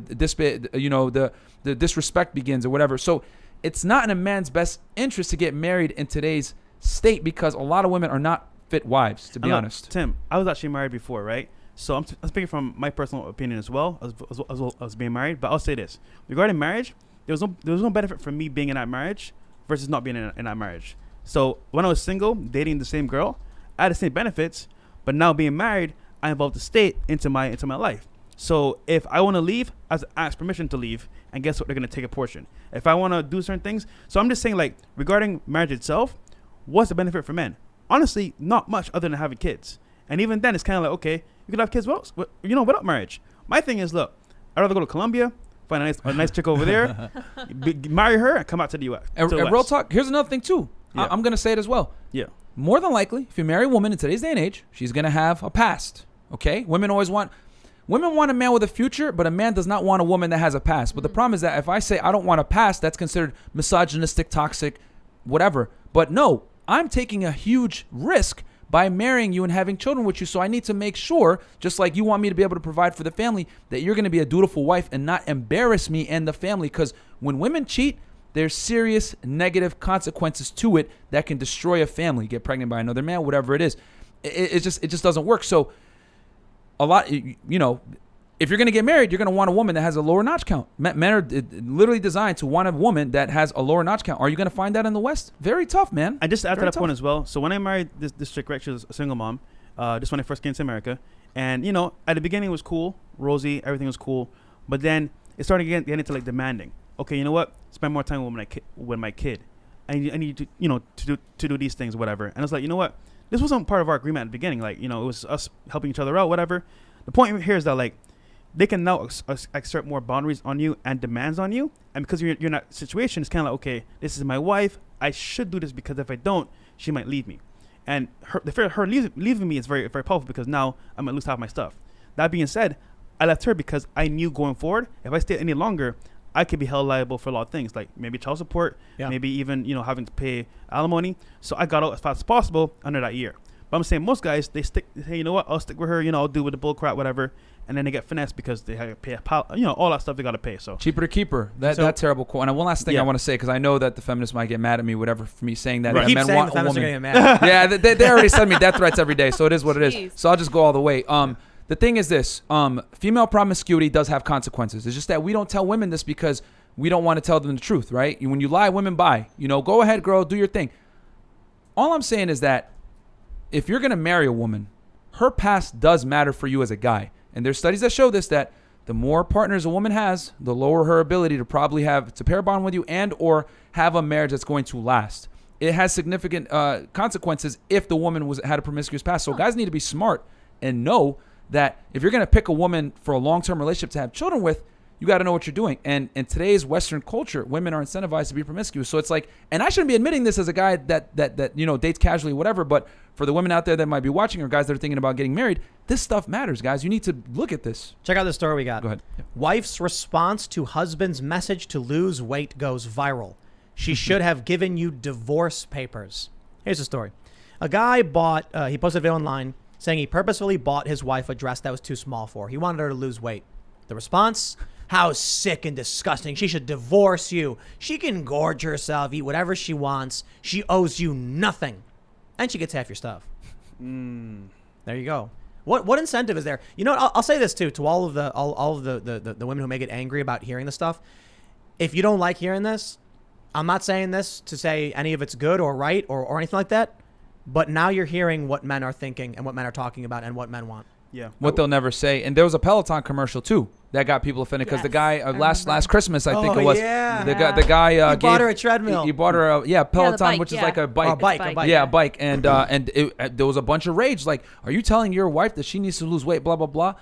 disrespect begins or whatever. So it's not in a man's best interest to get married in today's state because a lot of women are not fit wives, to be honest. Tim, I was actually married before, right? So I'm speaking from my personal opinion as well as being married. But I'll say this: regarding marriage, there was no benefit for me being in that marriage versus not being in that marriage. So when I was single, dating the same girl, I had the same benefits. But now being married, I involved the state into my life. So if I want to leave, I ask permission to leave, and guess what? They're gonna take a portion. If I want to do certain things, so I'm just saying, like, regarding marriage itself, what's the benefit for men? Honestly, not much other than having kids. And even then, it's kind of like, okay, you could have kids without marriage. My thing is, look, I'd rather go to Colombia, find a nice chick over there, marry her, and come out to the U.S. And real talk, here's another thing, too. Yeah. I'm going to say it as well. Yeah. More than likely, if you marry a woman in today's day and age, she's going to have a past, okay? Women want a man with a future, but a man does not want a woman that has a past. But the problem is that if I say I don't want a past, that's considered misogynistic, toxic, whatever. But no, I'm taking a huge risk by marrying you and having children with you. So I need to make sure, just like you want me to be able to provide for the family, that you're going to be a dutiful wife and not embarrass me and the family. Because when women cheat, there's serious negative consequences to it that can destroy a family, get pregnant by another man, whatever it is. It just doesn't work. So a lot, if you're going to get married, you're going to want a woman that has a lower notch count. Men are literally designed to want a woman that has a lower notch count. Are you going to find that in the West? Very tough, man. And just to add to Very that tough. point as well, so when I married this chick, right, she was a single mom, just when I first came to America. And, at the beginning it was cool, rosy, everything was cool. But then it started getting into, like, demanding. Okay, you know what? Spend more time with my kid. I need you to do these things, whatever. And I was like, you know what? This wasn't part of our agreement at the beginning. Like, it was us helping each other out, whatever. The point here is that, like, they can now exert more boundaries on you and demands on you. And because you're in that situation, it's kind of like, okay, this is my wife. I should do this because if I don't, she might leave me. And the fear of her leaving me is very, very powerful because now I'm going to lose half my stuff. That being said, I left her because I knew going forward, if I stayed any longer, I could be held liable for a lot of things, like maybe child support, maybe even, having to pay alimony. So I got out as fast as possible under that year. But I'm saying most guys, they say, you know what, I'll stick with her, I'll do with the bull crap, whatever. And then they get finessed because they have to pay, all that stuff they got to pay. So cheaper to keep her. That terrible quote. And one last thing I want to say, because I know that the feminists might get mad at me, whatever, for me saying that. Right. Keep saying the feminists are getting mad. Yeah, they already send me death threats every day, so it is what it is. So I'll just go all the way. The thing is this: female promiscuity does have consequences. It's just that we don't tell women this because we don't want to tell them the truth, right? When you lie, women buy. Go ahead, girl, do your thing. All I'm saying is that if you're gonna marry a woman, her past does matter for you as a guy. And there's studies that show this, that the more partners a woman has, the lower her ability to probably to pair bond with you and or have a marriage that's going to last. It has significant consequences if the woman had a promiscuous past. So guys need to be smart and know that if you're going to pick a woman for a long-term relationship to have children with, you got to know what you're doing. And in today's Western culture, women are incentivized to be promiscuous. So it's like, and I shouldn't be admitting this as a guy that dates casually, whatever, but for the women out there that might be watching or guys that are thinking about getting married, this stuff matters, guys. You need to look at this. Check out the story we got. Go ahead. Yeah. Wife's response to husband's message to lose weight goes viral. She should have given you divorce papers. Here's the story. A guy he posted a video online saying he purposefully bought his wife a dress that was too small for her. He wanted her to lose weight. The response? How sick and disgusting. She should divorce you. She can gorge herself, eat whatever she wants. She owes you nothing. And she gets half your stuff. There you go. What incentive is there? I'll say this too to all of the women who may get angry about hearing this stuff. If you don't like hearing this, I'm not saying this to say any of it's good or right or anything like that. But now you're hearing what men are thinking and what men are talking about and what men want. Yeah. What they'll never say. And there was a Peloton commercial too that got people offended because the guy last Christmas, I think it was. Yeah. The guy he bought her a treadmill. He bought her a Peloton, bike, which is like a bike. A bike. Yeah, a bike. And there was a bunch of rage. Like, are you telling your wife that she needs to lose weight? Blah blah blah.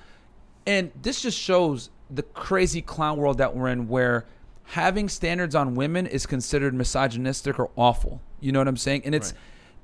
And this just shows the crazy clown world that we're in, where having standards on women is considered misogynistic or awful. You know what I'm saying? And it's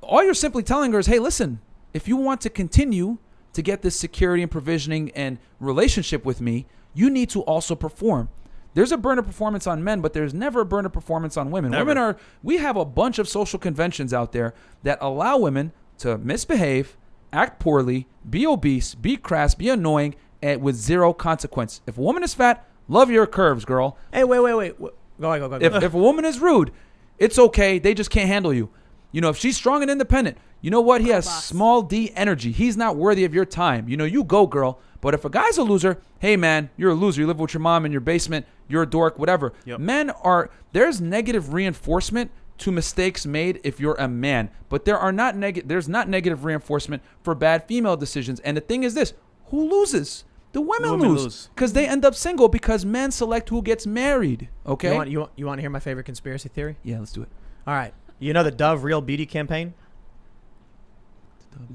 all you're simply telling her is, hey, listen, if you want to continue to get this security and provisioning and relationship with me, you need to also perform. There's a burner performance on men, but there's never a burner performance on women. Never. We have a bunch of social conventions out there that allow women to misbehave, act poorly, be obese, be crass, be annoying, and with zero consequence. If a woman is fat, love your curves, girl. Hey, wait. Go. If a woman is rude, it's okay. They just can't handle you. You know, if she's strong and independent, you know what? He has small d energy. He's not worthy of your time. You know, you go, girl. But if a guy's a loser, hey, man, you're a loser. You live with your mom in your basement. You're a dork, whatever. Yep. There's negative reinforcement to mistakes made if you're a man. But there's not negative reinforcement for bad female decisions. And the thing is this, who loses? The women lose because they end up single because men select who gets married. Okay. You want to hear my favorite conspiracy theory? Yeah, let's do it. All right. You know the Dove Real Beauty campaign?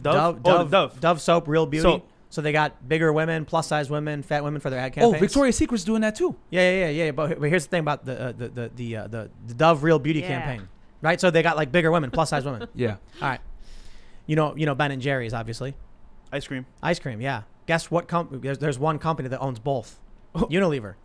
Dove soap, Real Beauty. Soap. So they got bigger women, plus size women, fat women for their ad campaigns. Oh, Victoria's Secret's doing that too. Yeah. But here's the thing about the Dove Real Beauty campaign, right? So they got like bigger women, plus size women. Yeah. All right. You know Ben and Jerry's, obviously. Ice cream. Ice cream, yeah. Guess what company? There's one company that owns both. Unilever.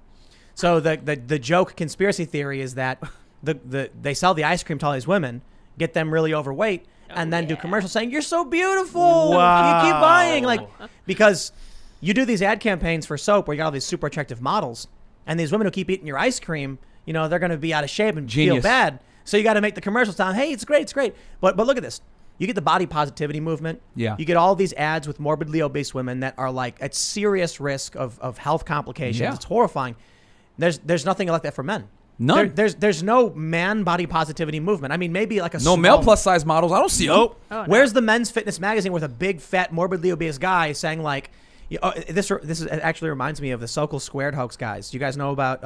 So the joke conspiracy theory is that they sell the ice cream to all these women, get them really overweight, and then do commercials saying you're so beautiful. Wow. You keep buying, because you do these ad campaigns for soap where you got all these super attractive models, and these women who keep eating your ice cream, you know, they're going to be out of shape and feel bad. So you got to make the commercials sound, hey, it's great. But look at this. You get the body positivity movement. Yeah. You get all these ads with morbidly obese women that are like at serious risk of health complications. Yeah. It's horrifying. There's nothing like that for men. None. There's no man body positivity movement. I mean, maybe like no male plus size models. I don't see them. Nope. Oh, no. Where's the Men's Fitness magazine with a big fat morbidly obese guy saying like, this actually reminds me of the Sokol Squared hoax guys. You guys know about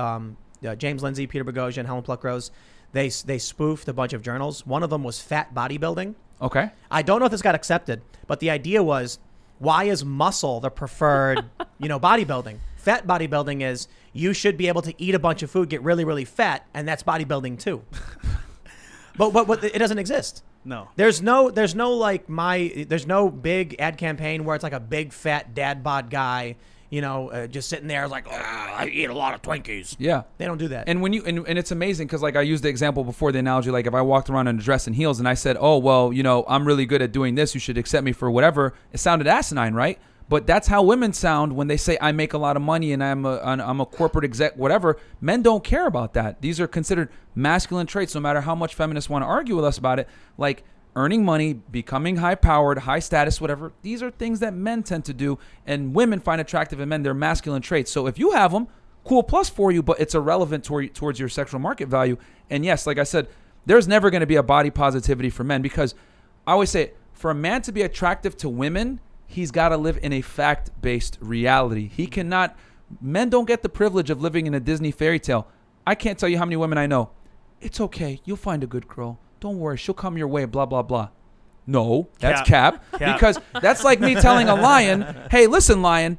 James Lindsay, Peter Boghossian, Helen Pluckrose? They spoofed a bunch of journals. One of them was fat bodybuilding. Okay. I don't know if this got accepted, but the idea was, why is muscle the preferred, bodybuilding? Fat bodybuilding is you should be able to eat a bunch of food, get really, really fat, and that's bodybuilding too. but it doesn't exist. No. There's no big ad campaign where it's like a big fat dad bod guy, just sitting there like, I eat a lot of Twinkies. Yeah. They don't do that. And when and it's amazing because like I used the example before, the analogy, like if I walked around in a dress and heels and I said, oh, well, I'm really good at doing this, you should accept me for whatever. It sounded asinine, right? But that's how women sound when they say I make a lot of money and I'm a corporate exec, whatever. Men don't care about that. These are considered masculine traits, no matter how much feminists want to argue with us about it. Like earning money, becoming high-powered, high status, whatever. These are things that men tend to do, and women find attractive in men. They're masculine traits. So if you have them, cool, plus for you, but it's irrelevant towards your sexual market value. And yes, like I said, there's never going to be a body positivity for men because I always say, for a man to be attractive to women, he's got to live in a fact-based reality. Men don't get the privilege of living in a Disney fairy tale. I can't tell you how many women I know. It's okay. You'll find a good girl. Don't worry. She'll come your way, blah, blah, blah. No, that's cap. Because that's like me telling a lion, hey, listen, lion,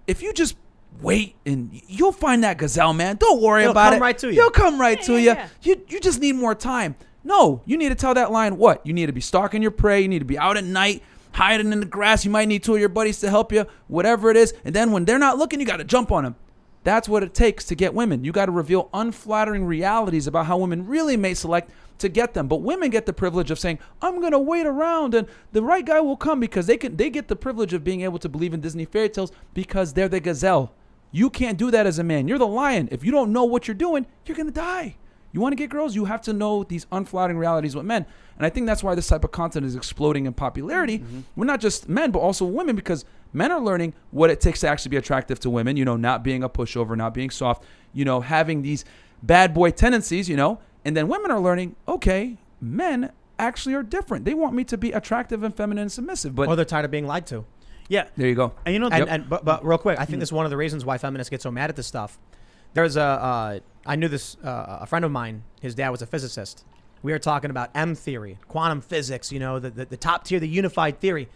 if you just wait and you'll find that gazelle, man. Don't worry about it. He'll come right to you. He'll come right to you. Yeah. You just need more time. No, you need to tell that lion what? You need to be stalking your prey. You need to be out at night, hiding in the grass. You might need 2 of your buddies to help you, whatever it is. And then when they're not looking, you got to jump on them. That's what it takes to get women. You got to reveal unflattering realities about how women really may select to get them. But women get the privilege of saying, I'm going to wait around and the right guy will come, because they get the privilege of being able to believe in Disney fairy tales because they're the gazelle. You can't do that as a man. You're the lion. If you don't know what you're doing, you're going to die. You want to get girls, you have to know these unflattering realities with men. And I think that's why this type of content is exploding in popularity. We're not just men, but also women, because men are learning what it takes to actually be attractive to women, not being a pushover, not being soft, having these bad boy tendencies, and then women are learning, okay, men actually are different. They want me to be attractive and feminine and submissive, or they're tired of being lied to. Yeah. There you go. And but real quick, I think this is one of the reasons why feminists get so mad at this stuff. There's I knew this, a friend of mine, his dad was a physicist. We were talking about M theory, quantum physics, the top tier, the unified theory.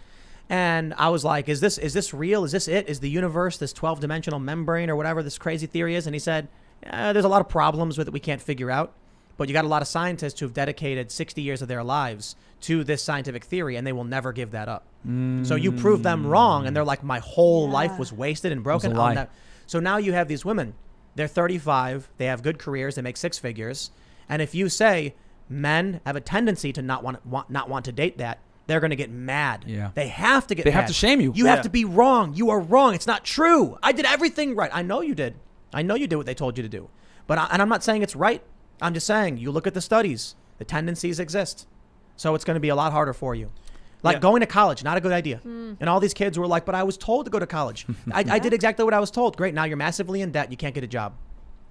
And I was like, is this real? Is this it? Is the universe this 12-dimensional membrane or whatever this crazy theory is? And he said, there's a lot of problems with it we can't figure out. But you got a lot of scientists who've dedicated 60 years of their lives to this scientific theory, and they will never give that up. So you prove them wrong, and they're like, my whole life was wasted and broken. a lie. So now you have these women. They're 35. They have good careers. They make 6 figures. And if you say men have a tendency to not want to date that, they're going to get mad. Yeah. They have to get They mad. have to shame you. You have to be wrong. You are wrong. It's not true. I did everything right. I know you did. I know you did what they told you to do. And I'm not saying it's right. I'm just saying you look at the studies. The tendencies exist. So it's going to be a lot harder for you. Like going to college, not a good idea. And all these kids were like, but I was told to go to college. I did exactly what I was told. Great. Now you're massively in debt. You can't get a job.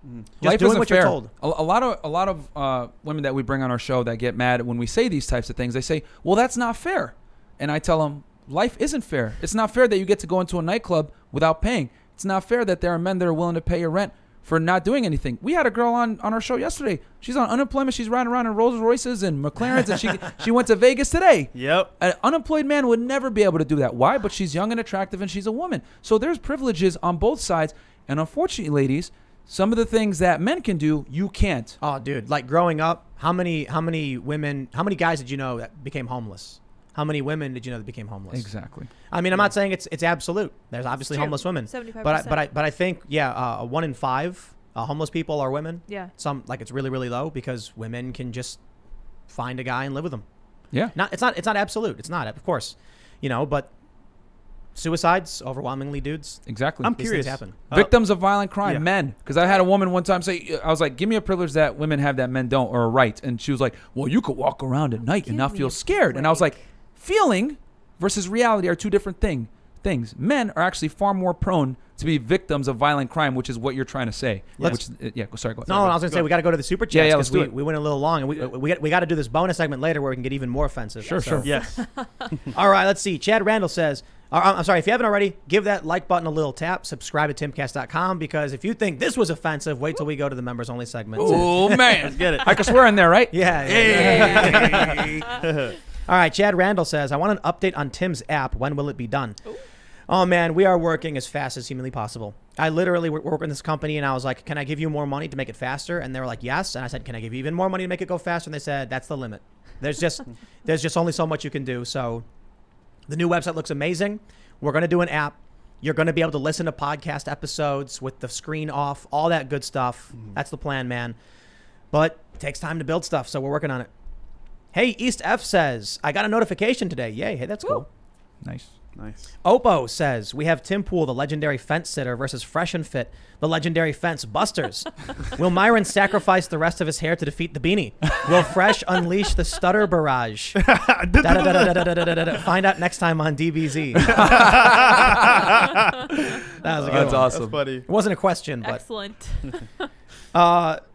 Just Life doing isn't what fair. you're told. A lot of women that we bring on our show that get mad when we say these types of things, they say, well, that's not fair. And I tell them, life isn't fair. It's not fair that you get to go into a nightclub without paying. It's not fair that there are men that are willing to pay your rent for not doing anything. We had a girl on our show yesterday. She's on unemployment. She's riding around in Rolls Royces and McLarens, and she went to Vegas today. Yep. An unemployed man would never be able to do that. Why? But she's young and attractive, and she's a woman. So there's privileges on both sides. And unfortunately, ladies, some of the things that men can do, you can't. Oh, dude, like growing up, how many guys did you know that became homeless? How many women did you know that became homeless? Exactly. I mean, I'm not saying it's absolute. There's obviously homeless women. 75%. But I think 1 in 5 homeless people are women. Yeah. Some like it's really, really low because women can just find a guy and live with him. Yeah. It's not absolute. It's not, of course, but suicides overwhelmingly dudes. Exactly. I'm These curious. things happen. Victims of violent crime, yeah. men. Because I had a woman one time say, I was like, give me a privilege that women have that men don't, or a right. And she was like, well, you could walk around at night and not feel scared. And I was like, feeling versus reality are two different things. Men are actually far more prone to be victims of violent crime, which is what you're trying to say. Sorry, go ahead. No, I was gonna say we got to go to the super chats Yeah, let's because do it. we went a little long, and we got to do this bonus segment later where we can get even more offensive. Sure. Yes. All right, let's see. Chad Randall says, I'm sorry, if you haven't already, give that like button a little tap. Subscribe to timcast.com because if you think this was offensive, wait till we go to the members only segment. Oh, man. Let's get it. I can swear in there, right? Yeah. All right, Chad Randall says, I want an update on Tim's app. When will it be done? Oh, man, we are working as fast as humanly possible. I literally work in this company, and I was like, can I give you more money to make it faster? And they were like, yes. And I said, can I give you even more money to make it go faster? And they said, that's the limit. There's just only so much you can do. So the new website looks amazing. We're going to do an app. You're going to be able to listen to podcast episodes with the screen off, all that good stuff. That's the plan, man. But it takes time to build stuff, so we're working on it. Hey, East F says, I got a notification today. Yay. Hey, that's cool. Nice. Oppo says, we have Tim Pool, the legendary fence sitter, versus Fresh&Fit, the legendary fence busters. Will Myron sacrifice the rest of his hair to defeat the beanie? Will Fresh unleash the stutter barrage? Find out next time on DBZ. That was a good That's one. awesome. That's funny. It wasn't a question, but Excellent.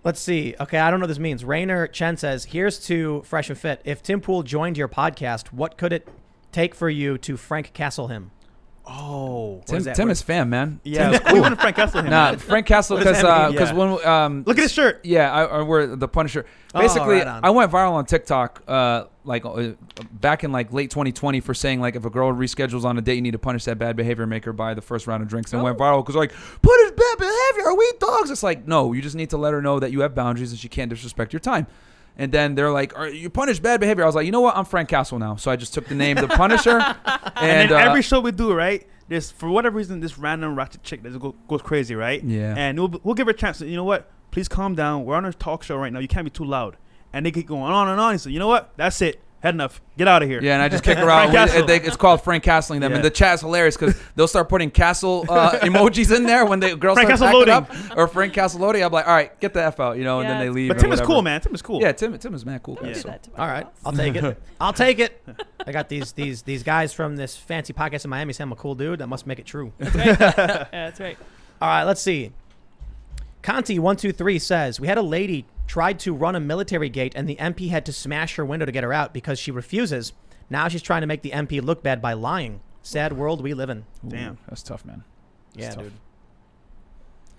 let's see. Okay, I don't know what this means. Rainer Chen says, here's to Fresh&Fit. If Tim Pool joined your podcast, what could it take for you to Frank Castle him? Oh. Tim is fan, man. Yeah. We want to Frank Castle him. Nah, Frank Castle, What does that because mean? when Look at his shirt. yeah, I wear the Punisher. Basically, right on. I went viral on TikTok back in late 2020 for saying if a girl reschedules on a date, you need to punish that bad behavior, make her buy the first round of drinks, and went viral because punish bad behavior, are we dogs? It's like, no, you just need to let her know that you have boundaries and she can't disrespect your time. And then they're like, you punish bad behavior. I was like, you know what? I'm Frank Castle now. So I just took the name The Punisher. And then every show we do, right? There's, for whatever reason, this random ratchet chick that goes crazy, right? Yeah. And we'll give her a chance. You know what? Please calm down. We're on a talk show right now. You can't be too loud. And they keep going on and on. He said, you know what? That's it. Had enough. Get out of here. Yeah, and I just kick her out. Frank Castle. It's called Frank Castling them. Yeah. And the chat's hilarious because they'll start putting castle emojis in there when the girls Frank start Castle packing up. Or Frank Castle loading. I'm like, all right, get the F out, and then they leave. But or Tim is whatever. cool, man. Tim is cool. Yeah, Tim is mad cool. Don't guy, do so. that to my All right, boss. I'll take it. I'll take it. I got these guys from this fancy podcast in Miami saying I'm a cool dude. That must make it true. Yeah, that's right. All right, let's see. Conti123 says, we had a lady tried to run a military gate and the MP had to smash her window to get her out because she refuses. Now she's trying to make the MP look bad by lying. Sad world we live in. Damn. That's tough, man. Yeah, tough. dude.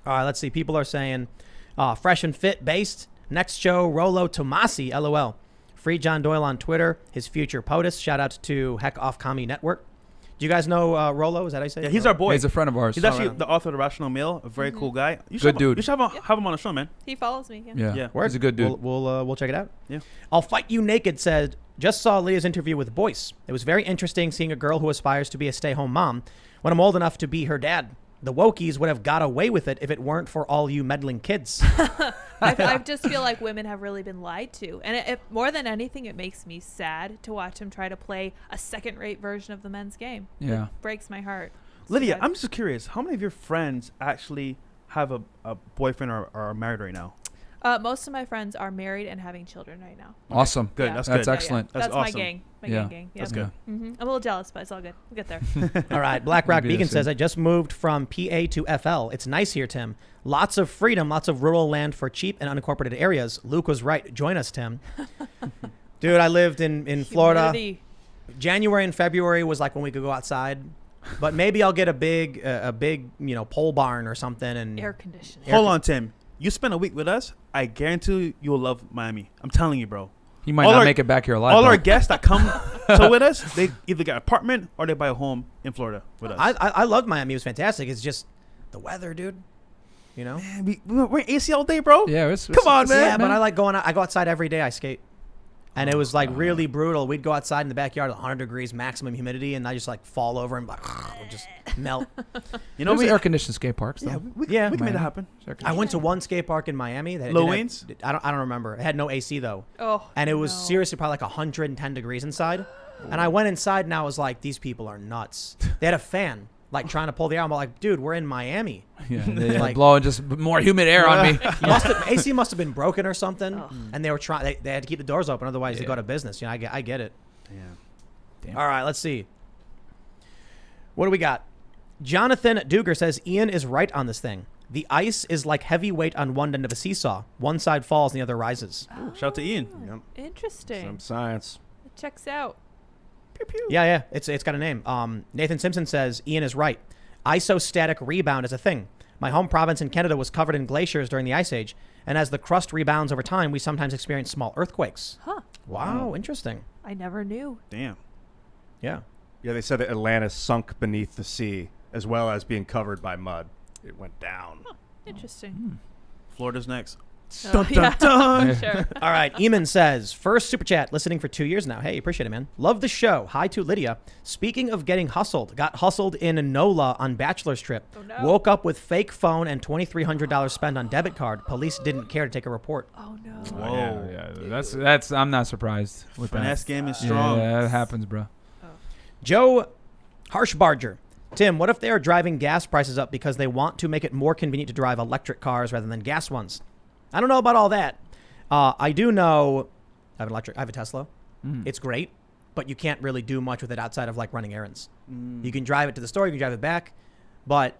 All right, let's see. People are saying, Fresh and Fit based. Next show, Rolo Tomasi, LOL. Free John Doyle on Twitter. His future POTUS. Shout out to Heck Off Commie Network. Do you guys know Rolo? Is that how you say it? Yeah, he's our boy. He's a friend of ours. He's actually the author of The Rational Male, a very cool guy. You Good dude. You should have him on the show, man. He follows me. Yeah. Yeah. Word. He's a good dude. We'll check it out. Yeah. I'll Fight You Naked said, just saw Leah's interview with Boyce. It was very interesting seeing a girl who aspires to be a stay-home mom when I'm old enough to be her dad. The wokies would have got away with it if it weren't for all you meddling kids. I just feel like women have really been lied to. And if more than anything, it makes me sad to watch him try to play a second-rate version of the men's game. Yeah. It breaks my heart. Lydia, Sad. I'm just curious. How many of your friends actually have a boyfriend or are married right now? Most of my friends are married and having children right now. Awesome. Good. Yeah. That's That's good. excellent. That's That's my awesome. gang. My Yeah. gang. Yeah. That's good. I'm a little jealous, but it's all good. We'll get there. All right. Black Rock Maybe Beacon that's says, it. I just moved from PA to FL. It's nice here, Tim. Lots of freedom, lots of rural land for cheap and unincorporated areas. Luke was right. Join us, Tim. Dude, I lived in Florida. Humidity. January and February was like when we could go outside. But maybe I'll get a big pole barn or something. And Air conditioning. Hold on, Tim. You spend a week with us, I guarantee you'll love Miami. I'm telling you, bro. He might All not our- make it back here alive. All though. our guests that come to with us, they either get an apartment or they buy a home in Florida with us. I loved Miami. It was fantastic. It's just the weather, dude. You know? Man, we're in AC all day, bro. Yeah, Come on, man. Yeah, but I like going out. I go outside every day. I skate. And it was like really brutal. We'd go outside in the backyard, 100 degrees, maximum humidity, and I just like fall over and like just melt. You know, There's air-conditioned skate parks, though. yeah, we Yeah. can make that happen. I went to one skate park in Miami. That Lil didn't Wayne's? have- I don't remember. It had no AC though. Oh. And it was no. seriously probably like 110 degrees inside. And I went inside and I was like, these people are nuts. They had a fan, like trying to pull the air. I'm like, dude, we're in Miami. Yeah, they Like- blowing just more humid air on me. AC must have been broken or something. Ugh. And they were trying. They had to keep the doors open, otherwise they Yeah. go out of business. You know, I get it. Yeah. Damn. All right, let's see. What do we got? Jonathan Duger says Ian is right on this thing. The ice is like heavy weight on one end of a seesaw. One side falls and the other rises. Shout out to Ian. Yep. Interesting. Some science. It checks out. Pew, pew. Yeah. It's got a name. Nathan Simpson says Ian is right. Isostatic rebound is a thing. My home province in Canada was covered in glaciers during the Ice Age, and as the crust rebounds over time, we sometimes experience small earthquakes. Huh. Wow, interesting. I never knew. Damn. Yeah. Yeah, they said that Atlantis sunk beneath the sea as well as being covered by mud. It went down. Interesting. Florida's next. Oh, Dun, yeah. dun, dun. Sure. All right. Eamon says, first super chat, listening for 2 years now. Hey, appreciate it, man. Love the show. Hi to Lydia. Speaking of getting hustled, got hustled in NOLA on bachelor's trip. Oh, no. Woke up with fake phone and $2,300 spent on debit card. Police didn't care to take a report. Oh no. Whoa. Yeah, that's. I'm not surprised with Finesse that. game is Yeah, strong. that happens, bro. Joe Harshbarger. Tim, what if they are driving gas prices up because they want to make it more convenient to drive electric cars rather than gas ones? I don't know about all that. I do know I have a Tesla. It's great, but you can't really do much with it outside of like running errands. You can drive it to the store, you can drive it back, but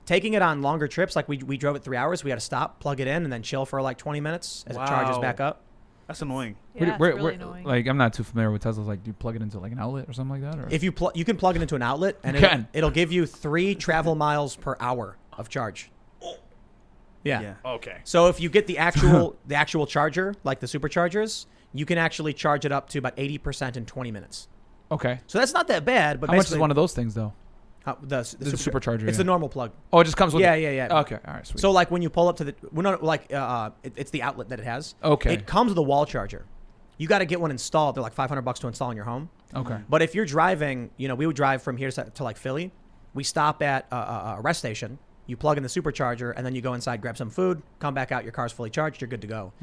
taking it on longer trips, like we drove it 3 hours, we had to stop, plug it in, and then chill for like 20 minutes as it charges Wow. back up. That's annoying. Yeah, it's really annoying. Like, I'm not too familiar with Teslas. Like, do you plug it into like an outlet or something like that? Or? If you you can plug it into an outlet, and You can. it'll give you 3 travel miles per hour of charge. Yeah. Okay. So if you get the actual charger, like the superchargers, you can actually charge it up to about 80% in 20 minutes. Okay. So that's not that bad. But How much is basically- one of those things, though? the supercharger, It's yeah. the normal plug. Oh, it just comes with Yeah, it? yeah. Okay, all right, sweet. So like when you pull up to the, well, no, like it's the outlet that it has. Okay. It comes with a wall charger. You got to get one installed. They're like $500 to install in your home. Okay. But if you're driving, we would drive from here to like Philly. We stop at a rest station. You plug in the supercharger, and then you go inside, grab some food, come back out. Your car's fully charged. You're good to go.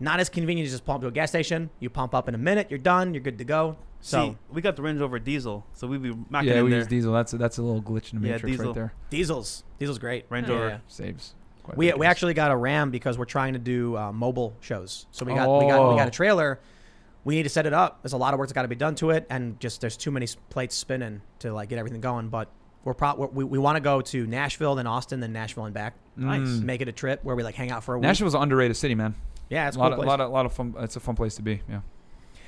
Not as convenient as just pump to a gas station. You pump up in a minute. You're done. You're good to go. So See, we got the Range Rover diesel, so we be macking Yeah, in we there. use diesel. That's a little glitch in the Yeah, matrix diesel. right there. diesel's great. Range Yeah, Rover. yeah. Saves. quite a We bit of gas. actually got a Ram because we're trying to do mobile shows. So we got a trailer. We need to set it up. There's a lot of work that's got to be done to it, and just there's too many plates spinning to like get everything going. But we want to go to Nashville, then Austin, then Nashville and back. Nice. Make it a trip where we like hang out for a week. Nashville's an underrated city, man. Yeah, it's a a cool place. lot of fun. It's a fun place to be. Yeah.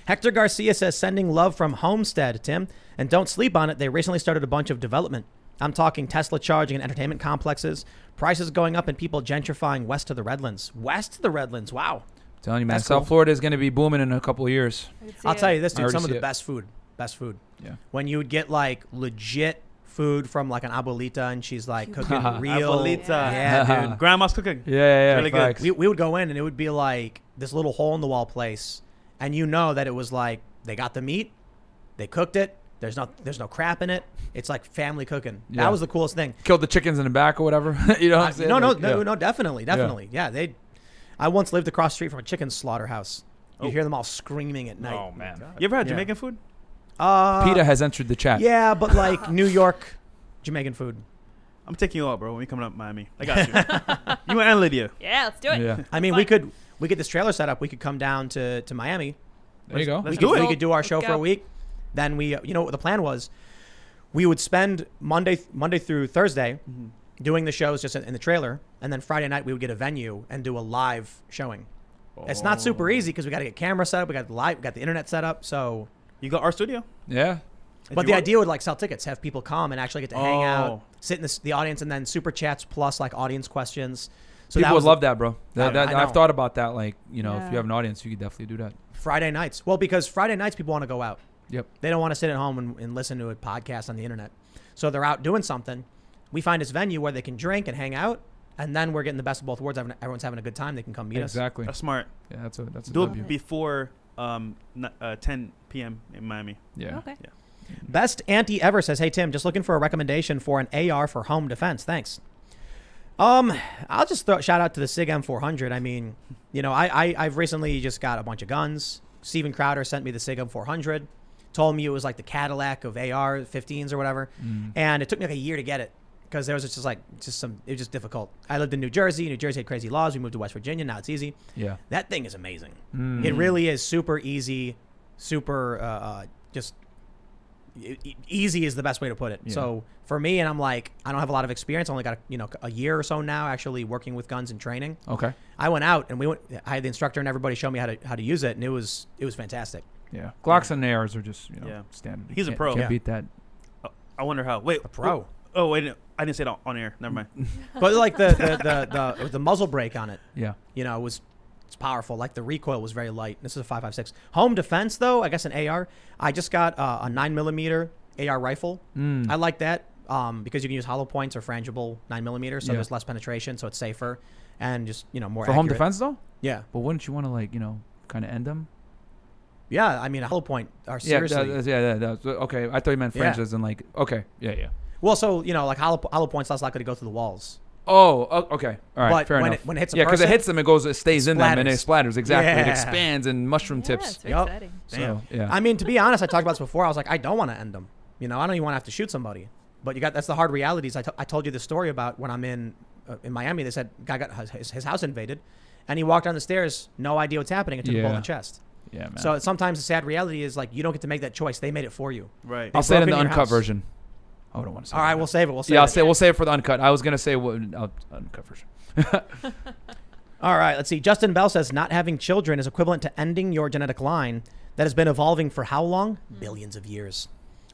Hector Garcia says, sending love from Homestead, Tim. And don't sleep on it. They recently started a bunch of development. I'm talking Tesla charging and entertainment complexes, prices going up, and people gentrifying west of the Redlands. West of the Redlands. Wow. Telling you, man, That's South cool. Florida is going to be booming in a couple of years. I could see I'll it. tell you this, I dude. already Some of see the it. best food. Best food. Yeah. When you would get like legit food from like an abuelita and she's like cooking real. Abuelita. Yeah, dude. Grandma's cooking. Yeah. Really good. Facts. We would go in and it would be like this little hole in the wall place, and you know that it was like they got the meat, they cooked it. There's no crap in it. It's like family cooking. Yeah. That was the coolest thing. Killed the chickens in the back or whatever. You know what I'm saying? No, definitely. Yeah, I once lived across the street from a chicken slaughterhouse. You hear them all screaming at night. Oh man. You ever had Yeah. Jamaican food? PETA has entered the chat. Yeah, but like New York, Jamaican food. I'm taking you out, bro. When we coming up Miami, I got you. You and Lydia. Yeah, let's do it. Yeah. I mean, Fine. we get this trailer set up. We could come down to Miami. There you go. Let's We do could, it. we could do our show Let's for a go. week. Then we, you know what the plan was? We would spend Monday through Thursday doing the shows just in the trailer, and then Friday night we would get a venue and do a live showing. It's not super easy because we got to get camera set up, we got the internet set up. So, You got our studio. Yeah. but you the want- idea would like sell tickets, have people come and actually get to hang Oh. out, sit in the audience, and then super chats plus like audience questions. So People that would was love that, bro. I know. I've thought about that. Like, you know, if Yeah. you have an audience, you could definitely do that. Friday nights. Well, because Friday nights people want to go out. Yep. They don't want to sit at home and listen to a podcast on the internet. So they're out doing something. We find this venue where they can drink and hang out, and then we're getting the best of both worlds. Everyone's having a good time. They can come meet us. Exactly. That's smart. Yeah, that's a Do W. it before 10 p.m. in Miami. Yeah. Okay. Best Auntie Ever says, "Hey Tim, just looking for a recommendation for an AR for home defense. Thanks." I'll just shout out to the SIG M400. I mean, you know, I've recently just got a bunch of guns. Steven Crowder sent me the SIG M400. Told me it was like the Cadillac of AR-15s or whatever, and it took me like a year to get it because there was just it was just difficult. I lived in New Jersey. New Jersey had crazy laws. We moved to West Virginia. Now it's easy. Yeah. That thing is amazing. It really is super easy, super just easy is the best way to put it. Yeah. So for me, and I'm like, I don't have a lot of experience. I only got a year or so now actually working with guns and training. Okay. I went out and I had the instructor and everybody show me how to use it, and it was fantastic. Yeah. Glocks and ARs are just, you know, Yeah. standard. He's a Can't- pro. Can't Yeah. beat that. I wonder how. Wait, A pro. Oh, wait, I didn't say it on air. Never mind. But like the muzzle brake on it, Yeah. you know, it's powerful. Like the recoil was very light. This is a 5.56. Home defense though, I guess an AR. I just got a 9mm AR rifle. I like that because you can use hollow points or frangible 9mm, so Yeah. there's less penetration, so it's safer and just more For home accurate. defense though? Yeah, But wouldn't you want to, like, you know, kind of end them? yeah. I mean, a hollow point are seriously. Okay. I thought you meant Yeah. franchise and like, okay. Yeah. Well, so like hollow points less likely to go through the walls. Okay. All right. But fair when enough. when it hits a Yeah, because it person, hits them, it stays in them, and it splatters. Exactly. It Yeah. expands and mushroom Yeah, tips. it's very Yup. exciting. So, yeah. I mean, to be honest, I talked about this before. I was like, I don't want to end them. I don't even want to have to shoot somebody. But that's the hard realities. I told you the story about when I'm in Miami. They said guy got his house invaded, and he walked down the stairs, no idea what's happening, and took a bullet in Yeah. the chest. Yeah, man. So sometimes the sad reality is like you don't get to make that choice. They made it for you. Right. I'll say it in broke the into your uncut house. version. I don't want to say. All right, that. we'll save it. We'll save Yeah, it. we'll say it for the uncut. I was gonna say uncut version. All right, let's see. Justin Bell says not having children is equivalent to ending your genetic line that has been evolving for how long? Billions of years.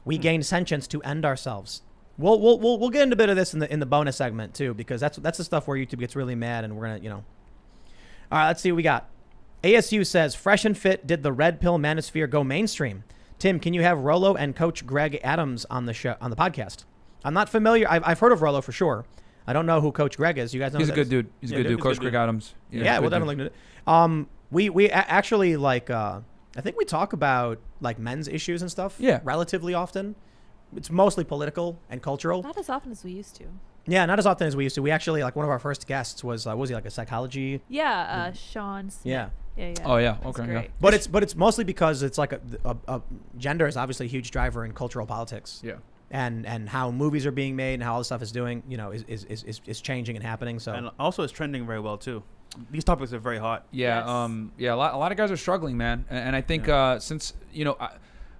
We gain sentience to end ourselves. We'll get into a bit of this in the bonus segment too, because that's the stuff where YouTube gets really mad, and we're gonna All right, let's see what we got. ASU says Fresh and Fit did the red pill manosphere go mainstream. Tim, can you have Rollo and Coach Greg Adams on the show on the podcast? I'm not familiar. I've heard of Rollo for sure. I don't know who Coach Greg is. You guys know? He's who a that good is? dude. He's a Yeah, good dude. dude. He's a Coach good Greg dude. Adams. Yeah, we'll good dude. definitely do it. We actually like I think we talk about like men's issues and stuff. Yeah. Relatively often. It's mostly political and cultural. Not as often as we used to. Yeah, not as often as we used to. We actually like one of our first guests was was he like a psychology? Yeah, Sean Smith. Yeah. Yeah. Oh yeah. That's Okay. Yeah. great. But it's mostly because it's like a gender is obviously a huge driver in cultural politics. Yeah. And how movies are being made and how all this stuff is doing, is changing and happening. So And also, it's trending very well too. These topics are very hot. Yeah. Yes. Yeah. A lot of guys are struggling, man. And I think since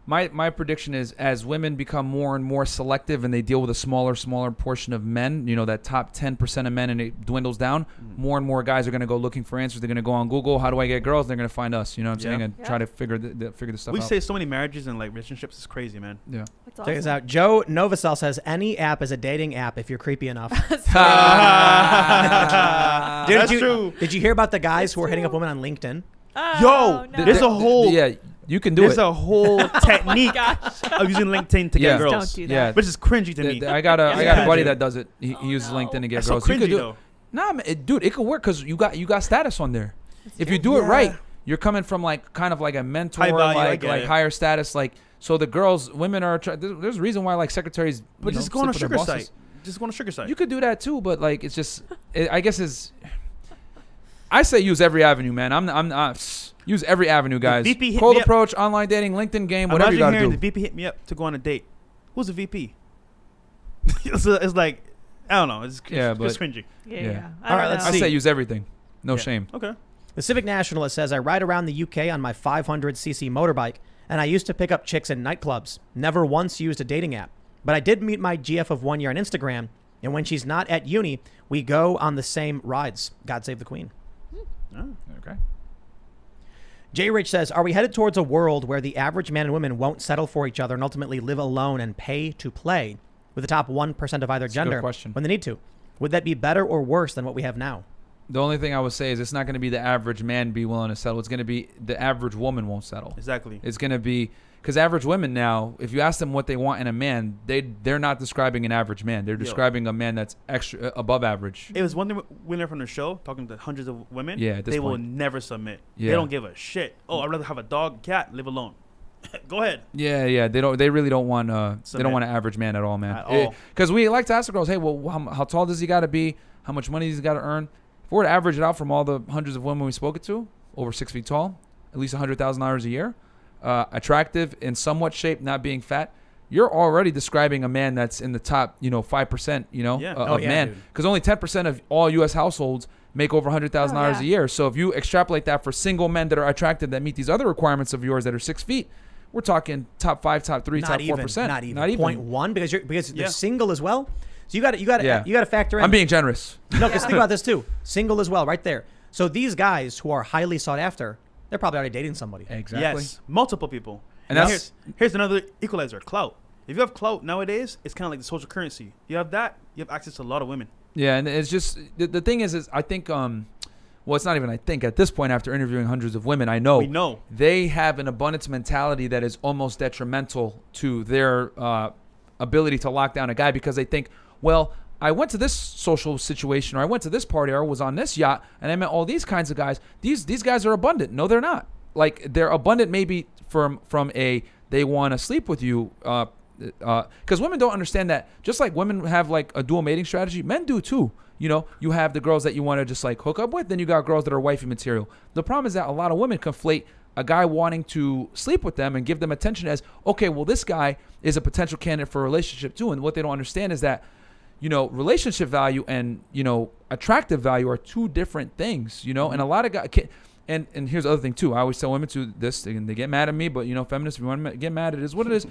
my prediction is as women become more and more selective and they deal with a smaller portion of men, that top 10% of men, and it dwindles down, more and more guys are going to go looking for answers. They're going to go on Google. How do I get girls? They're going to find us. You know what I'm saying? Yeah. And try to figure this stuff We out. say so many marriages and like relationships is crazy, man. Yeah. That's check this awesome. out. Joe Novacell says any app is a dating app if you're creepy enough. That's true. Did you hear about the guys who are hitting up women on LinkedIn? Oh, no. there's a whole you can do there's it. a whole technique gosh. of using LinkedIn to get Yeah. girls, Don't do that. Yeah. which is cringy to me. I got a Yeah, buddy dude. that does it. He uses no. LinkedIn to get That's so girls. You cringy could do though. Nah, man, dude, it could work because you got status on there. If you do it right, you're coming from like kind of like a mentor, High value, I like get it. higher status, like so the girls, women are. There's a reason why like secretaries. But you just know, go on a sleep with their sugar bosses. site. Just go on a sugar site. You could do that too, but like it's just, I guess is. I say use every avenue, man. I'm not use every avenue, guys. VP hit Cold me up. approach, online dating, LinkedIn game, whatever you Imagine gotta hearing do. the VP hit me up to go on a date. Who's the VP? it's like I don't know. It's Yeah, just but- cringy. Yeah. All right, let's I see. say use everything. No Yeah. shame. Okay. The Civic Nationalist says, I ride around the UK on my 500cc motorbike, and I used to pick up chicks in nightclubs. Never once used a dating app. But I did meet my GF of 1 year on Instagram, and when she's not at uni, we go on the same rides. God save the Queen. Okay. Jay Rich says, are we headed towards a world where the average man and woman won't settle for each other and ultimately live alone and pay to play with the top 1% of either a good gender question. when they need to? Would that be better or worse than what we have now? The only thing I would say is it's not going to be the average man be willing to settle. It's going to be the average woman won't settle. Exactly. It's going to be because average women now, if you ask them what they want in a man, they're not describing an average man. They're describing a man that's extra above average. It was one thing we learned from the show, talking to hundreds of women. Yeah, at this they will point. never submit. Yeah. They don't give a shit. Oh, I'd rather have a dog, cat, live alone. Go ahead. Yeah. They really don't want they Submit. don't want an average man at all, man. At all. Because we like to ask the girls, hey, well, how tall does he got to be? How much money does he got to earn? If we were to average it out from all the hundreds of women we spoke to, over 6 feet tall, at least $100,000 a year, attractive, in somewhat shape, not being fat, you're already describing a man that's in the top, 5%, Yeah. of yeah, man. dude. Because only 10% of all U.S. households make over $100,000 Oh, yeah. a year. So if you extrapolate that for single men that are attractive that meet these other requirements of yours that are 6 feet, we're talking top 5, top 3, top 4%. Not even. 0.1 because Yeah. they're single as well. So you got Yeah. to factor in. I'm being generous. No, because think about this too. Single as well, right there. So these guys who are highly sought after, they're probably already dating somebody. Exactly. Yes. Multiple people. And Now that's here's another equalizer, clout. If you have clout nowadays, it's kind of like the social currency. You have that, you have access to a lot of women. yeah, and it's just the thing is I think well, it's not even I think at this point after interviewing hundreds of women, I know We know. they have an abundance mentality that is almost detrimental to their ability to lock down a guy because they think, well, I went to this social situation or I went to this party or I was on this yacht and I met all these kinds of guys. These guys are abundant. No, they're not. Like they're abundant maybe from a they want to sleep with you because women don't understand that just like women have like a dual mating strategy, men do too. You have the girls that you want to just like hook up with, then you got girls that are wifey material. The problem is that a lot of women conflate a guy wanting to sleep with them and give them attention as, okay, well, this guy is a potential candidate for a relationship too. And what they don't understand is that, relationship value and, attractive value are two different things, and a lot of guys and here's the other thing too. I always tell women to this and they get mad at me, but feminists, if you want to get mad, it is what it is.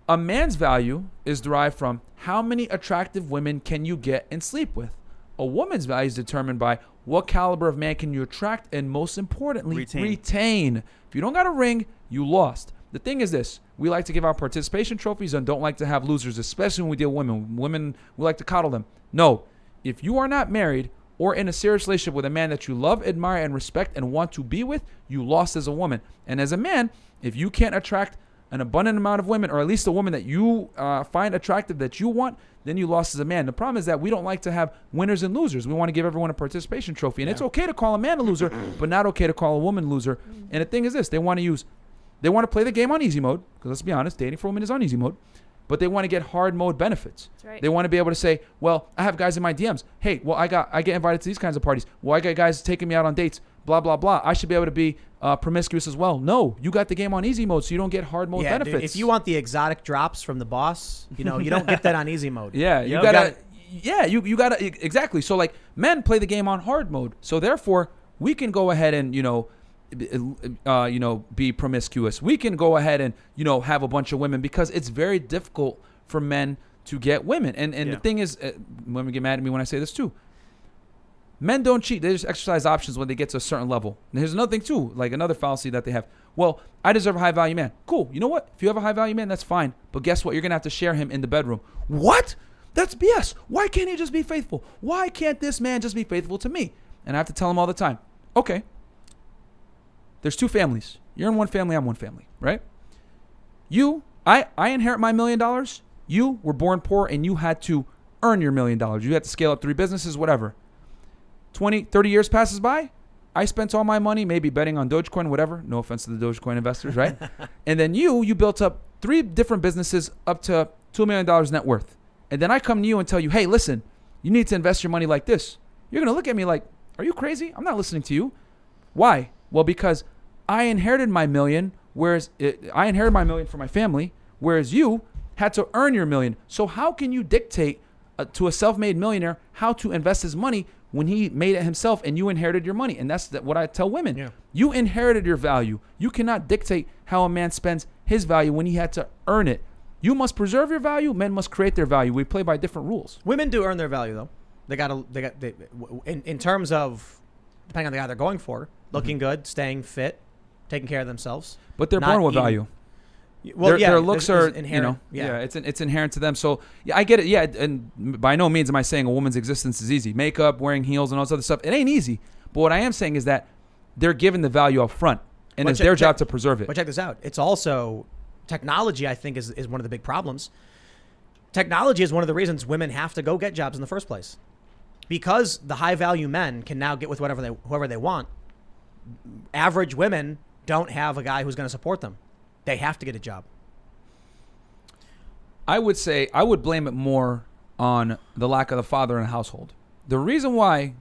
A man's value is derived from how many attractive women can you get and sleep with. A woman's value is determined by what caliber of man can you attract and most importantly, retain. If you don't got a ring, you lost. The thing is this. We like to give out participation trophies and don't like to have losers, especially when we deal with women. Women, we like to coddle them. No. If you are not married or in a serious relationship with a man that you love, admire, and respect and want to be with, you lost as a woman. And as a man, if you can't attract an abundant amount of women, or at least a woman that you find attractive that you want, then you lost as a man. The problem is that we don't like to have winners and losers. We want to give everyone a participation trophy. And it's okay to call a man a loser, but not okay to call a woman a loser. And the thing is this, they want to play the game on easy mode, because let's be honest, dating for women is on easy mode, but they want to get hard mode benefits. That's right. They want to be able to say, well, I have guys in my DMs. Hey, well, I get invited to these kinds of parties. Well, I got guys taking me out on dates, blah, blah, blah. I should be able to be promiscuous as well. No, you got the game on easy mode, so you don't get hard mode benefits. Dude, if you want the exotic drops from the boss, you don't get that on easy mode. Yeah, you gotta. Yeah, you gotta exactly. So like, men play the game on hard mode. So therefore, we can go ahead and be promiscuous. We can go ahead and have a bunch of women because it's very difficult for men to get women. And the thing is, women get mad at me when I say this too. Men don't cheat. They just exercise options when they get to a certain level. And here's another thing too, like another fallacy that they have. Well, I deserve a high value man. Cool. You know what? If you have a high value man, that's fine. But guess what? You're gonna have to share him in the bedroom. What? That's BS. Why can't he just be faithful? Why can't this man just be faithful to me? And I have to tell him all the time. Okay. there's two families. You're in one family, I'm one family, right? I inherit my $1 million. You were born poor and you had to earn your $1 million. You had to scale up 3 businesses, whatever. 20, 30 years passes by. I spent all my money, maybe betting on Dogecoin, whatever. No offense to the Dogecoin investors, right? And then you built up 3 different businesses up to $2 million net worth. And then I come to you and tell you, hey, listen, you need to invest your money like this. You're going to look at me like, are you crazy? I'm not listening to you. Why? Well, because I inherited my $1 million, I inherited my $1 million for my family, whereas you had to earn your $1 million. So how can you dictate to a self-made millionaire how to invest his money when he made it himself and you inherited your money? And that's what I tell women. Yeah. You inherited your value. You cannot dictate how a man spends his value when he had to earn it. You must preserve your value. Men must create their value. We play by different rules. Women do earn their value, though. In terms of, depending on the guy they're going for, looking good, staying fit, taking care of themselves. But they're born with value. Well, their looks are inherent. It's inherent to them. So yeah, I get it. Yeah, and by no means am I saying a woman's existence is easy. Makeup, wearing heels, and all this other stuff. It ain't easy. But what I am saying is that they're given the value up front, and it's their job to preserve it. But check this out. It's also technology. I think is one of the big problems. Technology is one of the reasons women have to go get jobs in the first place, because the high value men can now get with whoever they want. Average women don't have a guy who's going to support them. They have to get a job. I would say I would blame it more on the lack of the father in a household. The reason why,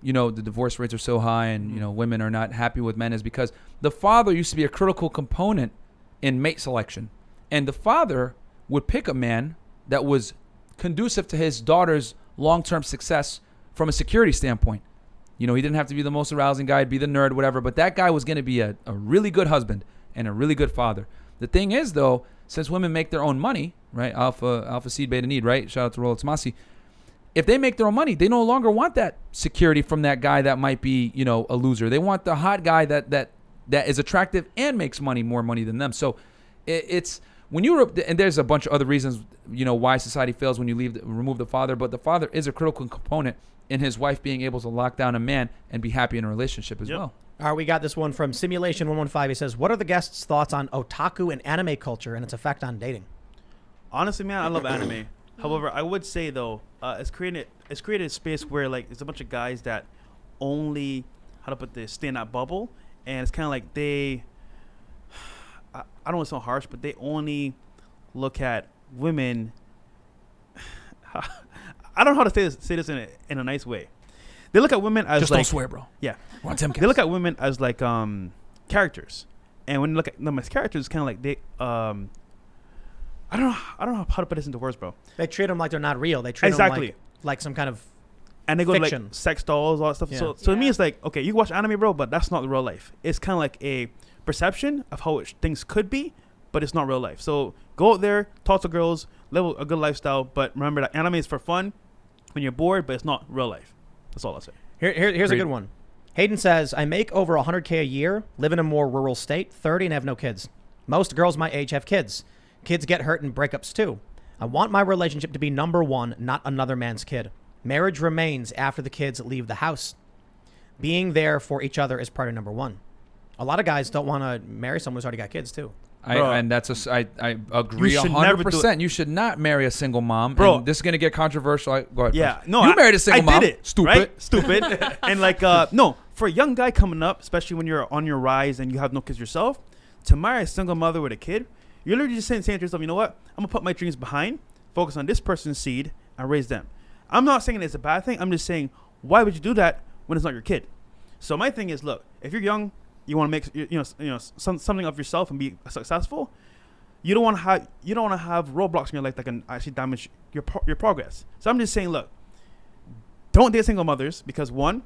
the divorce rates are so high and, women are not happy with men is because the father used to be a critical component in mate selection. And the father would pick a man that was conducive to his daughter's long-term success from a security standpoint. He didn't have to be the most arousing guy, be the nerd, whatever, but that guy was going to be a really good husband and a really good father. The thing is, though, since women make their own money, right? Alpha seed, beta need, right? Shout out to Rolex Masi. If they make their own money, they no longer want that security from that guy that might be, a loser. They want the hot guy that is attractive and makes more money than them. So it's when and there's a bunch of other reasons, why society fails when you remove the father, but the father is a critical component in his wife being able to lock down a man and be happy in a relationship as well. All right, we got this one from Simulation 115. He says, what are the guests' thoughts on otaku and anime culture and its effect on dating? Honestly, man, I love anime. However, I would say, though, it's created a space where, there's a bunch of guys that only, stay in that bubble. And it's kind of like I don't want to sound harsh, but they only look at women. I don't know how to say this in a nice way. They look at women as just don't swear, bro. Yeah, we're on Timcast. They look at women as characters, and when you look at them as characters, it's kind of like they I don't know how to put this into words, bro. They treat them like they're not real. They treat them like some kind of and they go fiction. to sex dolls, all that stuff. Yeah. So to me, it's like, okay, you watch anime, bro, but that's not the real life. It's kind of like a perception of how things could be, but it's not real life. So go out there, talk to girls, live a good lifestyle, but remember that anime is for fun when you're bored, but it's not real life. That's all I'll say. Here's a good one. Hayden says, I make over $100K a year, live in a more rural state, 30 and have no kids. Most girls my age have kids. Kids get hurt in breakups too. I want my relationship to be number one, not another man's kid. Marriage remains after the kids leave the house. Being there for each other is priority number one. A lot of guys don't want to marry someone who's already got kids too. And that's I agree 100%. You should not marry a single mom. Bro, and this is gonna get controversial. Go ahead. Yeah, no, you married a single mom. I did it. Stupid, right? Stupid. And no, for a young guy coming up, especially when you're on your rise and you have no kids yourself, to marry a single mother with a kid, you're literally just saying to yourself, you know what? I'm gonna put my dreams behind, focus on this person's seed, and raise them. I'm not saying it's a bad thing. I'm just saying, why would you do that when it's not your kid? So my thing is, look, if you're young, you want to make something of yourself and be successful. You don't want to have roadblocks in your life that can actually damage your progress. So I'm just saying, look, don't date single mothers because 1,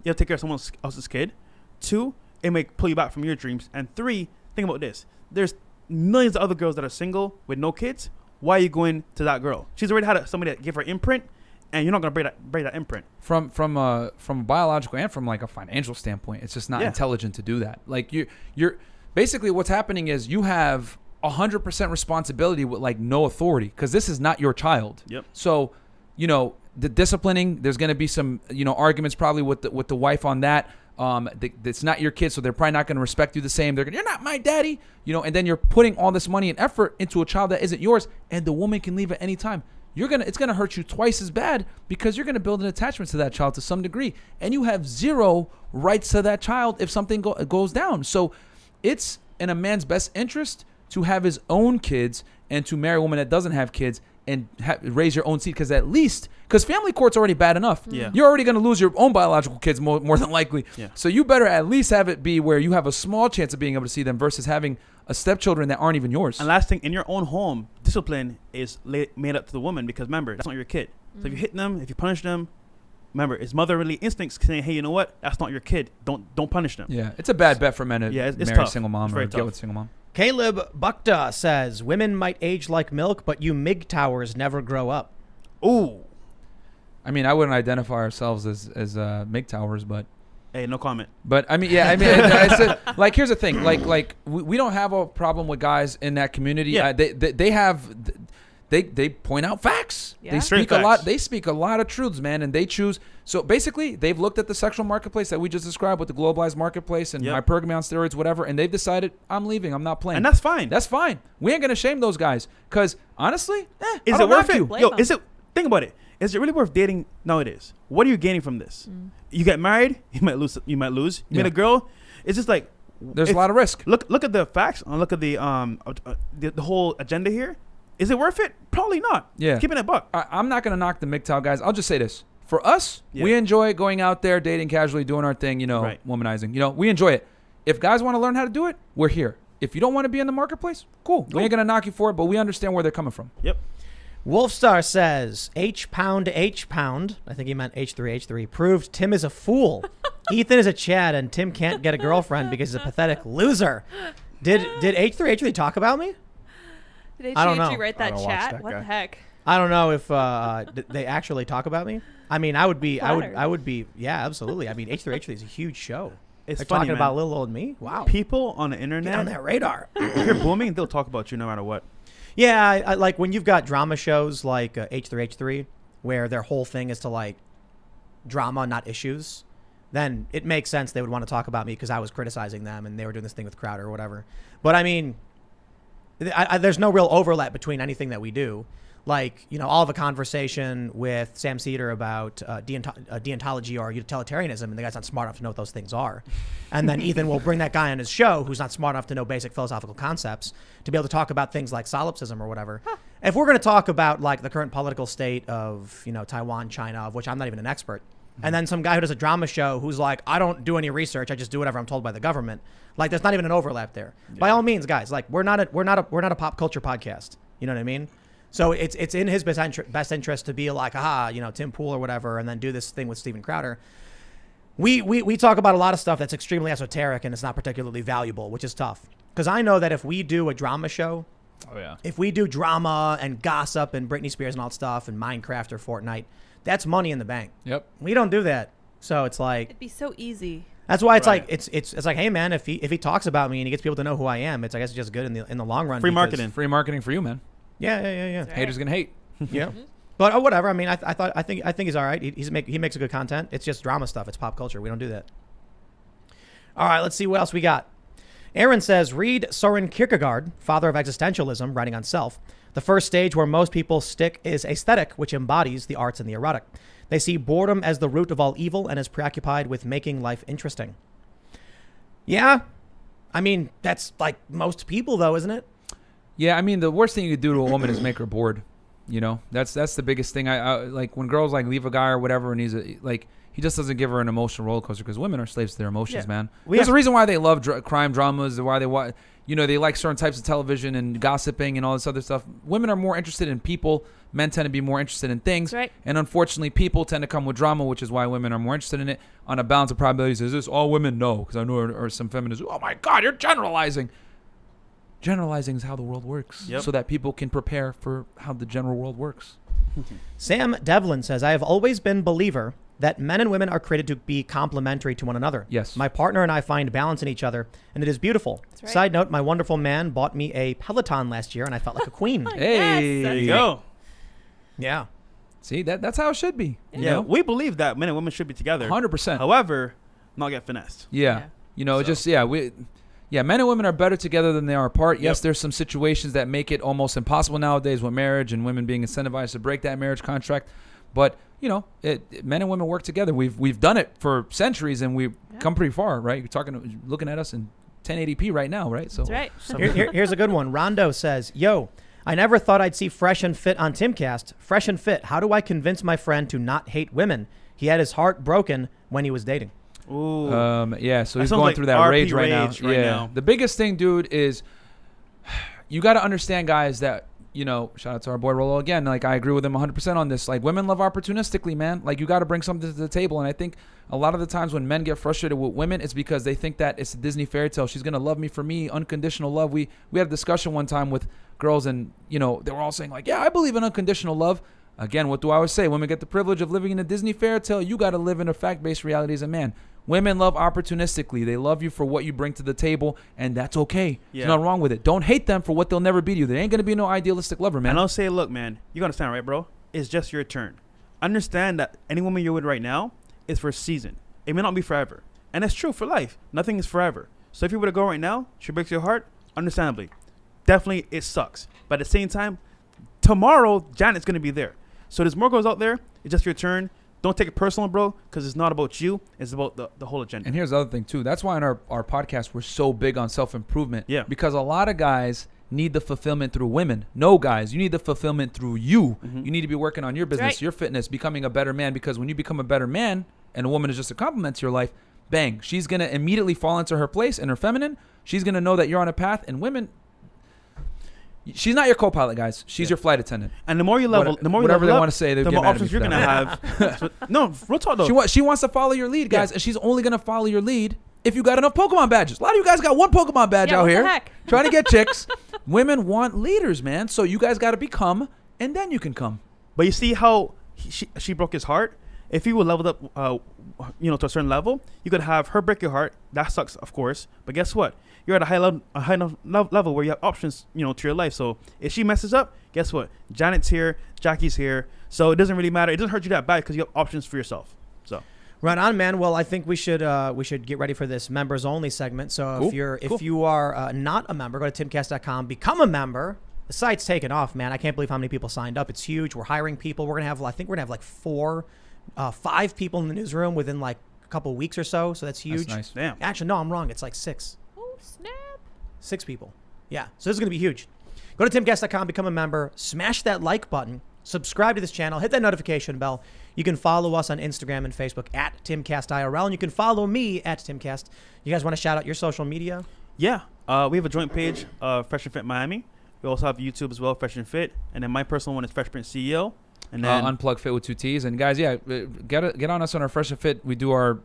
you have to take care of someone else's kid. 2, it may pull you back from your dreams. And 3, think about this: there's millions of other girls that are single with no kids. Why are you going to that girl? She's already had somebody that gave her imprint, and you're not gonna break that imprint. From a biological and from a financial standpoint, it's just not intelligent to do that. You're basically what's happening is you have 100% responsibility with no authority because this is not your child. Yep. So the disciplining, there's gonna be some arguments probably with the wife on that. It's not your kid, so they're probably not going to respect you the same. They're going, you're not my daddy, and then you're putting all this money and effort into a child that isn't yours, and the woman can leave at any time. It's gonna hurt you twice as bad because you're gonna build an attachment to that child to some degree, and you have zero rights to that child if something goes down. So it's in a man's best interest to have his own kids and to marry a woman that doesn't have kids and raise your own seed, because family court's already bad enough. Yeah. You're already going to lose your own biological kids more than likely. Yeah. So you better at least have it be where you have a small chance of being able to see them versus having a stepchildren that aren't even yours. And last thing, in your own home, discipline is made up to the woman, because remember, that's not your kid. So if you hit them, if you punish them, remember, it's motherly instincts saying, hey, you know what? That's not your kid. Don't punish them. Yeah, it's a bad bet for men to it's marry tough. a single mom It's or very get tough. with a single mom. Caleb Bukta says, women might age like milk, but you MGTOWers never grow up. Ooh. I mean, I wouldn't identify ourselves as MGTOWers, but Hey, no comment. Like, here's the thing. Like we don't have a problem with guys in that community. Yeah. They point out facts. Yeah. They Straight speak a lot. facts. They speak a lot of truths, man, and they choose. So basically, they've looked at the sexual marketplace that we just described with the globalized marketplace and Yep. hypergamy on steroids, whatever, and they've decided, I'm leaving. I'm not playing. And that's fine. That's fine. We ain't gonna shame those guys, because honestly, I Is it don't worth have it? to. Blame Yo, them. is it? Think about it. Is it really worth dating nowadays? What are you gaining from this? You get married, you might lose. You Yeah. meet a girl. It's just like There's a lot of risk. Look at the facts and look at the whole agenda here. Is it worth it? Probably not. Yeah. Keeping it a buck. I'm not gonna knock the MGTOW guys. I'll just say this: for us, Yeah. we enjoy going out there, dating casually, doing our thing. Right. Womanizing. We enjoy it. If guys want to learn how to do it, we're here. If you don't want to be in the marketplace, cool. We ain't gonna knock you for it, but we understand where they're coming from. Yep. Wolfstar says, H-Pound, I think he meant H3, proved Tim is a fool. Ethan is a Chad, and Tim can't get a girlfriend because he's a pathetic loser. Did H3 talk about me? Did I don't actually know. write I that don't watch chat? that What guy. the heck? I don't know if did they actually talk about me. I mean, I would be, yeah, absolutely. I mean, H3 is a huge show. It's They're funny, talking man. about little old me. Wow. People on the Get internet, on that radar. if you're booming, they'll talk about you no matter what. Yeah, I like when you've got drama shows like H3, where their whole thing is to like drama, not issues, then it makes sense they would want to talk about me because I was criticizing them and they were doing this thing with Crowder or whatever. But I mean, there's no real overlap between anything that we do. Like, I'll have a conversation with Sam Cedar about deontology or utilitarianism, and the guy's not smart enough to know what those things are. And then Ethan will bring that guy on his show who's not smart enough to know basic philosophical concepts to be able to talk about things like solipsism or whatever. If we're going to talk about like the current political state of, Taiwan, China, of which I'm not even an expert, and then some guy who does a drama show who's like, I don't do any research, I just do whatever I'm told by the government. Like, there's not even an overlap there. Yeah. By all means, guys, like we're not a pop culture podcast. You know what I mean? So it's in his best interest to be like, Tim Pool or whatever, and then do this thing with Steven Crowder. We talk about a lot of stuff that's extremely esoteric and it's not particularly valuable, which is tough. Because I know that if we do a drama show, if we do drama and gossip and Britney Spears and all that stuff and Minecraft or Fortnite, that's money in the bank. Yep. We don't do that. So it's like, It'd be so easy. that's why it's Right. like it's like, hey man, if he talks about me and he gets people to know who I am, it's I guess it's just good in the long run. Free because- marketing. Free marketing for you, man. Yeah. Right. Haters gonna hate. Yeah. But whatever. I mean, I think he's all right. He makes a good content. It's just drama stuff. It's pop culture. We don't do that. All right, let's see what else we got. Aaron says, read Soren Kierkegaard, father of existentialism, writing on self. The first stage where most people stick is aesthetic, which embodies the arts and the erotic. They see boredom as the root of all evil and is preoccupied with making life interesting. Yeah. I mean, that's like most people, though, isn't it? Yeah, I mean, the worst thing you could do to a woman is make her bored. That's the biggest thing. I like when girls like leave a guy or whatever, and he just doesn't give her an emotional roller coaster because women are slaves to their emotions, Yeah. man. We There's have- a reason why they love crime dramas, why they they like certain types of television and gossiping and all this other stuff. Women are more interested in people. Men tend to be more interested in things. That's right. And unfortunately, people tend to come with drama, which is why women are more interested in it. On a balance of probabilities, is this all women? No, because I know there are some feminists. Oh my God, you're generalizing. Generalizing is how the world works, Yep. so that people can prepare for how the general world works. Sam Devlin says, I have always been believer that men and women are created to be complementary to one another. Yes. My partner and I find balance in each other, and it is beautiful. That's right. Side note, my wonderful man bought me a Peloton last year, and I felt like a queen. Hey, There you go. Yeah. See, that's how it should be. Yeah, we believe that men and women should be together. 100%. However, not get finessed. Yeah. Men and women are better together than they are apart. Yes, there's some situations that make it almost impossible nowadays with marriage and women being incentivized to break that marriage contract. But, men and women work together. We've done it for centuries, and we've come pretty far, right? Looking at us in 1080p right now, right? So That's right. Here's a good one. Rondo says, yo, I never thought I'd see Fresh and Fit on Timcast. Fresh and Fit, how do I convince my friend to not hate women? He had his heart broken when he was dating. Ooh. So he's going through that RP rage right now. now. The biggest thing, dude, is you got to understand, guys, that, shout out to our boy Rolo again. Like, I agree with him 100% on this. Like, women love opportunistically, man. Like, you got to bring something to the table. And I think a lot of the times when men get frustrated with women, it's because they think that it's a Disney fairy tale. She's going to love me for me, unconditional love. We had a discussion one time with girls, and, they were all saying, like, yeah, I believe in unconditional love. Again, what do I always say? Women get the privilege of living in a Disney fairy tale. You got to live in a fact-based reality as a man. Women love opportunistically. They love you for what you bring to the table, and that's okay. Yeah. There's nothing wrong with it. Don't hate them for what they'll never be to you. There ain't going to be no idealistic lover, man. And I'll say, look, man, you got to understand, right, bro? It's just your turn. Understand that any woman you're with right now is for a season. It may not be forever. And that's true for life. Nothing is forever. So if you were to go right now, she breaks your heart, understandably. Definitely, it sucks. But at the same time, tomorrow, Janet's going to be there. So there's more girls out there. It's just your turn. Don't take it personal, bro, because it's not about you. It's about the whole agenda. And here's the other thing, too. That's why in our podcast, we're so big on self-improvement. Yeah. Because a lot of guys need the fulfillment through women. No, guys, you need the fulfillment through you. Mm-hmm. You need to be working on your business, your fitness, becoming a better man. Because when you become a better man and a woman is just a compliment to your life, bang, she's going to immediately fall into her place and her feminine. She's going to know that you're on a path. And women... She's not your co-pilot, guys. She's your flight attendant. And the more you level, whatever they want to say, the more options you're gonna have. So, no, real talk though. She wants to follow your lead, guys, and she's only gonna follow your lead if you got enough Pokemon badges. A lot of you guys got one Pokemon badge out here, trying to get chicks. Women want leaders, man. So you guys got to become, and then you can come. But you see how she broke his heart. If he would level up, to a certain level, you could have her break your heart. That sucks, of course. But guess what? You're at a high level where you have options, to your life. So if she messes up, guess what? Janet's here, Jackie's here. So it doesn't really matter. It doesn't hurt you that bad because you have options for yourself. So right on, man. Well, I think we should get ready for this members only segment. So Cool. if you are not a member, go to timcast.com, become a member. The site's taken off, man. I can't believe how many people signed up. It's huge. We're hiring people. I think we're gonna have like 5 people in the newsroom within like a couple of weeks or so. So that's huge. That's nice. damn. Actually, no, I'm wrong. It's like 6. Oh, snap. 6 people. Yeah. So this is going to be huge. Go to timcast.com, become a member, smash that like button, subscribe to this channel, hit that notification bell. You can follow us on Instagram and Facebook at Timcast IRL, and you can follow me at Timcast. You guys want to shout out your social media? Yeah. We have a joint page, Fresh and Fit Miami. We also have YouTube as well, Fresh and Fit. And then my personal one is Fresh Print CEO. And then Unplug Fit with 2 T's. And guys, get on us on our Fresh and Fit. We do our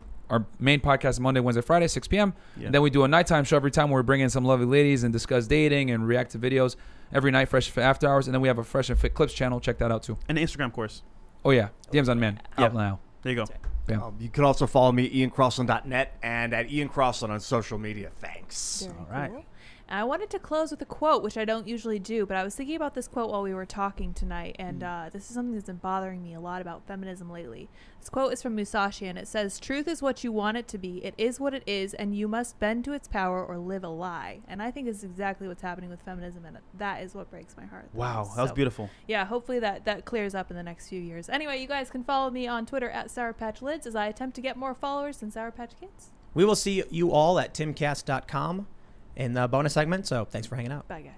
main podcast Monday, Wednesday, Friday, 6 p.m. Yeah. And then we do a nighttime show every time where we bring in some lovely ladies and discuss dating and react to videos every night, Fresh and Fit After Hours. And then we have a Fresh and Fit Clips channel. Check that out too. And the Instagram course. Oh, yeah. DMs on Man. Yeah. Out now. There you go. You can also follow me, IanCrossland.net, and at Ian Crossland on social media. Thanks. Very All right. cool. I wanted to close with a quote, which I don't usually do, but I was thinking about this quote while we were talking tonight, and this is something that's been bothering me a lot about feminism lately. This quote is from Musashi, and it says, "Truth is what you want it to be. It is what it is, and you must bend to its power or live a lie." And I think this is exactly what's happening with feminism, and that is what breaks my heart. Wow, that was beautiful. Yeah, hopefully that clears up in the next few years. Anyway, you guys can follow me on Twitter at Sour Patch Lids as I attempt to get more followers than Sour Patch Kids. We will see you all at timcast.com in the bonus segment. So thanks for hanging out. Bye, guys.